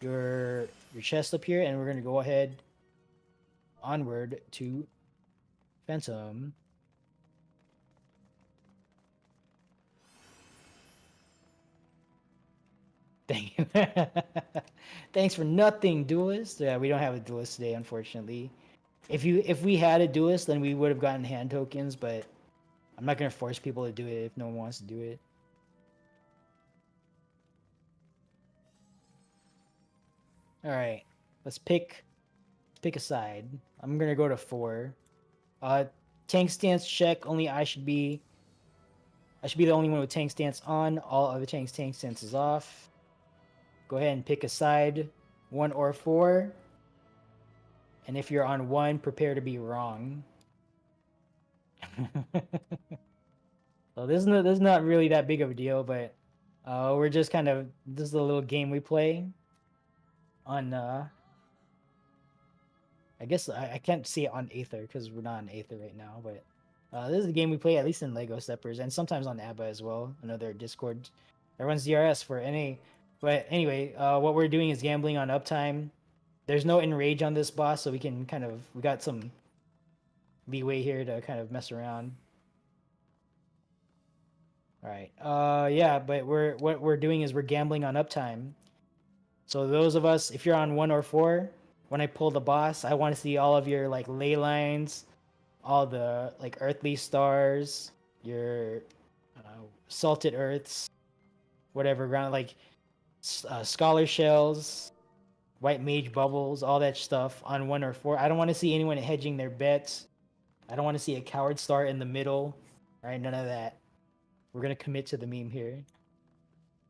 your chest up here, and we're gonna go ahead onward to Phantom. Thank you. Thanks for nothing, duelist. Yeah, we don't have a duelist today, unfortunately. If we had a duelist, then we would have gotten hand tokens, but I'm not gonna force people to do it if no one wants to do it. All right, let's pick a side. I'm gonna go to 4. Tank stance check. Only I should be the only one with tank stance on. All other tank stance is off. Go ahead and pick a side, 1 or 4. And if you're on 1, prepare to be wrong. So this is not really that big of a deal, but we're just kind of, this is a little game we play on I guess I can't see it on Aether because we're not on Aether right now, but this is a game we play at least in Lego Steppers and sometimes on ABBA as well, another Discord Everyone's DRS for NA. But anyway, what we're doing is gambling on uptime. There's no enrage on this boss, so we got some leeway here to kind of mess around. All right. Yeah, but what we're doing is we're gambling on uptime. So those of us, if you're on 1 or 4, when I pull the boss, I want to see all of your like ley lines, all the like earthly stars, your salted earths, whatever ground like scholar shells, white mage bubbles, all that stuff on 1 or 4. I don't want to see anyone hedging their bets. I don't want to see a coward star in the middle. All right, none of that. We're gonna commit to the meme here.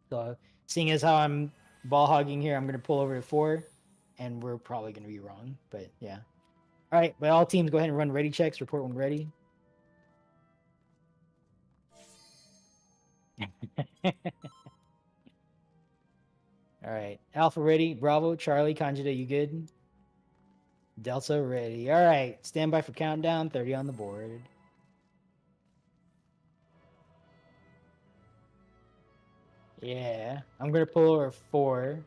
So, seeing as how I'm ball hogging here, I'm gonna pull over to 4, and we're probably gonna be wrong. But yeah. All right, but all teams go ahead and run ready checks. Report when ready. All right, Alpha ready. Bravo, Charlie, Kanjida, you good? Delta ready. All right, stand by for countdown. 30 on the board. Yeah, I'm gonna pull over 4,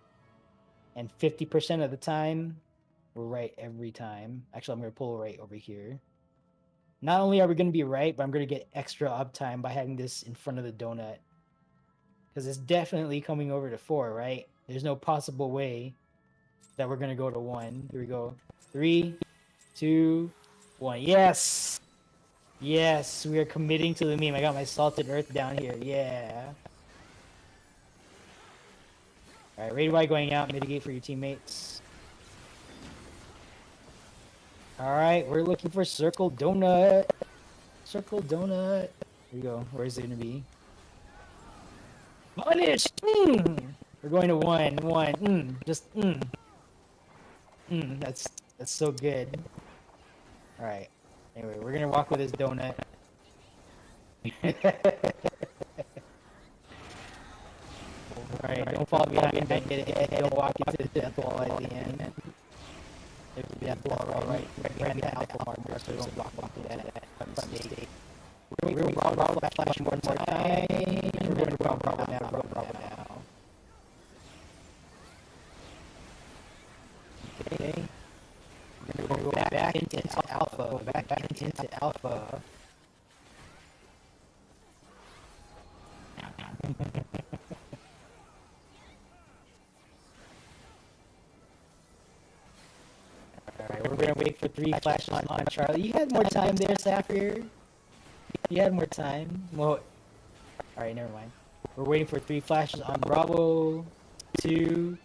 and 50% of the time, we're right every time. Actually, I'm gonna pull right over here. Not only are we gonna be right, but I'm gonna get extra uptime by having this in front of the donut. Because it's definitely coming over to 4, right? There's no possible way that we're gonna go to 1. Here we go. 3, 2, 1. Yes! Yes, we are committing to the meme. I got my salted earth down here. Yeah. Alright, Raid Y going out. Mitigate for your teammates. Alright, we're looking for Circle Donut. Circle Donut. Here we go. Where is it going to be? Punish! We're going to 1. Just that's so good. Alright. Anyway, we're going to walk with this donut. Alright, don't fall behind, don't get it, don't walk into the death wall at the end. There's the death wall right behind the alpha marker, so don't walk into that mistake. We're going to Bravo flash one more time. We're going to Bravo now. Okay. We're going to go back into alpha, alpha. Alright, we're gonna wait for 3 flashes on Charlie. You had more time there, Sapphire. You had more time. Well, alright, never mind. We're waiting for 3 flashes on Bravo, 2,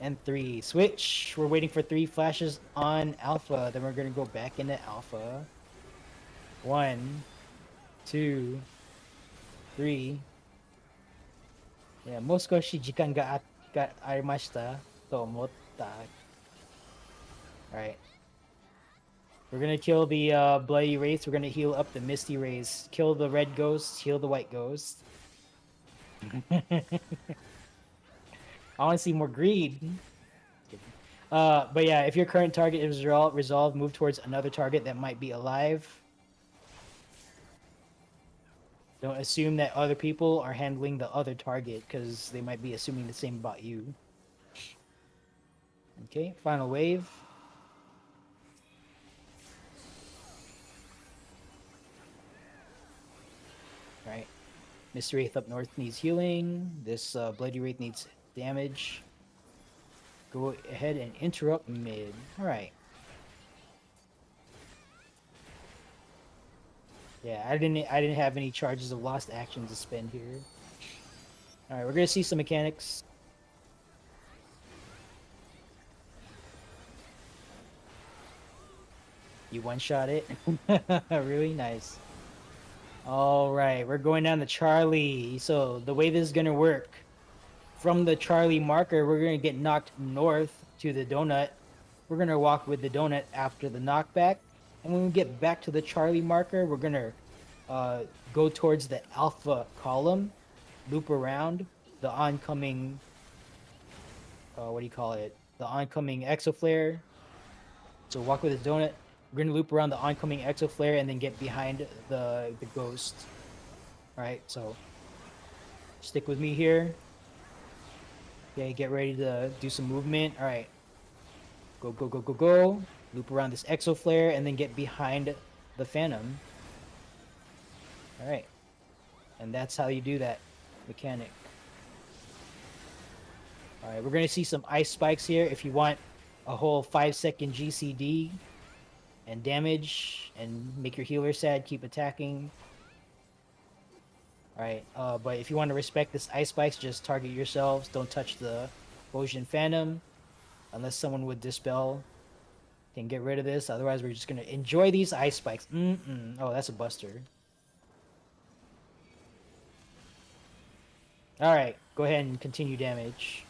and 3. Switch. We're waiting for 3 flashes on Alpha. Then we're gonna go back into Alpha. 1, 2, 3. Yeah, もう少し時間がありましたと思った。Alright. We're gonna kill the Bloody Wraith. We're gonna heal up the Misty Rays. Kill the red ghost, heal the white ghost. I wanna see more greed. But yeah, if your current target is resolved, move towards another target that might be alive. Don't assume that other people are handling the other target, because they might be assuming the same about you. Okay, final wave. Alright. Mr. Wraith up north needs healing. This Bloody Wraith needs damage. Go ahead and interrupt mid. Alright. Yeah, I didn't have any charges of lost action to spend here. Alright, we're gonna see some mechanics. You one-shot it? Really nice. Alright, we're going down to Charlie. So the way this is gonna work, from the Charlie marker, we're gonna get knocked north to the donut. We're gonna walk with the donut after the knockback. And when we get back to the Charlie marker, we're gonna go towards the Alpha column, loop around the oncoming, what do you call it? The oncoming Exoflare. So walk with the donut. We're gonna loop around the oncoming Exoflare and then get behind the ghost. Alright, so Stick with me here. Okay, get ready to do some movement. All right. Go, go, go, go, go. Loop around this exo flare and then get behind the Phantom. All right. And that's how you do that mechanic. All right, we're going to see some ice spikes here. If you want a whole 5-second GCD and damage and make your healer sad, keep attacking. All right, but if you want to respect this ice spikes, just target yourselves. Don't touch the Ocean Phantom unless someone would dispel. Can get rid of this. Otherwise, we're just going to enjoy these ice spikes. Oh, that's a buster. All right, go ahead and continue damage.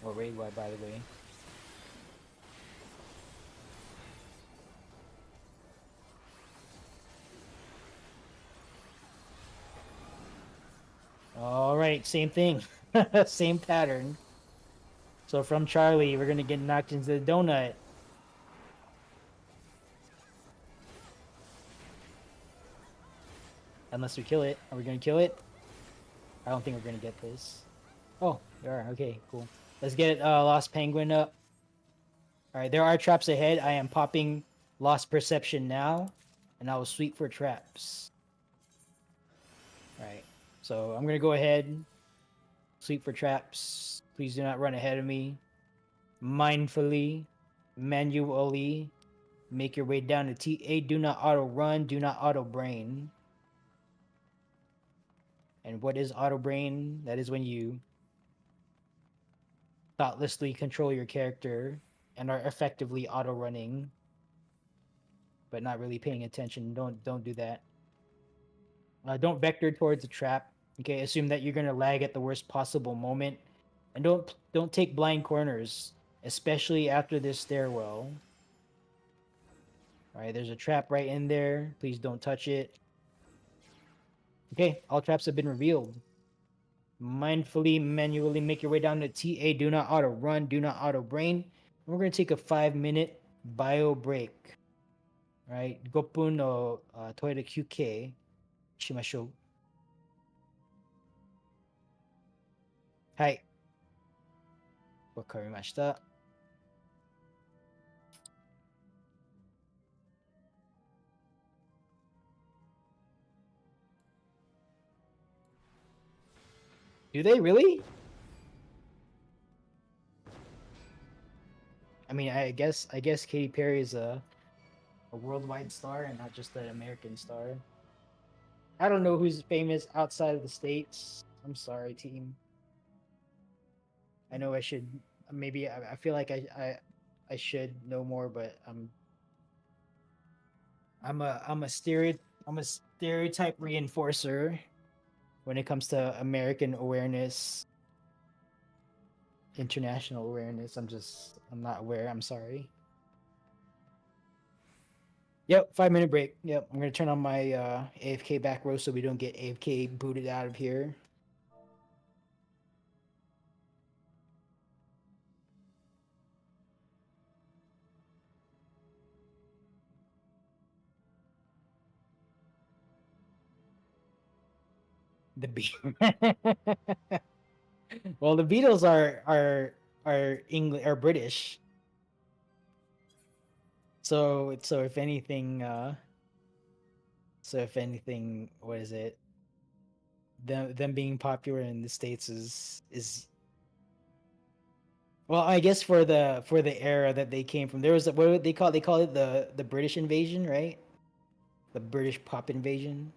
Or raid wide, by the way. All right, same thing. Same pattern. So from Charlie, we're gonna get knocked into the donut. Unless we kill it. Are we gonna kill it? I don't think we're gonna get this. Oh, there are. Okay, cool. Let's get Lost Penguin up. Alright, there are traps ahead. I am popping Lost Perception now. And I will sweep for traps. Alright, so I'm gonna go ahead. Sweep for traps. Please do not run ahead of me. Mindfully, manually, make your way down to TA. Do not auto run. Do not auto brain. And what is auto brain? That is when you thoughtlessly control your character and are effectively auto running, but not really paying attention. Don't do that. Don't vector towards a trap. Okay, assume that you're gonna lag at the worst possible moment, and don't take blind corners, especially after this stairwell. All right, there's a trap right in there. Please don't touch it. Okay, all traps have been revealed. Mindfully, manually make your way down to TA. Do not auto run. Do not auto brain. We're gonna take a 5-minute bio break. All right, Gopu no Toilet QK shimashou. Hai. Wakarimashita. Do they really? I mean, I guess Katy Perry is a worldwide star and not just an American star. I don't know who's famous outside of the States. I'm sorry, team. I know I should. Maybe I feel like I should know more, but I'm a stereotype reinforcer when it comes to American awareness, international awareness. I'm not aware. I'm sorry. Yep, 5-minute break. Yep, I'm gonna turn on my AFK back row so we don't get AFK booted out of here. The well, the Beatles are British. So if anything, what is it? Them being popular in the States is well, I guess for the era that they came from, there was what would they call it the British invasion, right? The British pop invasion.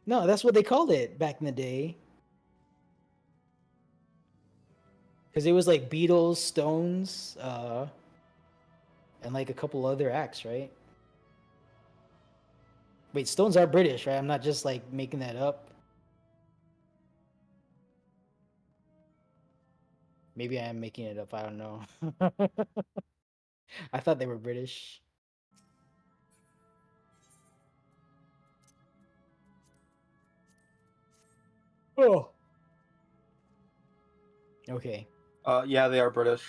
No, that's what they called it back in the day. Because it was like Beatles, Stones, and like a couple other acts, right? Wait, Stones are British, right? I'm not just like making that up. Maybe I am making it up. I don't know. I thought they were British. Oh. Okay. Yeah, they are British,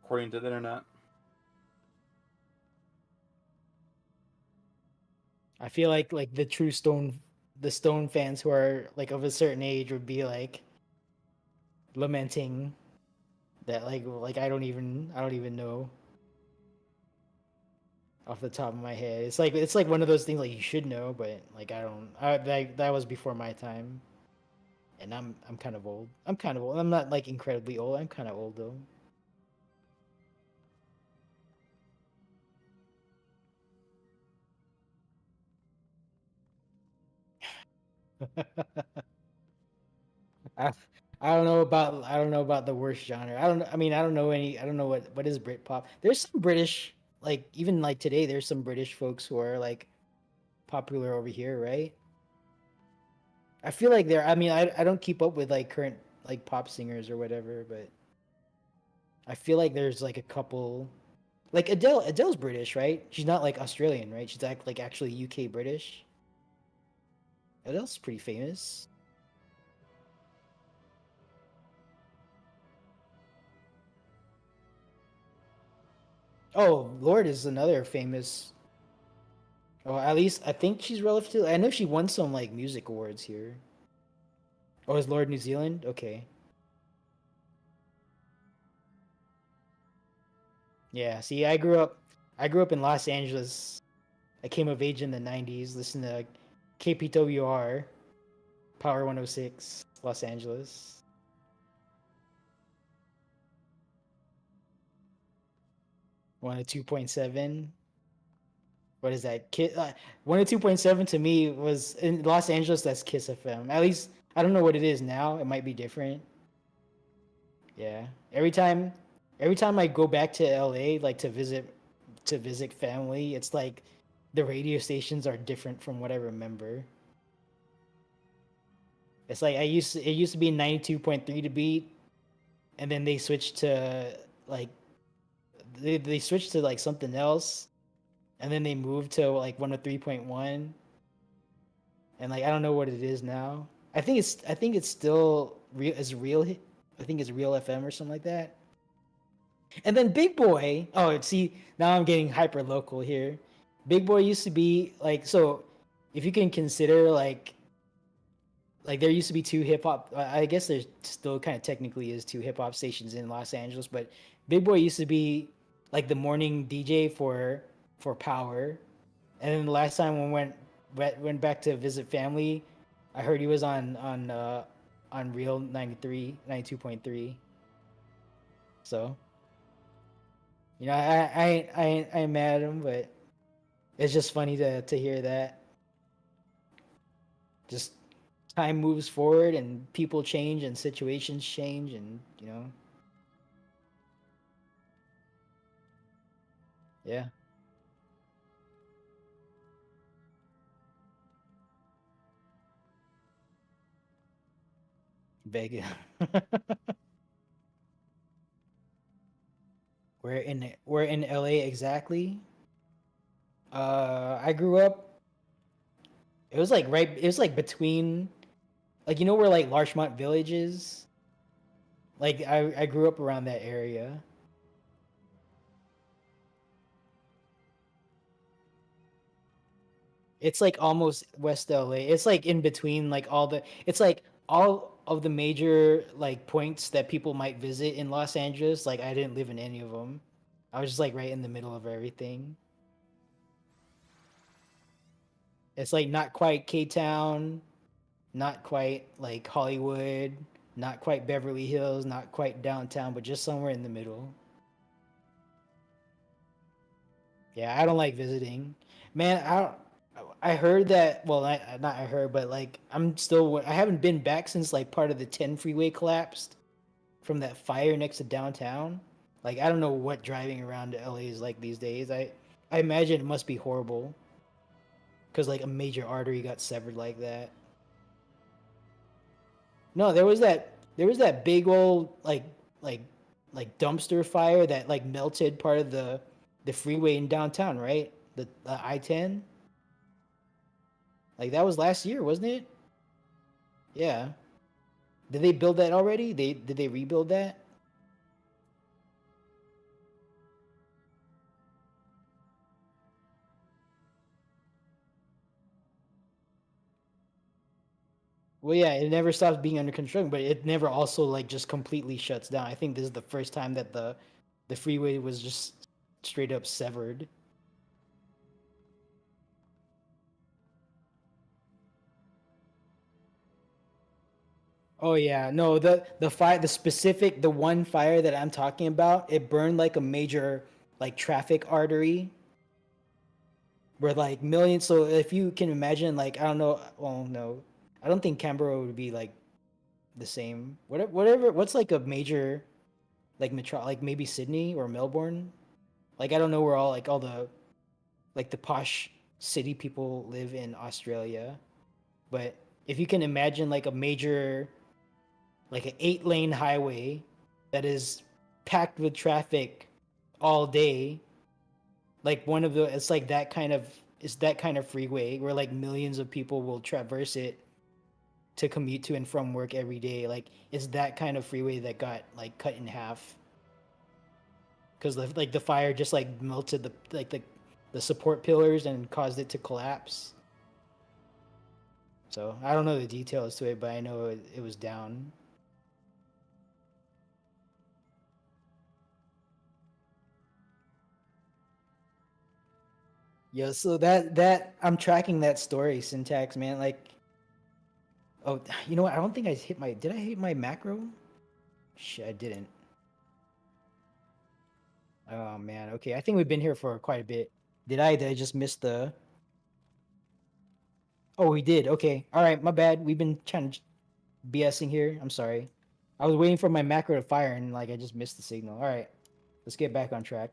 according to the internet. I feel like the Stone fans who are like of a certain age would be like lamenting that like I don't even know off the top of my head. It's like one of those things like you should know, but like I don't. That was before my time, and I'm kind of old. I'm kind of old. I'm not like incredibly old. I'm kind of old though. I I don't know about the worst genre. I mean I don't know any. I don't know what is Britpop. There's some British like even like today. There's some British folks who are like popular over here, right? I feel like they're. I mean I don't keep up with like current like pop singers or whatever, but I feel like there's like a couple. Like Adele. Adele's British, right? She's not like Australian, right? She's like actually UK British. Adele's pretty famous. Oh, Lord is another famous. Oh, at least I think she's relatively. I know she won some like music awards here. Oh, is Lord New Zealand? Okay. Yeah. See, I grew up in Los Angeles. I came of age in the '90s. Listen to KPWR, Power 106, Los Angeles. 102.7. What is that? 102.7 to me was in Los Angeles. That's Kiss FM. At least I don't know what it is now. It might be different. Yeah. Every time I go back to LA, like to visit family, it's like the radio stations are different from what I remember. It's like it used to be 92.3 to beat, and then they switched to like they switched to like something else, and then they moved to like 103.1, and like I don't know what it is now. I think it's still real. I think it's Real FM or something like that. And then Big Boy. Oh, see, now I'm getting hyper local here. Big Boy used to be like so. If you can consider like there used to be two hip hop. I guess there's still kind of technically is two hip hop stations in Los Angeles, but Big Boy used to be like the morning DJ for Power. And then the last time we went back to visit family, I heard he was on Real 92.3. So you know, I ain't mad at him, but it's just funny to hear that. Just time moves forward and people change and situations change and you know. Yeah. Vegas. We're in LA exactly. I grew up. It was like right. It was like between, like you know where like Larchmont Village is. Like I grew up around that area. It's like almost West LA. It's like in between like all the. It's like all of the major like points that people might visit in Los Angeles. Like I didn't live in any of them. I was just like right in the middle of everything. It's like not quite K Town, not quite like Hollywood, not quite Beverly Hills, not quite downtown, but just somewhere in the middle. Yeah, I don't like visiting. Man, I heard that. Well, not I heard, but like I'm still. I haven't been back since like part of the 10 freeway collapsed from that fire next to downtown. Like I don't know what driving around to LA is like these days. I imagine it must be horrible because like a major artery got severed like that. No, there was that big old like like dumpster fire that like melted part of the freeway in downtown, right? The I-10. Like that was last year, wasn't it? Yeah. Did they build that already? Did they rebuild that? Well, yeah, it never stops being under construction, but it never also like just completely shuts down. I think this is the first time that the freeway was just straight up severed. Oh yeah, no, the fire, the one fire that I'm talking about, it burned like a major like traffic artery where like millions. So if you can imagine, like I don't know, well no, I don't think Canberra would be like the same. Whatever, what's like a major like metro, like maybe Sydney or Melbourne. Like I don't know where all the like the posh city people live in Australia, but if you can imagine like a major like an 8-lane highway that is packed with traffic all day, like one of the it's like that kind of it's that kind of freeway where like millions of people will traverse it to commute to and from work every day. Like it's that kind of freeway that got like cut in half because like the fire just like melted the support pillars and caused it to collapse. So I don't know the details to it, but I know it was down. Yeah, so that I'm tracking that story, Syntax, man. Like, oh, you know what? I don't think I hit my. Did I hit my macro? Shit, I didn't. Oh man. Okay, I think we've been here for quite a bit. Did I? Did I just miss the? Oh, we did. Okay. All right. My bad. We've been trying to BSing here. I'm sorry. I was waiting for my macro to fire and like I just missed the signal. All right. Let's get back on track.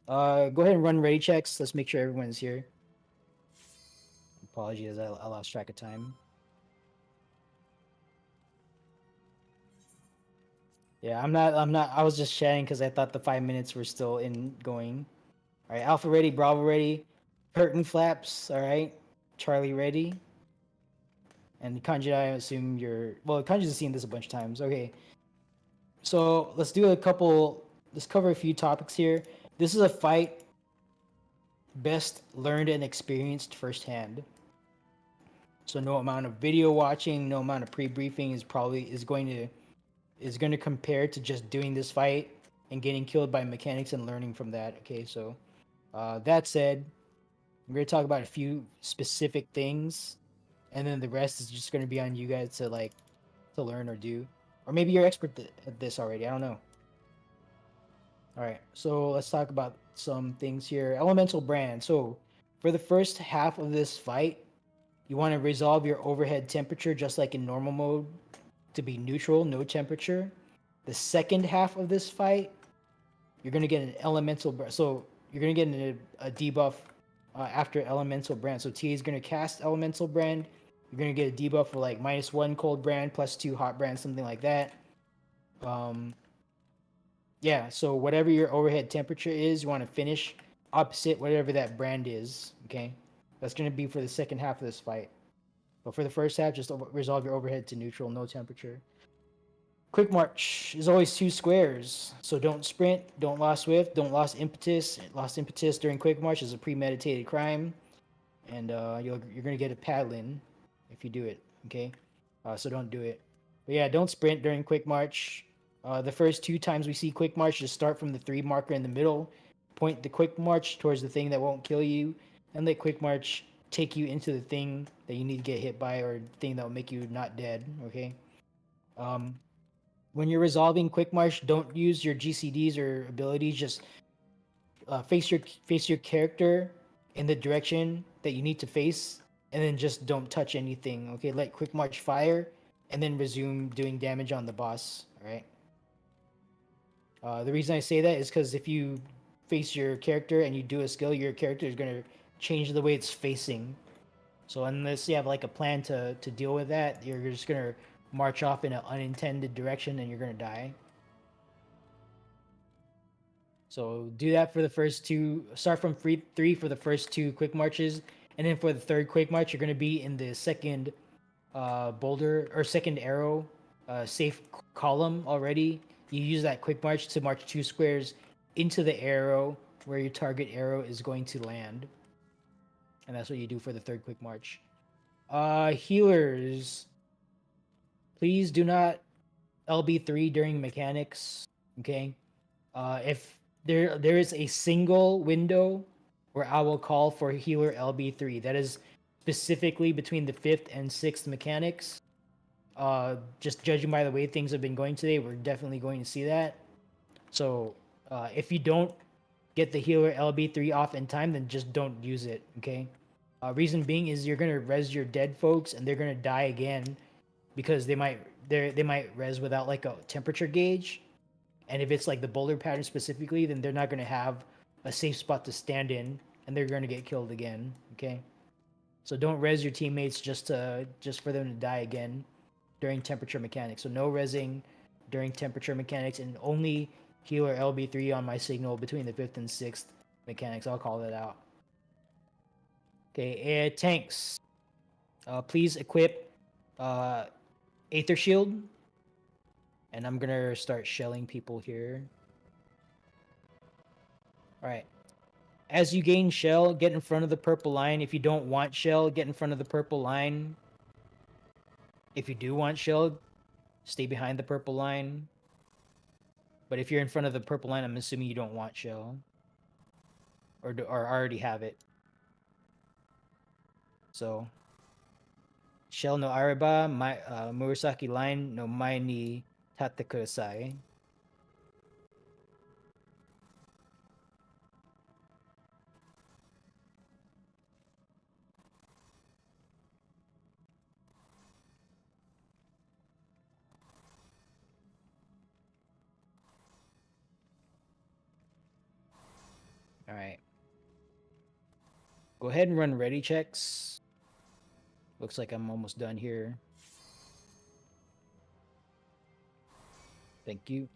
Go ahead and run ready checks. Let's make sure everyone's here. Apologies, I lost track of time. Yeah, I'm not. I was just chatting because I thought the 5 minutes were still in going. All right, Alpha ready, Bravo ready, curtain flaps. All right, Charlie ready. And Kanji, I assume you're. Well, Kanji's seen this a bunch of times. Okay, so let's do a couple. Let's cover a few topics here. This is a fight best learned and experienced firsthand. So no amount of video watching, no amount of pre-briefing is going to compare to just doing this fight and getting killed by mechanics and learning from that. Okay, so that said, I'm going to talk about a few specific things, and then the rest is just going to be on you guys to learn or do, or maybe you're expert at this already. I don't know. All right, so let's talk about some things here. Elemental brand. So for the first half of this fight, you want to resolve your overhead temperature just like in normal mode to be neutral, no temperature. The second half of this fight, you're going to get an elemental brand. So you're going to get a debuff after elemental brand. So T is going to cast elemental brand. You're going to get a debuff for like -1 cold brand, +2 hot brand, something like that. Yeah, so whatever your overhead temperature is, you want to finish opposite whatever that brand is. Okay, that's going to be for the second half of this fight. But for the first half, just resolve your overhead to neutral, no temperature. Quick march is always 2 squares, so don't sprint, don't lost swift, don't lost impetus. Lost impetus during quick march is a premeditated crime, and you're gonna get a paddling if you do it. Okay, so don't do it. But yeah, don't sprint during quick march. The first 2 times we see quick march, just start from the 3 marker in the middle, point the quick march towards the thing that won't kill you, and let quick march take you into the thing that you need to get hit by or the thing that will make you not dead. Okay. When you're resolving quick march, don't use your GCDs or abilities. Just face your character in the direction that you need to face, and then just don't touch anything. Okay, let quick march fire, and then resume doing damage on the boss. All right. The reason I say that is because if you face your character and you do a skill, your character is gonna change the way it's facing. So unless you have like a plan to deal with that, you're just gonna march off in an unintended direction and you're gonna die. So do that for the first 2. Start from 3 for the first 2 quick marches, and then for the third quick march, you're gonna be in the second boulder or second arrow safe column already, you use that quick march to march 2 squares into the arrow where your target arrow is going to land. And that's what you do for the third quick march. Healers, please do not LB3 during mechanics. Okay. If there is a single window where I will call for healer LB3, that is specifically between the 5th and 6th mechanics. Just judging by the way things have been going today, we're definitely going to see that. So if you don't get the healer LB3 off in time, then just don't use it, okay? Reason being is you're gonna res your dead folks and they're gonna die again because they might res without like a temperature gauge. And if it's like the boulder pattern specifically, then they're not gonna have a safe spot to stand in and they're gonna get killed again, okay? So don't res your teammates just for them to die again during temperature mechanics. So no resing during temperature mechanics, and only healer LB3 on my signal between the 5th and 6th mechanics. I'll call that out. Okay, tanks. Please equip Aether Shield. And I'm gonna start shelling people here. Alright. As you gain shell, get in front of the purple line. If you don't want shell, get in front of the purple line. If you do want shell, stay behind the purple line. But if you're in front of the purple line, I'm assuming you don't want shell. Or already have it. So, shell no areba, Murasaki line no mae ni tatte kudasai. Alright. Go ahead and run ready checks. Looks like I'm almost done here. Thank you.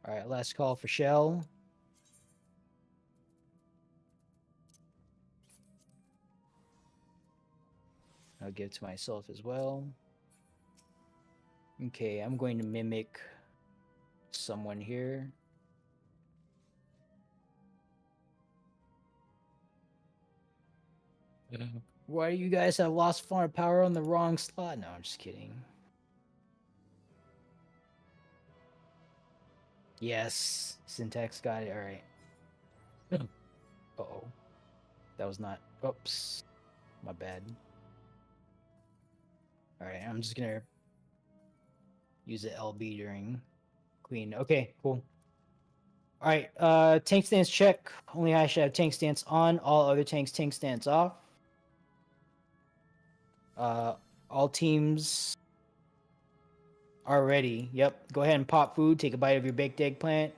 Alright, last call for shell. I'll give it to myself as well. Okay, I'm going to mimic someone here. Why do you guys have lost power on the wrong slot? No, I'm just kidding. Yes, syntax got it. All right. Uh-oh. That was not... Oops. My bad. Alright, I'm just gonna use the LB during Queen. Okay, cool. Alright, tank stance check. Only I should have tank stance on. All other tanks tank stance off. All teams are ready. Yep, go ahead and pop food. Take a bite of your baked eggplant.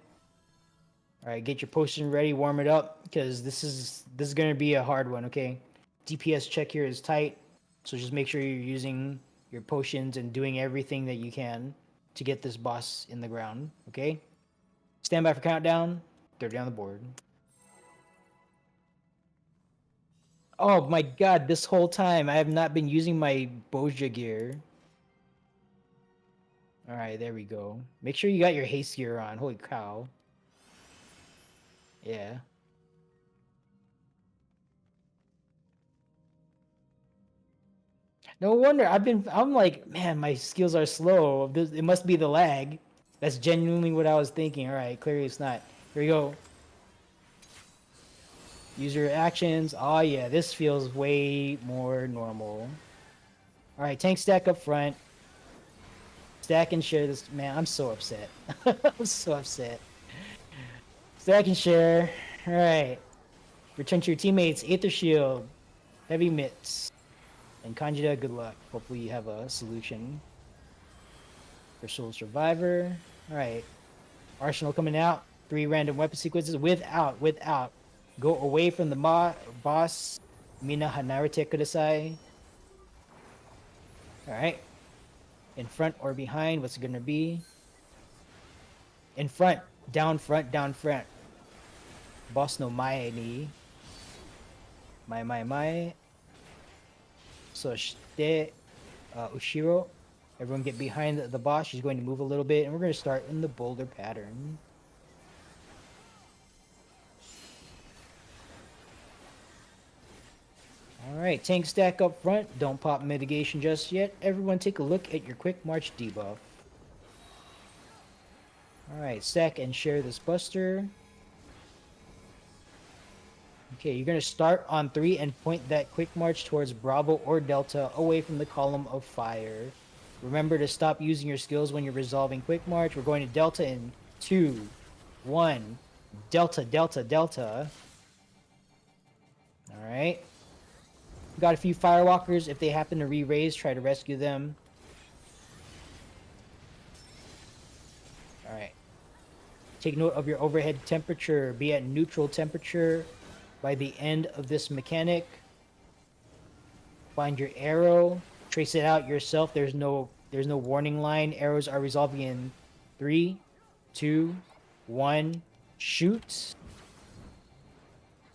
Alright, get your potion ready. Warm it up, because this is gonna be a hard one, okay? DPS check here is tight, so just make sure you're using your potions and doing everything that you can to get this boss in the ground, okay? Stand by for countdown. 30 on the board. Oh my god, this whole time I have not been using my Boja gear. Alright, there we go. Make sure you got your haste gear on. Holy cow. Yeah. No wonder I'm like, man, my skills are slow. It must be the lag. That's genuinely what I was thinking. All right, clearly it's not. Here we go. Use your actions. Oh yeah, this feels way more normal. All right, tank stack up front. Stack and share this. Man, I'm so upset. I'm so upset. Stack and share. All right. Return to your teammates. Aether Shield. Heavy mitts. And Kanjida, good luck. Hopefully you have a solution for Soul Survivor. Alright. Arsenal coming out. 3 random weapon sequences without. Go away from the boss. Mina hanarete kudasai. Alright. In front or behind, what's it gonna be? In front, down front, down front. Boss no mae ni. Mae. So shite Ushiro. Everyone get behind the boss. She's going to move a little bit, and we're going to start in the boulder pattern. Alright, tank stack up front. Don't pop mitigation just yet. Everyone take a look at your quick march debuff. Alright, stack and share this buster. Okay, you're going to start on 3 and point that quick march towards Bravo or Delta away from the column of fire. Remember to stop using your skills when you're resolving quick march. We're going to Delta in 2, 1. Delta, Delta, Delta. Alright. Got a few firewalkers. If they happen to re-raise, try to rescue them. Alright. Take note of your overhead temperature. Be at neutral temperature by the end of this mechanic. Find your arrow. Trace it out yourself. There's no warning line. Arrows are resolving in 3, 2, 1. Shoot.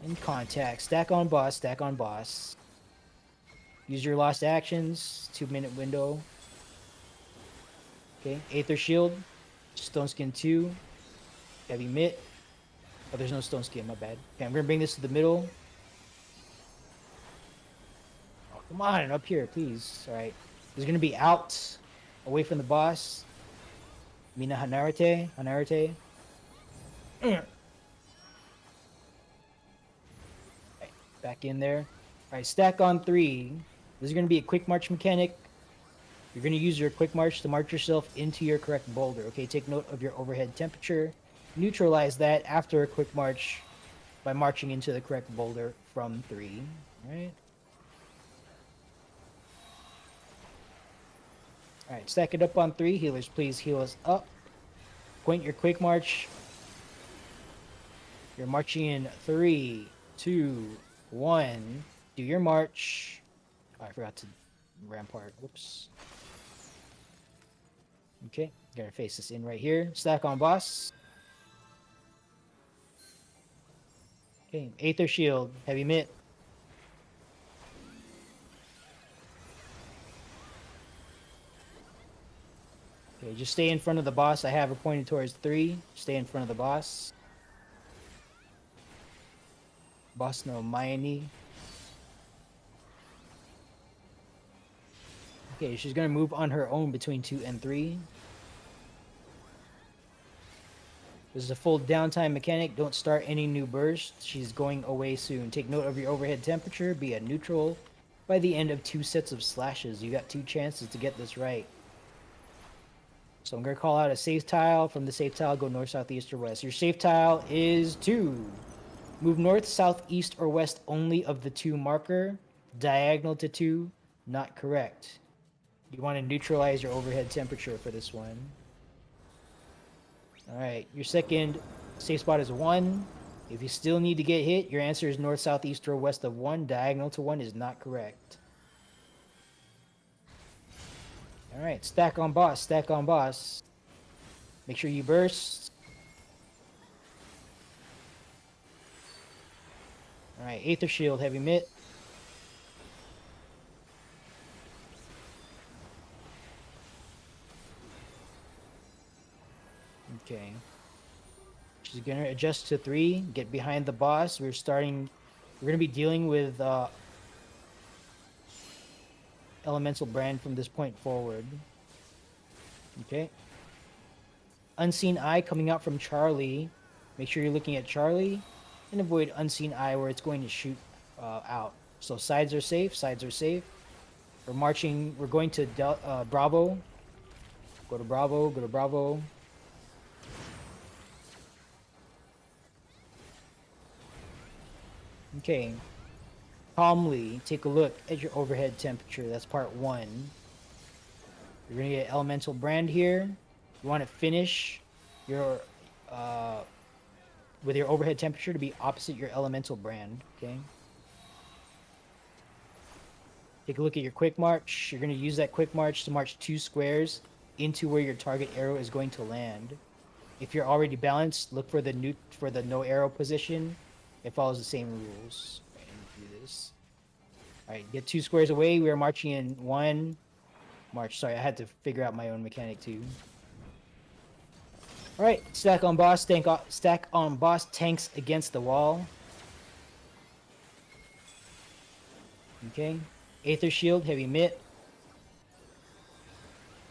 And contact. Stack on boss. Stack on boss. Use your lost actions. 2-minute window. Okay. Aether Shield. Stone Skin 2. Heavy Mitt. Oh, there's no Stone Skin. My bad. Okay, I'm going to bring this to the middle. Oh, come on. Up here, please. Alright. There's going to be out. Away from the boss. Mina Hanarate. Hanarate. Right, back in there. Alright, stack on 3. This is going to be a quick march mechanic. You're going to use your quick march to march yourself into your correct boulder. Okay, take note of your overhead temperature. Neutralize that after a quick march by marching into the correct boulder from 3. Alright. Alright, stack it up on 3. Healers, please heal us up. Point your quick march. You're marching in 3, 2, 1. Do your march. Oh, I forgot to rampart. Whoops. Okay, gonna face this in right here. Stack on boss. Okay, Aether Shield, Heavy Mitt. Okay, just stay in front of the boss. I have her pointed towards 3. Stay in front of the boss. Boss no Mayani. Okay, she's gonna move on her own between 2 and 3. This is a full downtime mechanic. Don't start any new bursts. She's going away soon. Take note of your overhead temperature. Be at neutral by the end of 2 sets of slashes. You got 2 chances to get this right. So I'm gonna call out a safe tile. From the safe tile, go north, south, east, or west. Your safe tile is 2. Move north, south, east, or west only of the 2 marker. Diagonal to 2, not correct. You want to neutralize your overhead temperature for this one. Alright, your second safe spot is 1. If you still need to get hit, your answer is north, south, east, or west of 1. Diagonal to 1 is not correct. Alright, stack on boss, stack on boss. Make sure you burst. Alright, Aether Shield, Heavy Mitt. Okay. She's gonna adjust to 3, get behind the boss. We're gonna be dealing with Elemental Brand from this point forward. Okay. Unseen Eye coming out from Charlie. Make sure you're looking at Charlie and avoid Unseen Eye where it's going to shoot out. So sides are safe, sides are safe. We're going to Bravo. Go to Bravo, go to Bravo. Okay. Calmly take a look at your overhead temperature. That's part 1. You're gonna get Elemental Brand here. You want to finish your with your overhead temperature to be opposite your Elemental Brand. Okay. Take a look at your quick march. You're going to use that quick march to march 2 squares into where your target arrow is going to land. If you're already balanced, look for the no arrow position. It follows the same rules. Right, and do this. All right, get 2 squares away. We are marching in 1 march. Sorry, I had to figure out my own mechanic too. All right, stack on boss, stack on boss, tanks against the wall. Okay, Aether Shield, heavy mitt.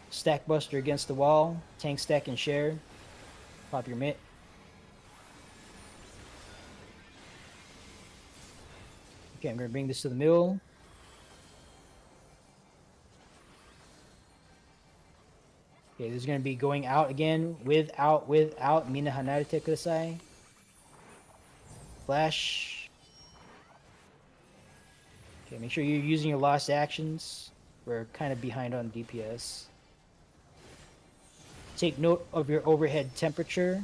Stack Buster against the wall, tank stack and share. Pop your mitt. Okay, I'm gonna bring this to the middle. Okay, this is gonna be going out again. Without. Mina hanarete kudasai. Flash. Okay, make sure you're using your lost actions. We're kind of behind on DPS. Take note of your overhead temperature.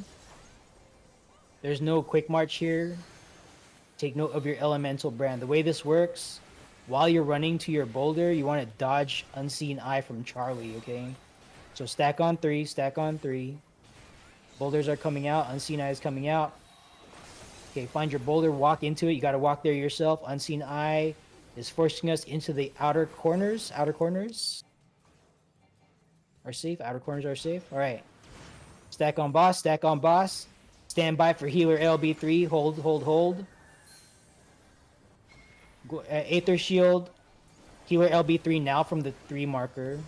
There's no quick march here. Take note of your elemental brand. The way this works, while you're running to your boulder, you want to dodge Unseen Eye from Charlie, okay? So stack on 3, stack on 3. Boulders are coming out, Unseen Eye is coming out. Okay, find your boulder, walk into it. You got to walk there yourself. Unseen Eye is forcing us into the outer corners. Outer corners are safe. Outer corners are safe. All right. Stack on boss, stack on boss. Stand by for healer LB3. Hold, hold, hold. Go, Aether Shield. Healer LB3 now from the 3 marker.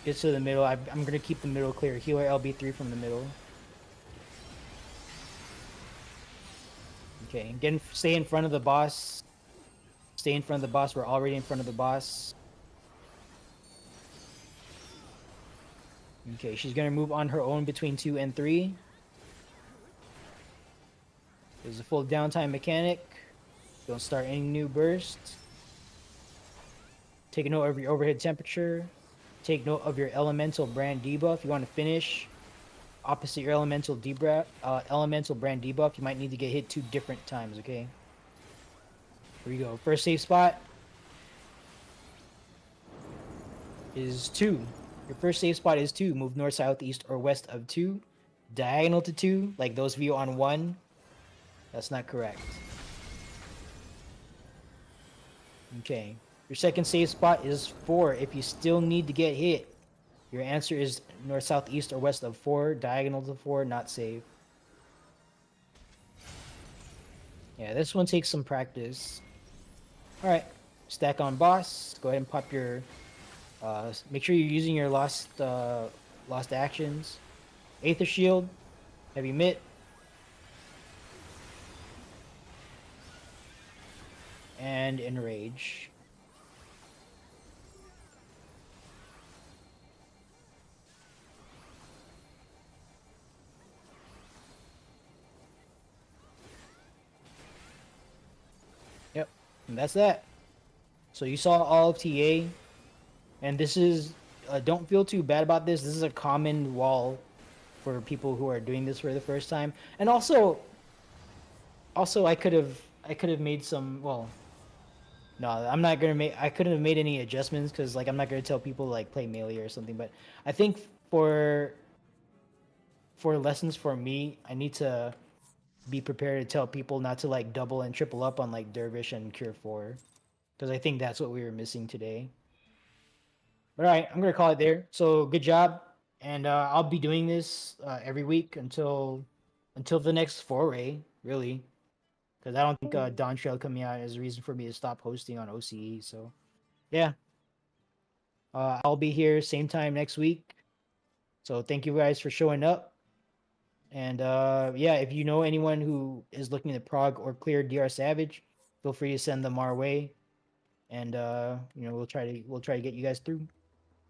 Get to the middle. I'm going to keep the middle clear. Healer LB3 from the middle. Okay, stay in front of the boss. Stay in front of the boss. We're already in front of the boss. Okay, she's going to move on her own between 2 and 3. There's a full downtime mechanic. Don't start any new bursts. Take a note of your overhead temperature. Take note of your elemental brand debuff. You want to finish opposite your elemental brand debuff. You might need to get hit 2 different times, okay? Here we go. First safe spot is 2. Your first safe spot is 2. Move north, south, east, or west of 2. Diagonal to 2, like those of you on 1. That's not correct. Okay. Your second safe spot is 4. If you still need to get hit, your answer is north, south, east, or west of 4. Diagonal to 4, not safe. Yeah, this one takes some practice. Alright. Stack on boss. Go ahead and pop your... make sure you're using your lost actions. Aether Shield. Heavy mitt. And Enrage. Yep, and that's that. So you saw all of TA, and this is, don't feel too bad about this. This is a common wall for people who are doing this for the first time. And also I could have made some, well, no, I'm not gonna make. I couldn't have made any adjustments because, like, I'm not gonna tell people like play melee or something. But I think for lessons for me, I need to be prepared to tell people not to like double and triple up on like Dervish and Cure 4, because I think that's what we were missing today. But all right, I'm gonna call it there. So good job, and I'll be doing this every week until the next foray, really. Because I don't think Dawn Trail coming out is a reason for me to stop hosting on OCE. So, yeah. I'll be here same time next week. So thank you guys for showing up. And yeah, if you know anyone who is looking to prog or clear DR Savage, feel free to send them our way. And you know, we'll try to get you guys through.